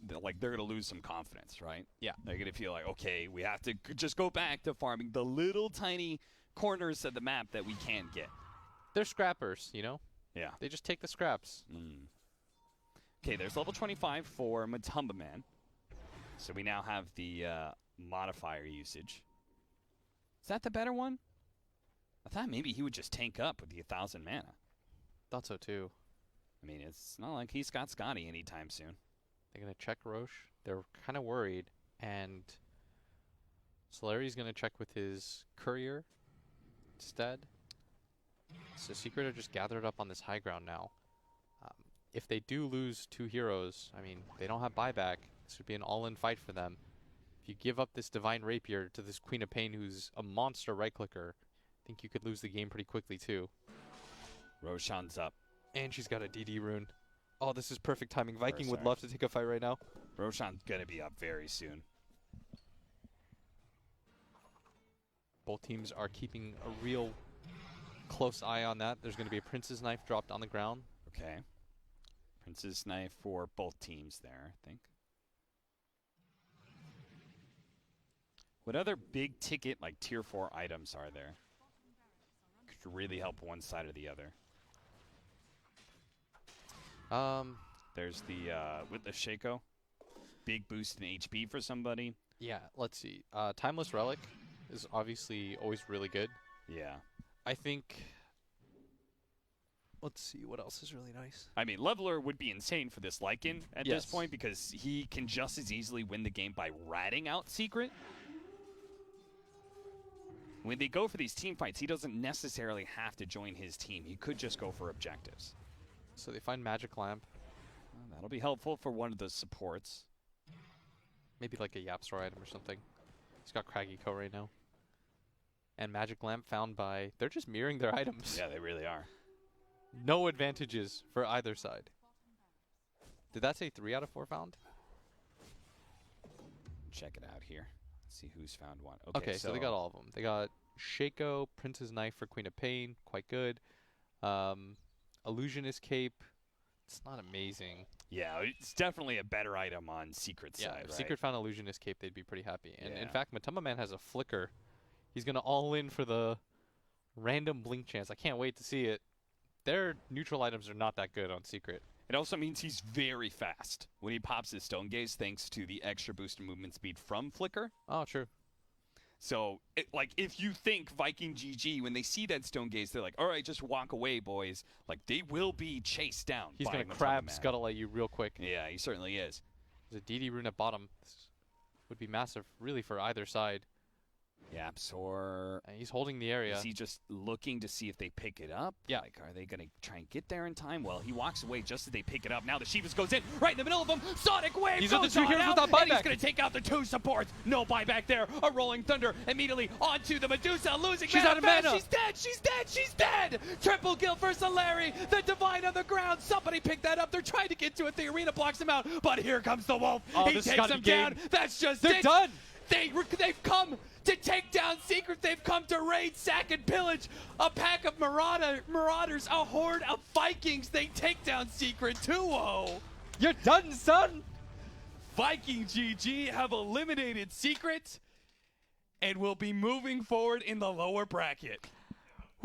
to, like, they're going to lose some confidence, right? Yeah. They're going to feel like, okay, we have to just go back to farming the little tiny corners of the map that we can get. They're scrappers, you know? Yeah. They just take the scraps. Okay, there's level 25 for Matumba Man. So we now have the modifier usage. Is that the better one? I thought maybe he would just tank up with the 1,000 mana. Thought so too. I mean, it's not like he's got Scotty anytime soon. They're going to check Roche. They're kind of worried. And Solari's going to check with his Courier instead. So Secret are just gathered up on this high ground now. If they do lose 2 heroes, I mean, they don't have buyback. This would be an all-in fight for them. If you give up this Divine Rapier to this Queen of Pain, who's a monster right-clicker, I think you could lose the game pretty quickly, too. Roshan's up. And she's got a DD rune. Oh, this is perfect timing. Viking would love to take a fight right now. Roshan's going to be up very soon. Both teams are keeping a real close eye on that. There's going to be a Prince's Knife dropped on the ground. Okay. Prince's Knife for both teams there, I think. What other big ticket, like tier 4 items are there? Could really help one side or the other. There's the, with the Shaco. Big boost in HP for somebody. Yeah, let's see. Timeless Relic is obviously always really good. Yeah. I think... Let's see, what else is really nice? I mean, Leveler would be insane for this Lycan at Yes. this point because he can just as easily win the game by ratting out Secret. When they go for these team fights, he doesn't necessarily have to join his team. He could just go for objectives. So they find Magic Lamp. Well, that'll be helpful for one of the supports. Maybe like a Yap Store item or something. He's got Craggy Co right now. And Magic Lamp found by... They're just mirroring their items. Yeah, they really are. No advantages for either side. Did that say 3 out of 4 found? Check it out here. Let's see who's found one. Okay, so they got all of them. They got Shaco, Prince's Knife for Queen of Pain. Quite good. Illusionist Cape. It's not amazing. Yeah, it's definitely a better item on Secret's side, if right? Secret found Illusionist Cape, they'd be pretty happy. And in Yeah. fact, Matuma Man has a Flicker. He's going to all in for the random blink chance. I can't wait to see it. Their neutral items are not that good on Secret. It also means he's very fast when he pops his Stone Gaze thanks to the extra boost in movement speed from Flicker. Oh, true. So, like, if you think Viking GG, when they see that Stone Gaze, they're like, all right, just walk away, boys. Like, they will be chased down. He's going to Matuma crab Man. scuttle at you real quick. Yeah, he certainly is. There's a DD rune at bottom. This would be massive, really, for either side. Yeah, Psor. And he's holding the area. Is he just looking to see if they pick it up? Yeah. Like, are they going to try and get there in time? Well, he walks away just as they pick it up. Now the Shivas goes in right in the middle of them. Sonic Wave These goes are the two on heroes out, without and he's buyback. going to take out the 2 supports. No buyback there. A Rolling Thunder immediately onto the Medusa. Losing She's out of mana. She's dead. She's dead. She's dead. Triple kill for Solari. The Divine on the ground. Somebody picked that up. They're trying to get to it. The arena blocks him out. But here comes the Wolf. Oh, He this has takes gotta him be down. game. That's just They're it. done. They've come to take down Secret. They've come to raid, sack, and pillage. A pack of marauders, a horde of Vikings. They take down Secret 2-0. You're done, son. Viking GG have eliminated Secret and will be moving forward in the lower bracket.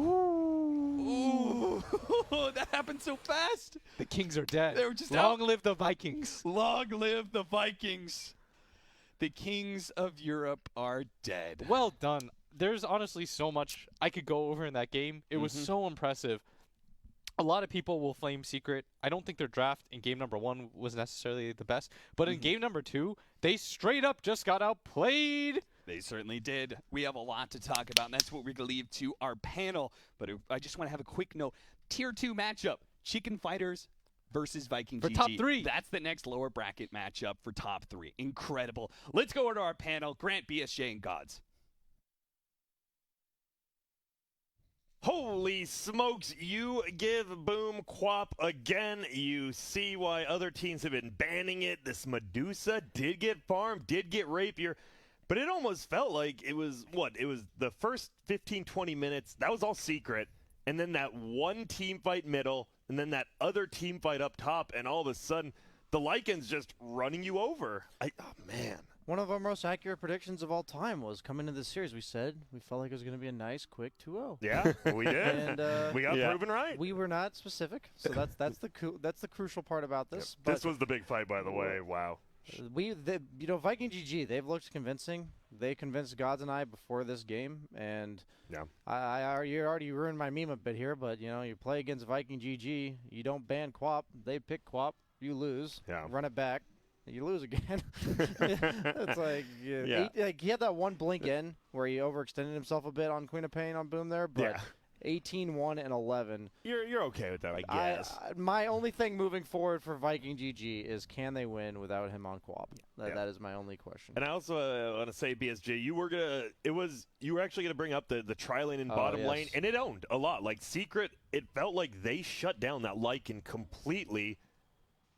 Ooh. That happened so fast. The Kings are dead. They were just Long out. live the Vikings. Long live the Vikings. The kings of Europe are dead. Well done. There's honestly so much I could go over in that game. It was so impressive. A lot of people will flame Secret. I don't think their draft in game number 1 was necessarily the best. But in game number 2, they straight up just got outplayed. They certainly did. We have a lot to talk about, and that's what we're going to leave to our panel. But I just want to have a quick note. Tier 2 matchup, Chicken Fighters versus Viking For GG. top 3. That's the next lower bracket matchup for top 3. Incredible. Let's go to our panel. Grant, BSJ, and Gods. Holy smokes, you give Boom Quap again. You see why other teams have been banning it. This Medusa did get farmed, did get Rapier, but it almost felt like it was, it was the first 15, 20 minutes. That was all Secret. And then that one team fight middle, and then that other team fight up top, and all of a sudden, the Lycan's just running you over. Oh, man. One of our most accurate predictions of all time was coming into this series. We said we felt like it was going to be a nice, quick 2-0. Yeah, we did. And we got proven right. We were not specific, so that's the crucial part about this. Yep. This was the big fight, by the way. Wow. Viking GG, they've looked convincing. They convinced Gods and I before this game, and you already ruined my meme a bit here. But you play against Viking GG, you don't ban Quap. They pick Quap, you lose. Yeah. Run it back. You lose again. It's like, he had that one blink in where he overextended himself a bit on Queen of Pain on Boom there, but 18-1 and 11. You're okay with that, I guess. My only thing moving forward for Viking GG is can they win without him on co-op? That is my only question. And I also want to say, BSJ, you were actually gonna bring up the tri-lane and bottom lane, and it owned a lot. Like Secret, it felt like they shut down that Lycan completely.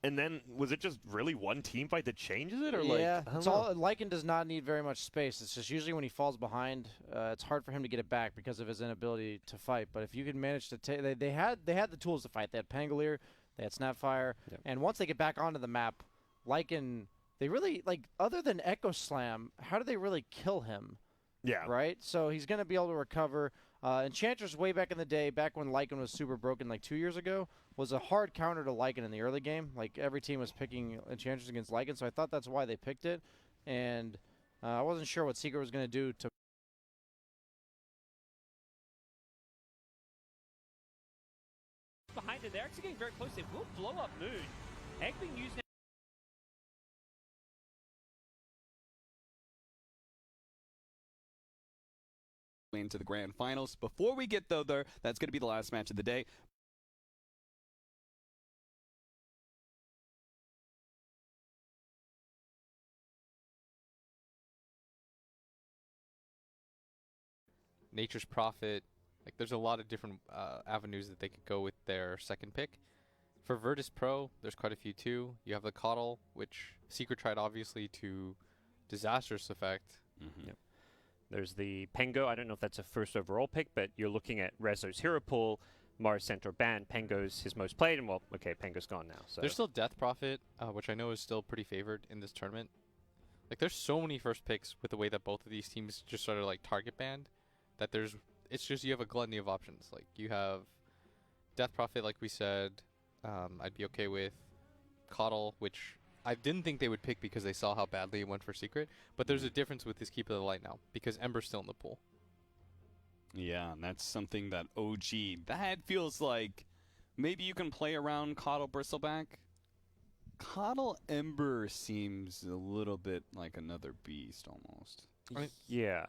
And then, was it just really one team fight that changes it? Or Lycan does not need very much space. It's just usually when he falls behind, it's hard for him to get it back because of his inability to fight. But if you can manage to take, they had the tools to fight. They had Pangolier, they had Snapfire, and once they get back onto the map, Lycan, they really, like, other than Echo Slam, how do they really kill him? Yeah. Right? So he's going to be able to recover. Enchantress, way back in the day, back when Lycan was super broken, like 2 years ago, was a hard counter to Lycan in the early game. Like, every team was picking Enchantress against Lycan, so I thought that's why they picked it. And I wasn't sure what Secret was going to do to... Behind it, they're actually getting very close. They will blow up Moon. Egg being used now. Into the grand finals. Before we get there, that's going to be the last match of the day. Nature's Prophet, like there's a lot of different avenues that they could go with their second pick. For Virtus Pro, there's quite a few too. You have the Coddle, which Secret tried obviously to disastrous effect. Yep. There's the Pengo. I don't know if that's a first overall pick, but you're looking at Rezo's hero pool, Mars Centaur ban. Pengo's his most played, and Pengo's gone now. So there's still Death Prophet, which I know is still pretty favored in this tournament. Like there's so many first picks with the way that both of these teams just sort of like target banned, that it's just you have a gluttony of options. Like you have Death Prophet, like we said, I'd be okay with Coddle, which I didn't think they would pick because they saw how badly it went for Secret, but there's a difference with this Keeper of the Light now because Ember's still in the pool. Yeah, and that's something that that feels like maybe you can play around Coddle Bristleback. Coddle Ember seems a little bit like another beast almost. Yeah.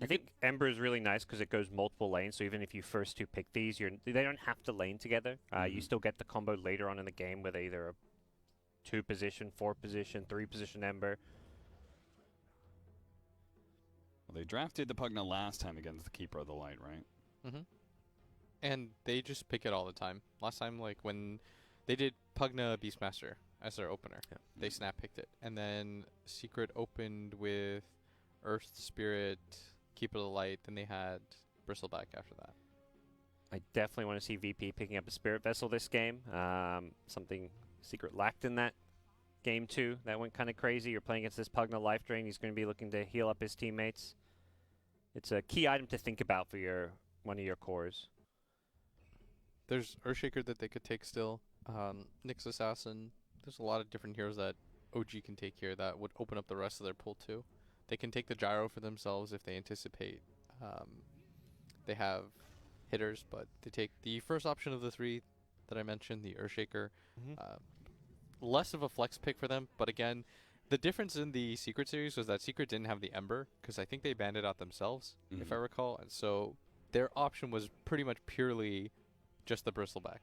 I think Ember is really nice because it goes multiple lanes, so even if you first two pick these, they don't have to lane together. You still get the combo later on in the game with either a 2-position, 4-position, 3-position Ember. Well, they drafted the Pugna last time against the Keeper of the Light, right? Mm-hmm. And they just pick it all the time. Last time, like when they did Pugna Beastmaster as their opener, they snap picked it. And then Secret opened with Earth Spirit, Keeper of the Light, then they had Bristleback after that. I definitely want to see VP picking up a Spirit Vessel this game. Something Secret lacked in that game too. That went kind of crazy. You're playing against this Pugna Life Drain. He's going to be looking to heal up his teammates. It's a key item to think about for one of your cores. There's Earthshaker that they could take still. Nyx Assassin. There's a lot of different heroes that OG can take here that would open up the rest of their pool too. They can take the Gyro for themselves if they anticipate. They have hitters, but they take the first option of the three that I mentioned, the Earthshaker. Less of a flex pick for them, but again, the difference in the Secret series was that Secret didn't have the Ember, because I think they banned it out themselves, if I recall, and so their option was pretty much purely just the Bristleback.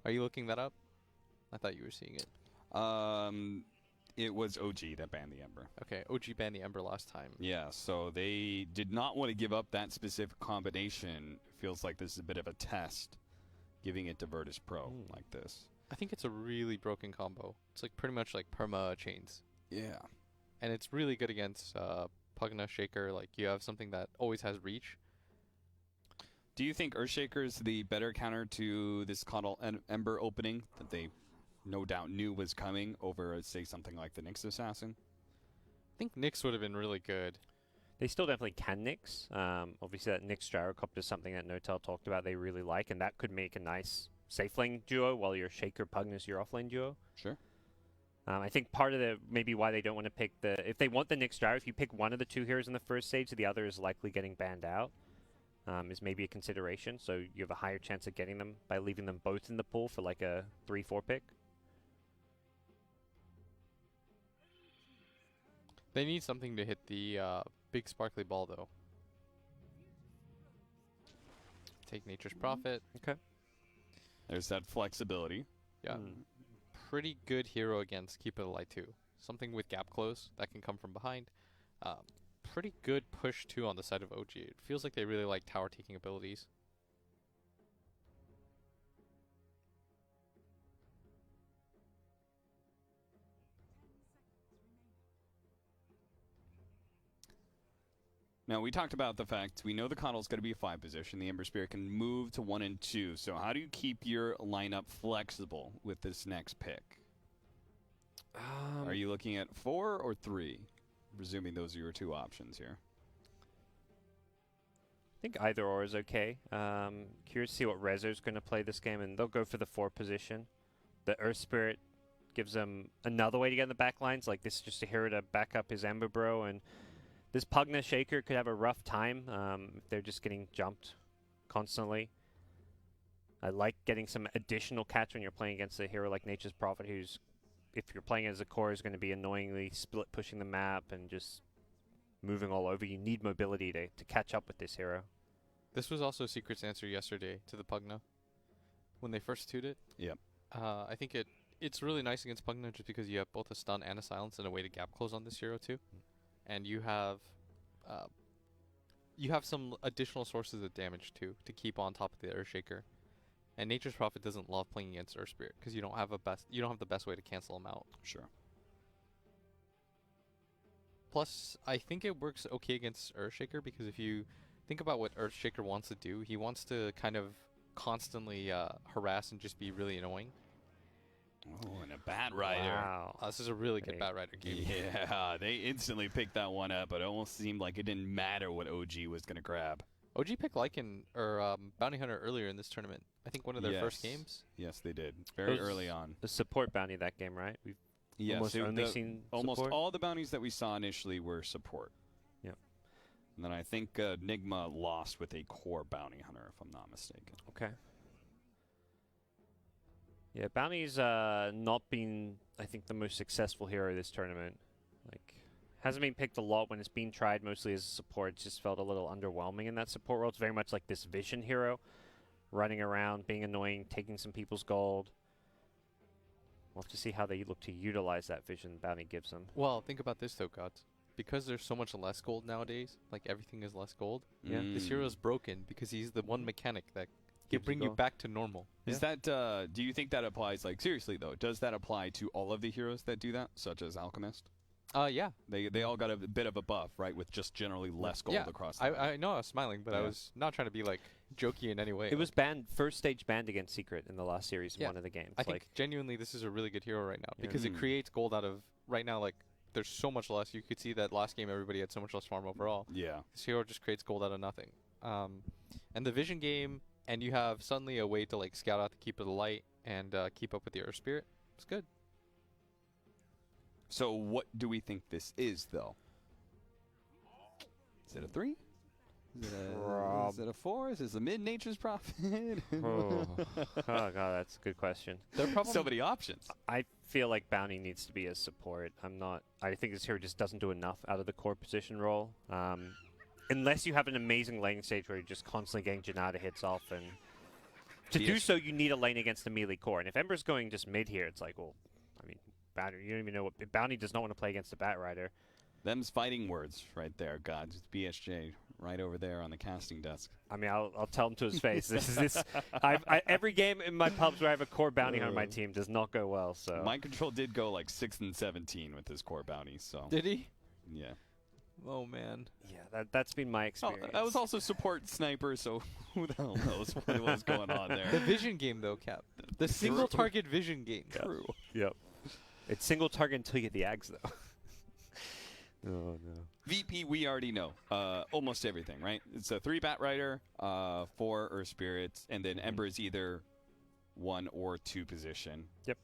Are you looking that up? I thought you were seeing it. It was OG that banned the Ember. Okay, OG banned the Ember last time. Yeah, so they did not want to give up that specific combination. Feels like this is a bit of a test, giving it to Virtus Pro like this. I think it's a really broken combo. It's like pretty much like perma chains. Yeah. And it's really good against Pugna Shaker. Like you have something that always has reach. Do you think Earthshaker is the better counter to this Coddle Ember opening that they no doubt knew was coming over, say, something like the Nyx Assassin? I think Nyx would have been really good. They still definitely can Nyx. Obviously, that Nyx Gyrocopter is something that Notel talked about they really like, and that could make a nice safe lane duo while your Shaker Pugna's your off lane duo. Sure. I think part of maybe why they don't want to pick if they want the Nyx Gyro, if you pick one of the two heroes in the first stage, the other is likely getting banned out, is maybe a consideration. So you have a higher chance of getting them by leaving them both in the pool for like a 3-4 pick. They need something to hit the big sparkly ball, though. take Nature's Prophet. Okay. There's that flexibility. Yeah. Pretty good hero against Keep It Alive too. Something with gap close that can come from behind. Pretty good push too on the side of OG. It feels like they really like tower taking abilities. Now, we talked about the fact we know the Coddle's going to be a 5 position. The Ember Spirit can move to 1 and 2. So how do you keep your lineup flexible with this next pick? Are you looking at 4 or 3? Presuming those are your 2 options here. I think either or is okay. Curious to see what Rezo's going to play this game, and they'll go for the 4 position. The Earth Spirit gives them another way to get in the back lines. Like, this is just a hero to back up his Ember Bro, and this Pugna Shaker could have a rough time if they're just getting jumped constantly. I like getting some additional catch when you're playing against a hero like Nature's Prophet, who's, if you're playing as a core, is going to be annoyingly split pushing the map and just moving all over. You need mobility to catch up with this hero. This was also Secret's answer yesterday to the Pugna when they first tuned it. Yep. I think it's really nice against Pugna just because you have both a stun and a silence and a way to gap close on this hero too. And you have some additional sources of damage too to keep on top of the Earthshaker. And Nature's Prophet doesn't love playing against Earth Spirit because you don't have the best way to cancel him out. Sure. Plus, I think it works okay against Earthshaker because if you think about what Earthshaker wants to do, he wants to kind of constantly harass and just be really annoying. Oh, and a Bat Rider. Wow. This is a really good Bat Rider game. Yeah, they instantly picked that one up, but it almost seemed like it didn't matter what OG was going to grab. OG picked Lycan or Bounty Hunter earlier in this tournament. I think one of their first games. Yes, they did. Very early on. The support bounty that game, right? We've almost only seen almost support? all the bounties that we saw initially were support. Yep. And then I think Nigma lost with a core bounty hunter, if I'm not mistaken. Okay. Yeah, Bounty's not been, I think, the most successful hero this tournament. Like, hasn't been picked a lot when it's been tried, mostly as a support. It's just felt a little underwhelming in that support role. It's very much like this Vision hero, running around, being annoying, taking some people's gold. We'll have to see how they look to utilize that Vision Bounty gives them. Well, think about this, though, Gods. Because there's so much less gold nowadays, like everything is less gold, this hero is broken because he's the one mechanic that can bring you back to normal. Is that, do you think that applies, like, seriously, though, does that apply to all of the heroes that do that, such as Alchemist? Yeah. They all got a bit of a buff, right, with just generally less gold across the I know I was smiling, but I was not trying to be, like, jokey in any way. It was banned, first stage banned against Secret in the last series in one of the games. I think genuinely this is a really good hero right now because it creates gold out of, right now, like, there's so much less. You could see that last game everybody had so much less farm overall. Yeah. This hero just creates gold out of nothing. And the Vision game, and you have suddenly a way to, like, scout out to keep it light and keep up with the Earth Spirit. It's good. So what do we think this is, though? Is it a 3? Is it a 4? Is this a mid-Nature's Prophet? Oh, God, that's a good question. There are probably so many options. I feel like Bounty needs to be a support. I think this hero just doesn't do enough out of the core position role. Unless you have an amazing laning stage where you're just constantly getting Janata hits off, and to do so, you need a lane against the melee core. And if Ember's going just mid here, it's like, well, I mean, Bounty, you don't even know what Bounty does not want to play against the Bat Rider. Them's fighting words right there, God. It's BSJ right over there on the casting desk. I mean, I'll tell him to his face. Every game in my pubs where I have a core bounty on my team does not go well. So Mind Control did go like 6 and 17 with his core bounty. So did he? Yeah. Oh man. Yeah, that's been my experience. That was also support sniper. So who the hell knows what was going on there? The Vision game, though, Cap. The single target Vision game. True. Yep. It's single target until you get the Ags, though. Oh, no. VP, we already know almost everything, right? It's a 3 Bat Rider, 4 Earth Spirits, and then Ember is either 1 or 2 position. Yep.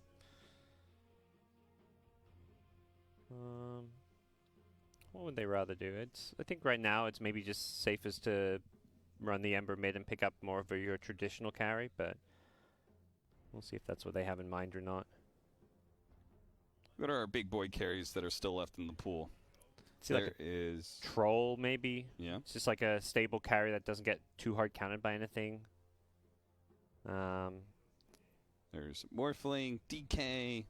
What would they rather do? I think right now it's maybe just safest to run the Ember mid and pick up more of your traditional carry, but we'll see if that's what they have in mind or not. What are our big boy carries that are still left in the pool? There is Troll, maybe. Yeah. It's just like a stable carry that doesn't get too hard counted by anything. There's Morphling, DK,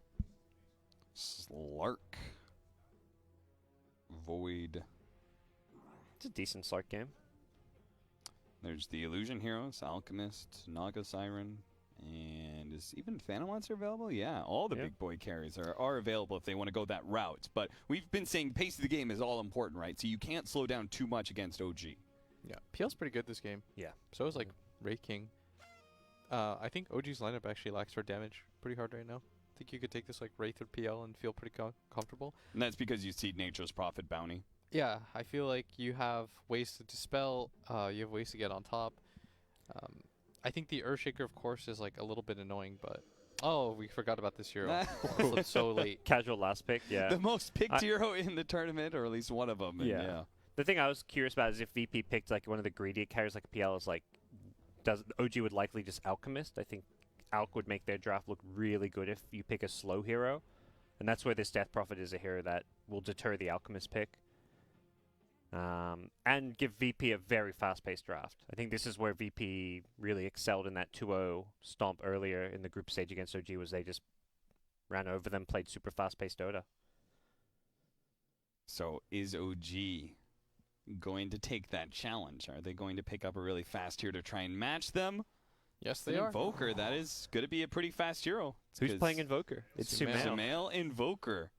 Slark, Void. It's a decent Slark game. There's the Illusion Heroes, Alchemist, Naga Siren, and is even Phantom Lancer available? Yeah, all the big boy carries are available if they want to go that route. But we've been saying pace of the game is all important, right? So you can't slow down too much against OG. Yeah, PL's pretty good this game. Yeah. So is like Wraith King. I think OG's lineup actually lacks for damage pretty hard right now. I think you could take this like Wraith with PL and feel pretty comfortable. And that's because you see Nature's Prophet bounty. Yeah, I feel like you have ways to dispel. You have ways to get on top. I think the Earthshaker, of course, is like a little bit annoying, but we forgot about this hero. It's so late. Casual last pick, yeah. The most picked hero in the tournament, or at least one of them. Yeah. The thing I was curious about is if VP picked like one of the greedy carries like PL is like, OG would likely just Alchemist. I think Alch would make their draft look really good if you pick a slow hero. And that's where this Death Prophet is a hero that will deter the Alchemist pick. And give VP a very fast-paced draft. I think this is where VP really excelled in that 2-0 stomp earlier in the group stage against OG, was they just ran over them, played super fast-paced Dota. So is OG going to take that challenge? Are they going to pick up a really fast hero to try and match them? Yes, they are. Invoker, that is going to be a pretty fast hero. Who's playing Invoker? It's Sumail. Sumail Invoker.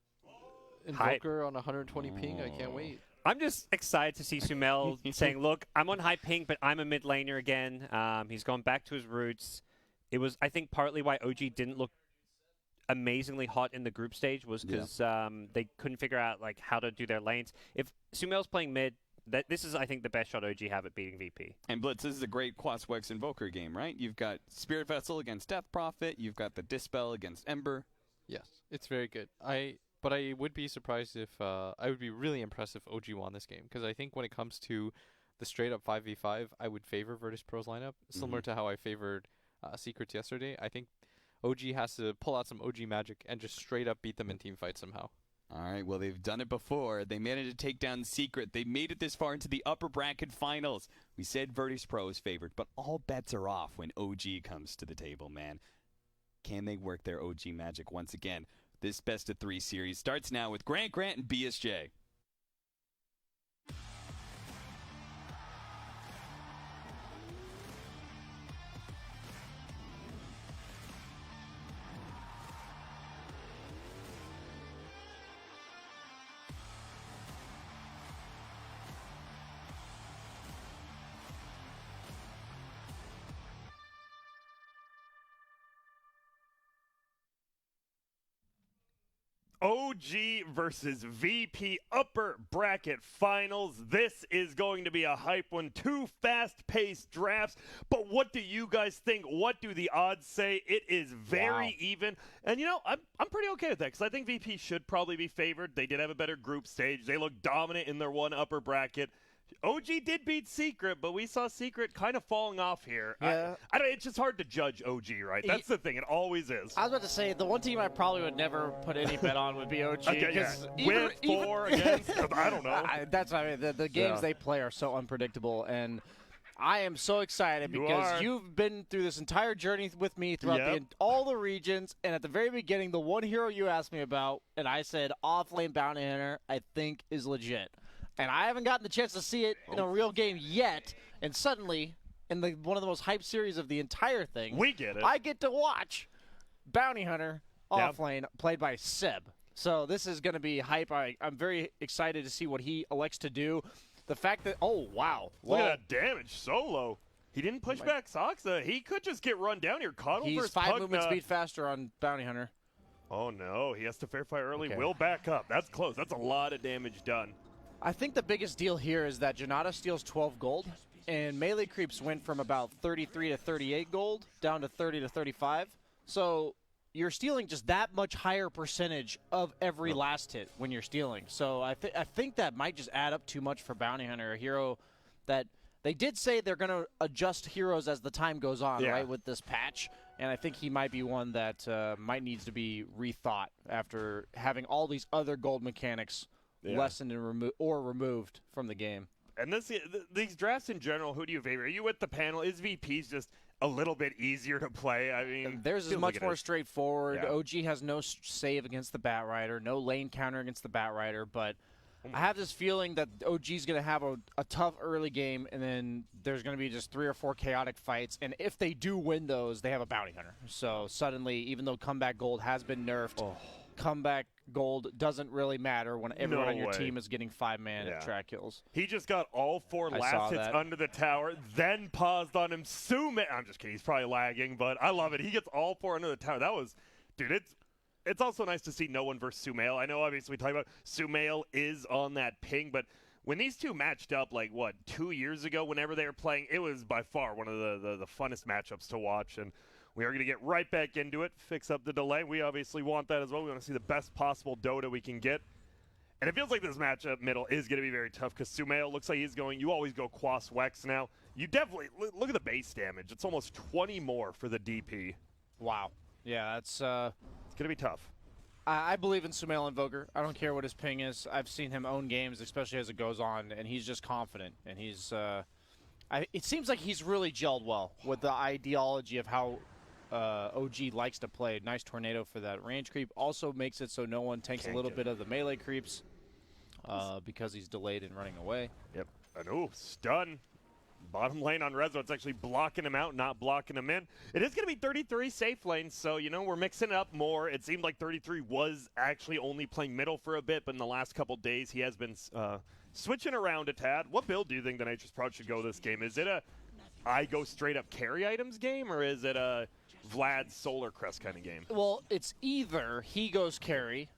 Invoker on 120 ping. I can't wait. I'm just excited to see Sumail saying, look, I'm on high ping, but I'm a mid laner again. He's gone back to his roots. It was, I think, partly why OG didn't look amazingly hot in the group stage was because they couldn't figure out like how to do their lanes. If Sumail's playing mid, this is, I think, the best shot OG have at beating VP. And Blitz, this is a great Quaswex Invoker game, right? You've got Spirit Vessel against Death Prophet. You've got the Dispel against Ember. Yes, it's very good. But I would be surprised if I would be really impressed if OG won this game, because I think when it comes to the straight up 5v5, I would favor Virtus Pro's lineup, similar to how I favored Secrets yesterday. I think OG has to pull out some OG magic and just straight up beat them in team fights somehow. All right, well, they've done it before. They managed to take down Secret. They made it this far into the upper bracket finals. We said Virtus Pro is favored, but all bets are off when OG comes to the table, man. Can they work their OG magic once again? This best-of-3 series starts now with Grant and BSJ. OG versus VP upper bracket finals. This is going to be a hype one. Two fast-paced drafts. But what do you guys think? What do the odds say? It is very even. And, you know, I'm pretty okay with that because I think VP should probably be favored. They did have a better group stage. They look dominant in their one upper bracket. OG did beat Secret, but we saw Secret kind of falling off here. Yeah. I don't, it's just hard to judge OG, right? That's the thing. It always is. I was about to say, the one team I probably would never put any bet on would be OG. Okay, yeah. With, for, against, I don't know. That's what I mean. The games they play are so unpredictable, and I am so excited because you've been through this entire journey with me throughout all the regions, and at the very beginning, the one hero you asked me about, and I said off-lane bounty hunter, I think is legit. And I haven't gotten the chance to see it in a real game yet. And suddenly, in one of the most hyped series of the entire thing, we get it. I get to watch Bounty Hunter offlane played by Seb. So this is going to be hype. I'm very excited to see what he elects to do. The fact that, look at that damage solo. He didn't push back Soxa. He could just get run down here. He's 5 movement speed faster on Bounty Hunter. Oh, no. He has to fair fight early. Will back up. That's close. That's a lot of damage done. I think the biggest deal here is that Janata steals 12 gold, and melee creeps went from about 33 to 38 gold down to 30 to 35. So you're stealing just that much higher percentage of every last hit when you're stealing. So I think that might just add up too much for Bounty Hunter, a hero that they did say they're going to adjust heroes as the time goes on, right, with this patch. And I think he might be one that might needs to be rethought after having all these other gold mechanics lessened and removed from the game. And these drafts in general, who do you favor? Are you with the panel? Is VP's just a little bit easier to play? I mean, theirs is much more straightforward. Yeah. OG has no save against the Batrider, no lane counter against the Batrider, but I have this feeling that OG's going to have a tough early game, and then there's going to be just 3 or 4 chaotic fights, and if they do win those, they have a bounty hunter. So suddenly, even though comeback gold has been nerfed, comeback gold doesn't really matter when everyone on your team is getting 5-man track kills. He just got all 4 last hits under the tower, then paused on him. I'm just kidding. He's probably lagging, but I love it. He gets all 4 under the tower. That was, dude, it's also nice to see no one versus Sumail. I know, obviously, we talk about Sumail is on that ping, but when these two matched up, 2 years ago, whenever they were playing, it was by far one of the funnest matchups to watch, and we are going to get right back into it, fix up the delay. We obviously want that as well. We want to see the best possible Dota we can get. And it feels like this matchup middle is going to be very tough because Sumail looks like he's going, you always go Quas Wex now. You definitely, look at the base damage. It's almost 20 more for the DP. Wow. Yeah, that's... It's going to be tough. I believe in Sumail Invoker. I don't care what his ping is. I've seen him own games, especially as it goes on, and he's just confident. And he's... it seems like he's really gelled well with the ideology of how OG likes to play. Nice tornado for that range creep. Also makes it so no one tanks a little bit of the melee creeps because he's delayed in running away. Yep. And stun. Bottom lane on Rezo, it's actually blocking him out, not blocking him in. It is going to be 33 safe lanes, so, we're mixing it up more. It seemed like 33 was actually only playing middle for a bit, but in the last couple days he has been switching around a tad. What build do you think the Nitrous Prod should go this game? Is it I go straight up carry items game, or is it a Vlad Solar Crest kind of game? Well, it's either he goes carry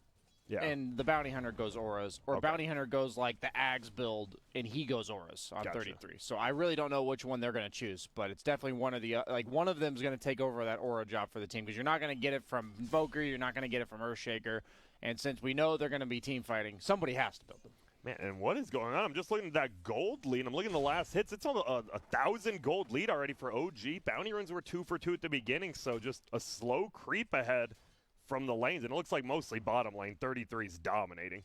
and the Bounty Hunter goes auras, or Bounty Hunter goes like the Ags build and he goes auras on 33. So I really don't know which one they're going to choose, but it's definitely one of the one of them is going to take over that aura job for the team because you're not going to get it from Invoker, you're not going to get it from Earthshaker, and since we know they're going to be team fighting, somebody has to build them. Man, and what is going on? I'm just looking at that gold lead. I'm looking at the last hits. It's on a 1,000 gold lead already for OG. Bounty runs were 2 for 2 at the beginning, so just a slow creep ahead from the lanes. And it looks like mostly bottom lane. 33's dominating.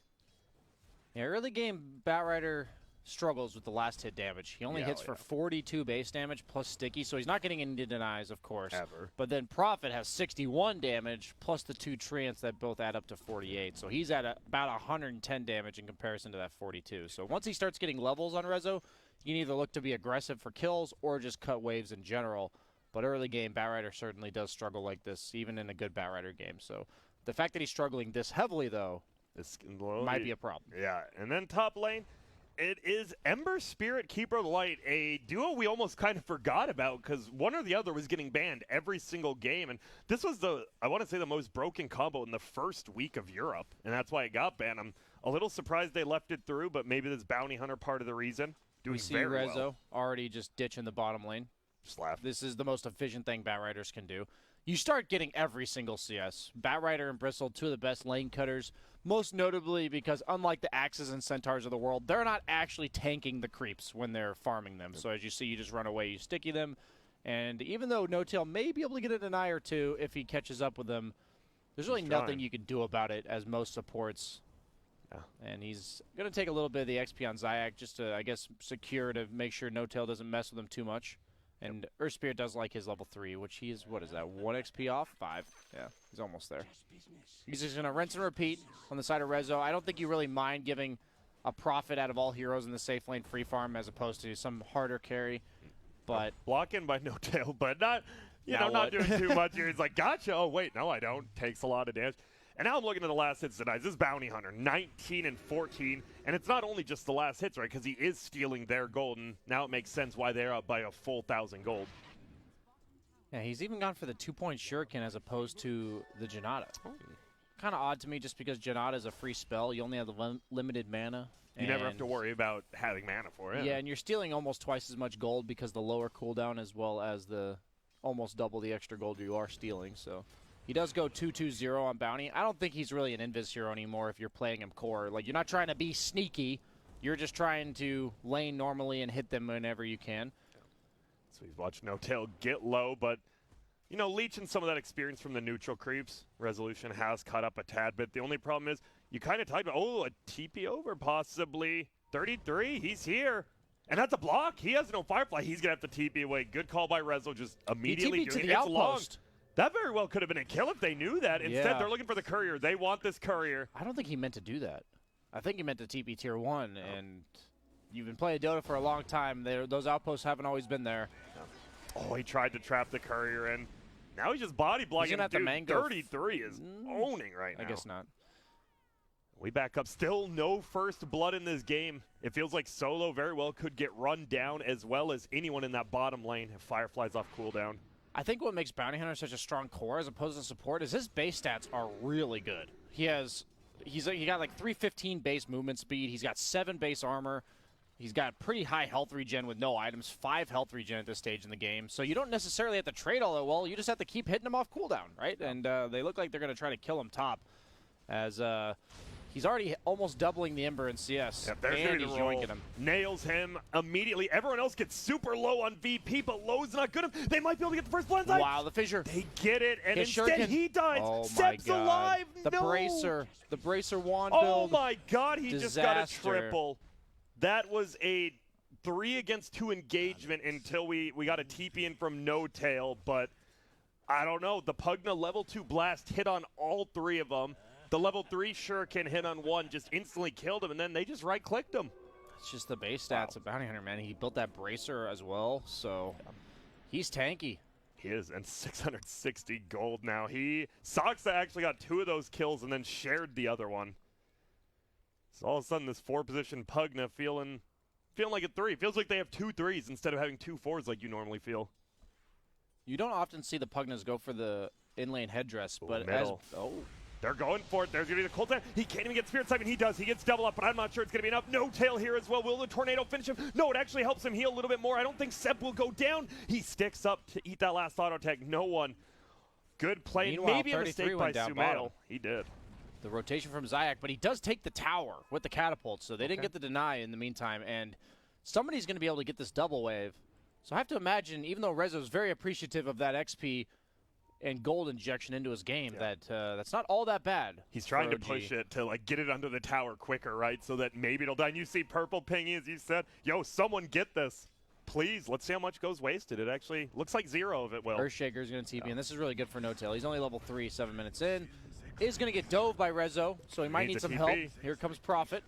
Yeah, early game, Batrider struggles with the last hit damage. He only hits for 42 base damage plus sticky, so he's not getting any denies, of course. Ever. But then Prophet has 61 damage plus the 2 Treants that both add up to 48. So he's at about 110 damage in comparison to that 42. So once he starts getting levels on Rezo, you can either look to be aggressive for kills or just cut waves in general. But early game, Batrider certainly does struggle like this, even in a good Batrider game. So the fact that he's struggling this heavily, though, might be a problem. Yeah, and then top lane, it is Ember Spirit, Keeper of the Light, a duo we almost kind of forgot about because one or the other was getting banned every single game. And this was I want to say, the most broken combo in the first week of Europe, and that's why it got banned. I'm a little surprised they left it through, but maybe this Bounty Hunter part of the reason. We see Rezo already just ditching the bottom lane. Slap. This is the most efficient thing Batriders can do. You start getting every single CS. Batrider and Bristle, 2 of the best lane cutters, most notably because unlike the Axes and Centaurs of the world, they're not actually tanking the creeps when they're farming them. So as you see, you just run away, you sticky them, and even though No-Tail may be able to get a deny or 2 if he catches up with them, there's really nothing you can do about it as most supports. And he's going to take a little bit of the XP on Zayak just to, I guess, secure to make sure No-Tail doesn't mess with him too much. And Earth Spirit does like his level 3, which he is, 1 XP off? 5. Yeah, he's almost there. He's just going to rinse and repeat on the side of Rezo. I don't think you really mind giving a Prophet out of all heroes in the safe lane free farm as opposed to some harder carry. But blocking by No-Tail, but not, not doing too much here. He's like, gotcha. Oh, wait, no, I don't. Takes a lot of damage. And now I'm looking at the last hits tonight. This is Bounty Hunter, 19 and 14. And it's not only just the last hits, right? Because he is stealing their gold. And now it makes sense why they're up by a full 1,000 gold. Yeah, he's even gone for the 2-point shuriken as opposed to the Janata. Kind of odd to me just because Janata is a free spell. You only have the limited mana. You never have to worry about having mana for it. Yeah, and you're stealing almost twice as much gold because the lower cooldown as well as the almost double the extra gold you are stealing. So he does go 2-2-0 on Bounty. I don't think he's really an Invis hero anymore if you're playing him core. Like, you're not trying to be sneaky. You're just trying to lane normally and hit them whenever you can. So he's watched No-Tail get low, but, leeching some of that experience from the neutral creeps. Resolution has caught up a tad bit. The only problem is you kind of talked about, oh, a TP over possibly. 33, he's here. And that's a block. He has no Firefly. He's going to have to TP away. Good call by Rezo, just immediately he TP'd doing to the it. It's long. outpost. That very well could have been a kill if they knew that. Instead, they're looking for the courier. They want this courier. I don't think he meant to do that. I think he meant to TP tier 1, and you've been playing Dota for a long time. Those outposts haven't always been there. Oh, he tried to trap the courier in. Now he's just body blocking. Dude, 33 is owning right now. I guess not. We back up. Still no first blood in this game. It feels like Solo very well could get run down as well as anyone in that bottom lane if Firefly's off cooldown. I think what makes Bounty Hunter such a strong core as opposed to support is his base stats are really good. He got like 315 base movement speed. He's got 7 base armor. He's got pretty high health regen with no items, 5 health regen at this stage in the game. So you don't necessarily have to trade all that well. You just have to keep hitting him off cooldown, right? And they look like they're going to try to kill him top as he's already almost doubling the Ember in CS. Yep, there's and he's yoinking him. Nails him immediately. Everyone else gets super low on VP, but low's not good. They might be able to get the first blindside. Wow, the fissure. They get it, and His instead shuriken. he dies. Oh Seb's my God. alive. The no. bracer wand Oh build. my God, he just got a Disaster. triple. That was a 3 against 2 engagement until we got a TP in from No Tail, but I don't know. The Pugna level 2 blast hit on all 3 of them. The level 3 Shuriken hit on 1, just instantly killed him, and then they just right-clicked him. It's just the base stats of Bounty Hunter, man. He built that bracer as well, so he's tanky. He is, and 660 gold now. Soxa actually got 2 of those kills and then shared the other one. So all of a sudden, this 4-position Pugna feeling like a 3. Feels like they have 2 3s instead of having 2 4s like you normally feel. You don't often see the Pugnas go for the in-lane headdress, but middle. They're going for it. There's going to be the cooldown. He can't even get Spirit Sight. He does. He gets double up, but I'm not sure it's going to be enough. No Tail here as well. Will the Tornado finish him? No, it actually helps him heal a little bit more. I don't think Seb will go down. He sticks up to eat that last auto tag. No one. Good play. Meanwhile, Maybe a mistake by down Sumail. bottom. He did. The rotation from Zayak, but he does take the tower with the catapult, so they didn't get the deny in the meantime, and somebody's going to be able to get this double wave. So I have to imagine, even though Rezo's very appreciative of that XP and gold injection into his game, that's not all that bad. He's trying to push it to like get it under the tower quicker, right? So that maybe it'll die. And you see purple pinging, as you said. Yo, someone get this. Please, let's see how much goes wasted. It actually looks like 0 of it will. Earthshaker's going to TP, and this is really good for No Tail. He's only level 3, 7 minutes in. Is going to get dove by Rezo, so he might need some help. Here comes Prophet.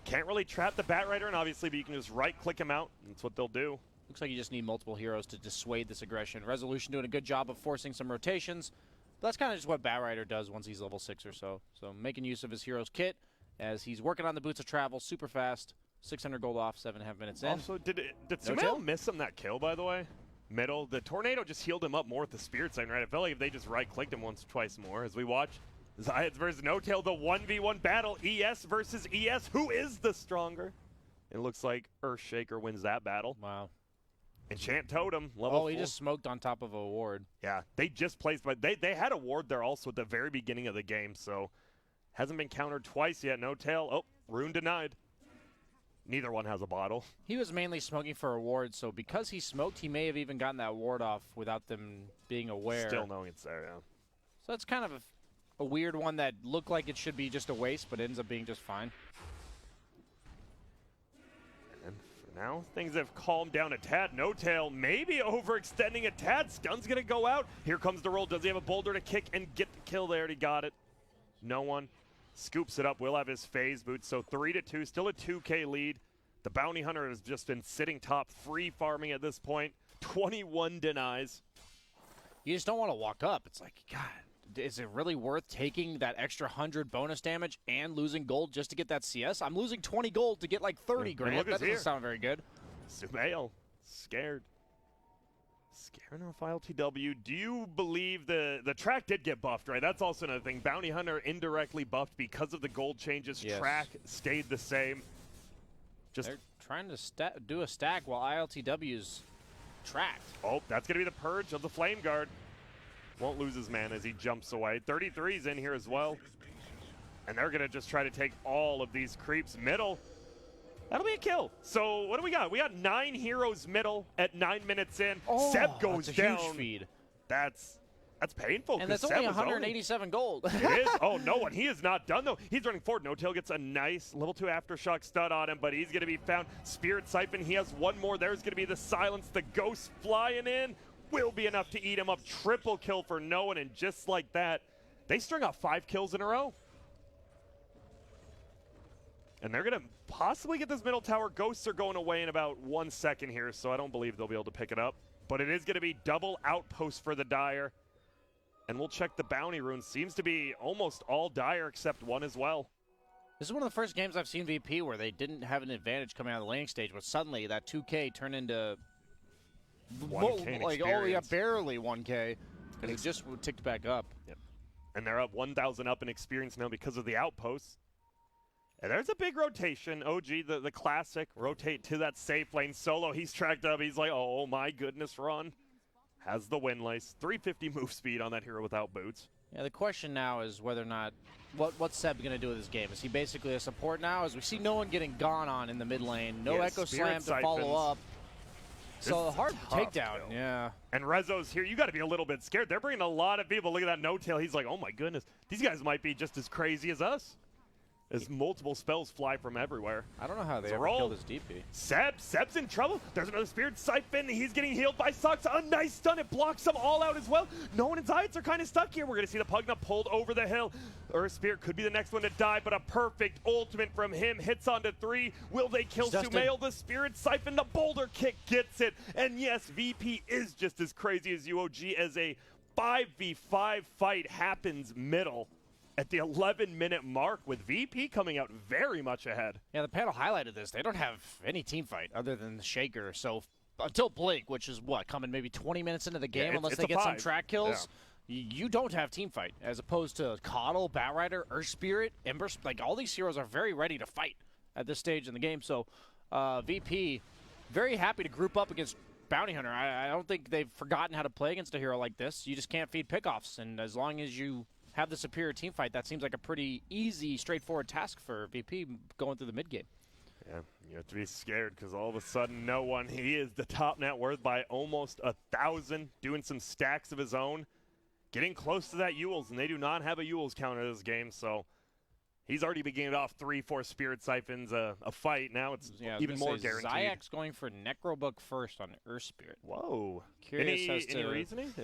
Can't really trap the Batrider, and obviously, but you can just right-click him out. That's what they'll do. Looks like you just need multiple heroes to dissuade this aggression. Resolution doing a good job of forcing some rotations. But that's kind of just what Batrider does once he's level 6 or so. So making use of his hero's kit as he's working on the Boots of Travel super fast. 600 gold off, 7.5 minutes in. Also, did Sumail miss him that kill, by the way? Middle. The Tornado just healed him up more with the Spirit Sight, right? I felt like if they just right-clicked him once, twice more. As we watch Zayats versus No Tail, the 1v1 battle. ES versus ES. Who is the stronger? It looks like Earthshaker wins that battle. Wow. Enchant Totem, level 4. He just smoked on top of a ward. Yeah, they just placed, but they had a ward there also at the very beginning of the game, so hasn't been countered twice yet. No Tail. Oh, rune denied. Neither one has a bottle. He was mainly smoking for a ward, so because he smoked, he may have even gotten that ward off without them being aware. Still knowing it's there, yeah. So it's kind of a weird one that looked like it should be just a waste, but ends up being just fine. And for now, things have calmed down a tad. No Tail maybe overextending a tad. Stun's going to go out. Here comes the roll. Does he have a boulder to kick and get the kill there? He got it. No one. Scoops it up. Will have his phase boots. So 3-2. Still a 2K lead. The Bounty Hunter has just been sitting top, free farming at this point. 21 denies. You just don't want to walk up. It's like, God, is it really worth taking that extra 100 bonus damage and losing gold just to get that CS? I'm losing 20 gold to get like 30 grand. That doesn't sound very good. Sumail, scared. Scaring off ILTW. Do you believe the track did get buffed, right? That's also another thing. Bounty Hunter indirectly buffed because of the gold changes. Yes. Track stayed the same. They're trying to do a stack while ILTW's tracked. Oh, that's going to be the purge of the Flame Guard. Won't lose his man as he jumps away. 33's in here as well. And they're going to just try to take all of these creeps middle. That'll be a kill. So what do we got? We got 9 heroes middle at 9 minutes in. Oh, Seb goes that's a down. huge feed. That's That's painful. And that's only 187 gold. It is. Oh, no one. He is not done, though. He's running forward. No-Tail gets a nice level 2 Aftershock stud on him, but he's going to be found. Spirit Siphon, he has one more. There's going to be the Silence. The Ghost flying in will be enough to eat him up. Triple kill for no one, and just like that, they string out 5 kills in a row. And they're going to possibly get this middle tower. Ghosts are going away in about 1 second here, so I don't believe they'll be able to pick it up. But it is going to be double outpost for the Dire. And we'll check the bounty rune. Seems to be almost all Dire except one as well. This is one of the first games I've seen VP where they didn't have an advantage coming out of the laning stage, but suddenly that 2K turned into 1K like, oh yeah, barely 1K, and it just ticked back up. Yep. And they're up 1,000 up in experience now because of the outposts. And there's a big rotation. OG, the classic, rotate to that safe lane. Solo, he's tracked up. He's like, oh my goodness, run. Has the windlace. 350 move speed on that hero without boots. Yeah, the question now is whether or not, what's Seb going to do with this game? Is he basically a support now? As we see no one getting gone on in the mid lane. No Echo Slam to follow up. So hard takedown, yeah. And Rezo's here. You got to be a little bit scared. They're bringing a lot of people. Look at that No-Tail. He's like, oh my goodness. These guys might be just as crazy as us. As multiple spells fly from everywhere. I don't know how they ever killed this DP. Seb's in trouble. There's another Spirit Siphon. He's getting healed by Sox. A nice stun. It blocks them all out as well. No one and Zayats are kind of stuck here. We're going to see the Pugna pulled over the hill. Earth Spirit could be the next one to die, but a perfect ultimate from him. Hits onto 3. Will they kill Sumail? The Spirit Siphon. The boulder kick gets it. And yes, VP is just as crazy as UOG as a 5v5 fight happens middle. At the 11-minute mark with VP coming out very much ahead. Yeah, the panel highlighted this. They don't have any team fight other than the Shaker. So until Blink, which is what, coming maybe 20 minutes into the game, unless they get some track kills, you don't have team fight. As opposed to Coddle, Batrider, Earth Spirit, Ember, like all these heroes are very ready to fight at this stage in the game. So VP, very happy to group up against Bounty Hunter. I don't think they've forgotten how to play against a hero like this. You just can't feed pickoffs, and as long as you have the superior team fight, that seems like a pretty easy, straightforward task for VP going through the mid game. Yeah, you have to be scared because all of a sudden no one. He is the top net worth by almost 1,000, doing some stacks of his own, getting close to that Ewel's, and they do not have a Ewel's counter this game, so he's already began off 3-4 Spirit Siphons a fight. Now it's even more guaranteed. Zayak's going for Necrobook first on Earth Spirit. Whoa. Curious any reasoning?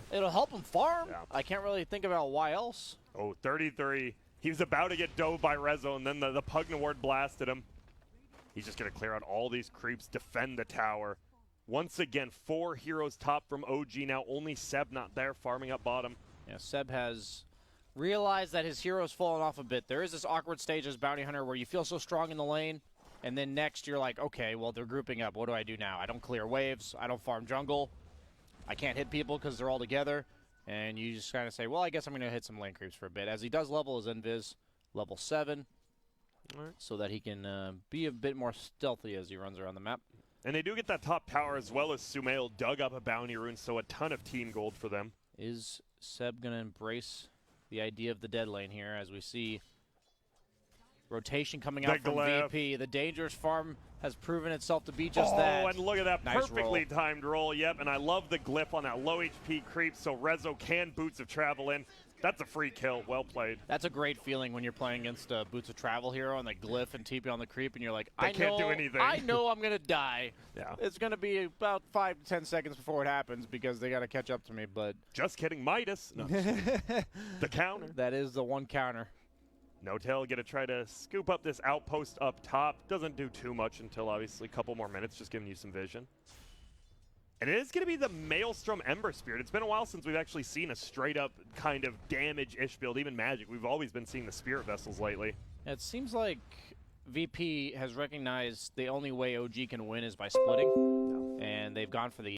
It'll help him farm. Yeah. I can't really think about why else. Oh, 33. He was about to get dove by Rezo, and then the Pugna Ward blasted him. He's just going to clear out all these creeps, defend the tower. Once again, 4 heroes top from OG now. Only Seb not there, farming up bottom. Yeah, Seb has realize that his hero's fallen off a bit. There is this awkward stage as Bounty Hunter where you feel so strong in the lane, and then next you're like, okay, well, they're grouping up. What do I do now? I don't clear waves. I don't farm jungle. I can't hit people because they're all together. And you just kind of say, well, I guess I'm going to hit some lane creeps for a bit. As he does level his invis, level 7, so that he can be a bit more stealthy as he runs around the map. And they do get that top tower as well as Sumail dug up a bounty rune, so a ton of team gold for them. Is Seb going to embrace the idea of the dead lane here as we see rotation coming out from VP. The dangerous farm has proven itself to be just that. Oh, and look at that nice perfectly timed roll. Yep, and I love the glyph on that low HP creep so Rezo can Boots of Travel in. That's a free kill. Well played. That's a great feeling when you're playing against a Boots of Travel hero and the glyph and TP on the creep, and you're like, I can't do anything. I know I'm going to die. Yeah. It's going to be about 5 to 10 seconds before it happens because they got to catch up to me, but... Just kidding, Midas. No. The counter. That is the one counter. No-Tail going to try to scoop up this outpost up top. Doesn't do too much until, obviously, a couple more minutes, just giving you some vision. And it is going to be the Maelstrom Ember Spirit. It's been a while since we've actually seen a straight-up kind of damage-ish build, even Magic. We've always been seeing the Spirit Vessels lately. It seems like VP has recognized the only way OG can win is by splitting, and they've gone for the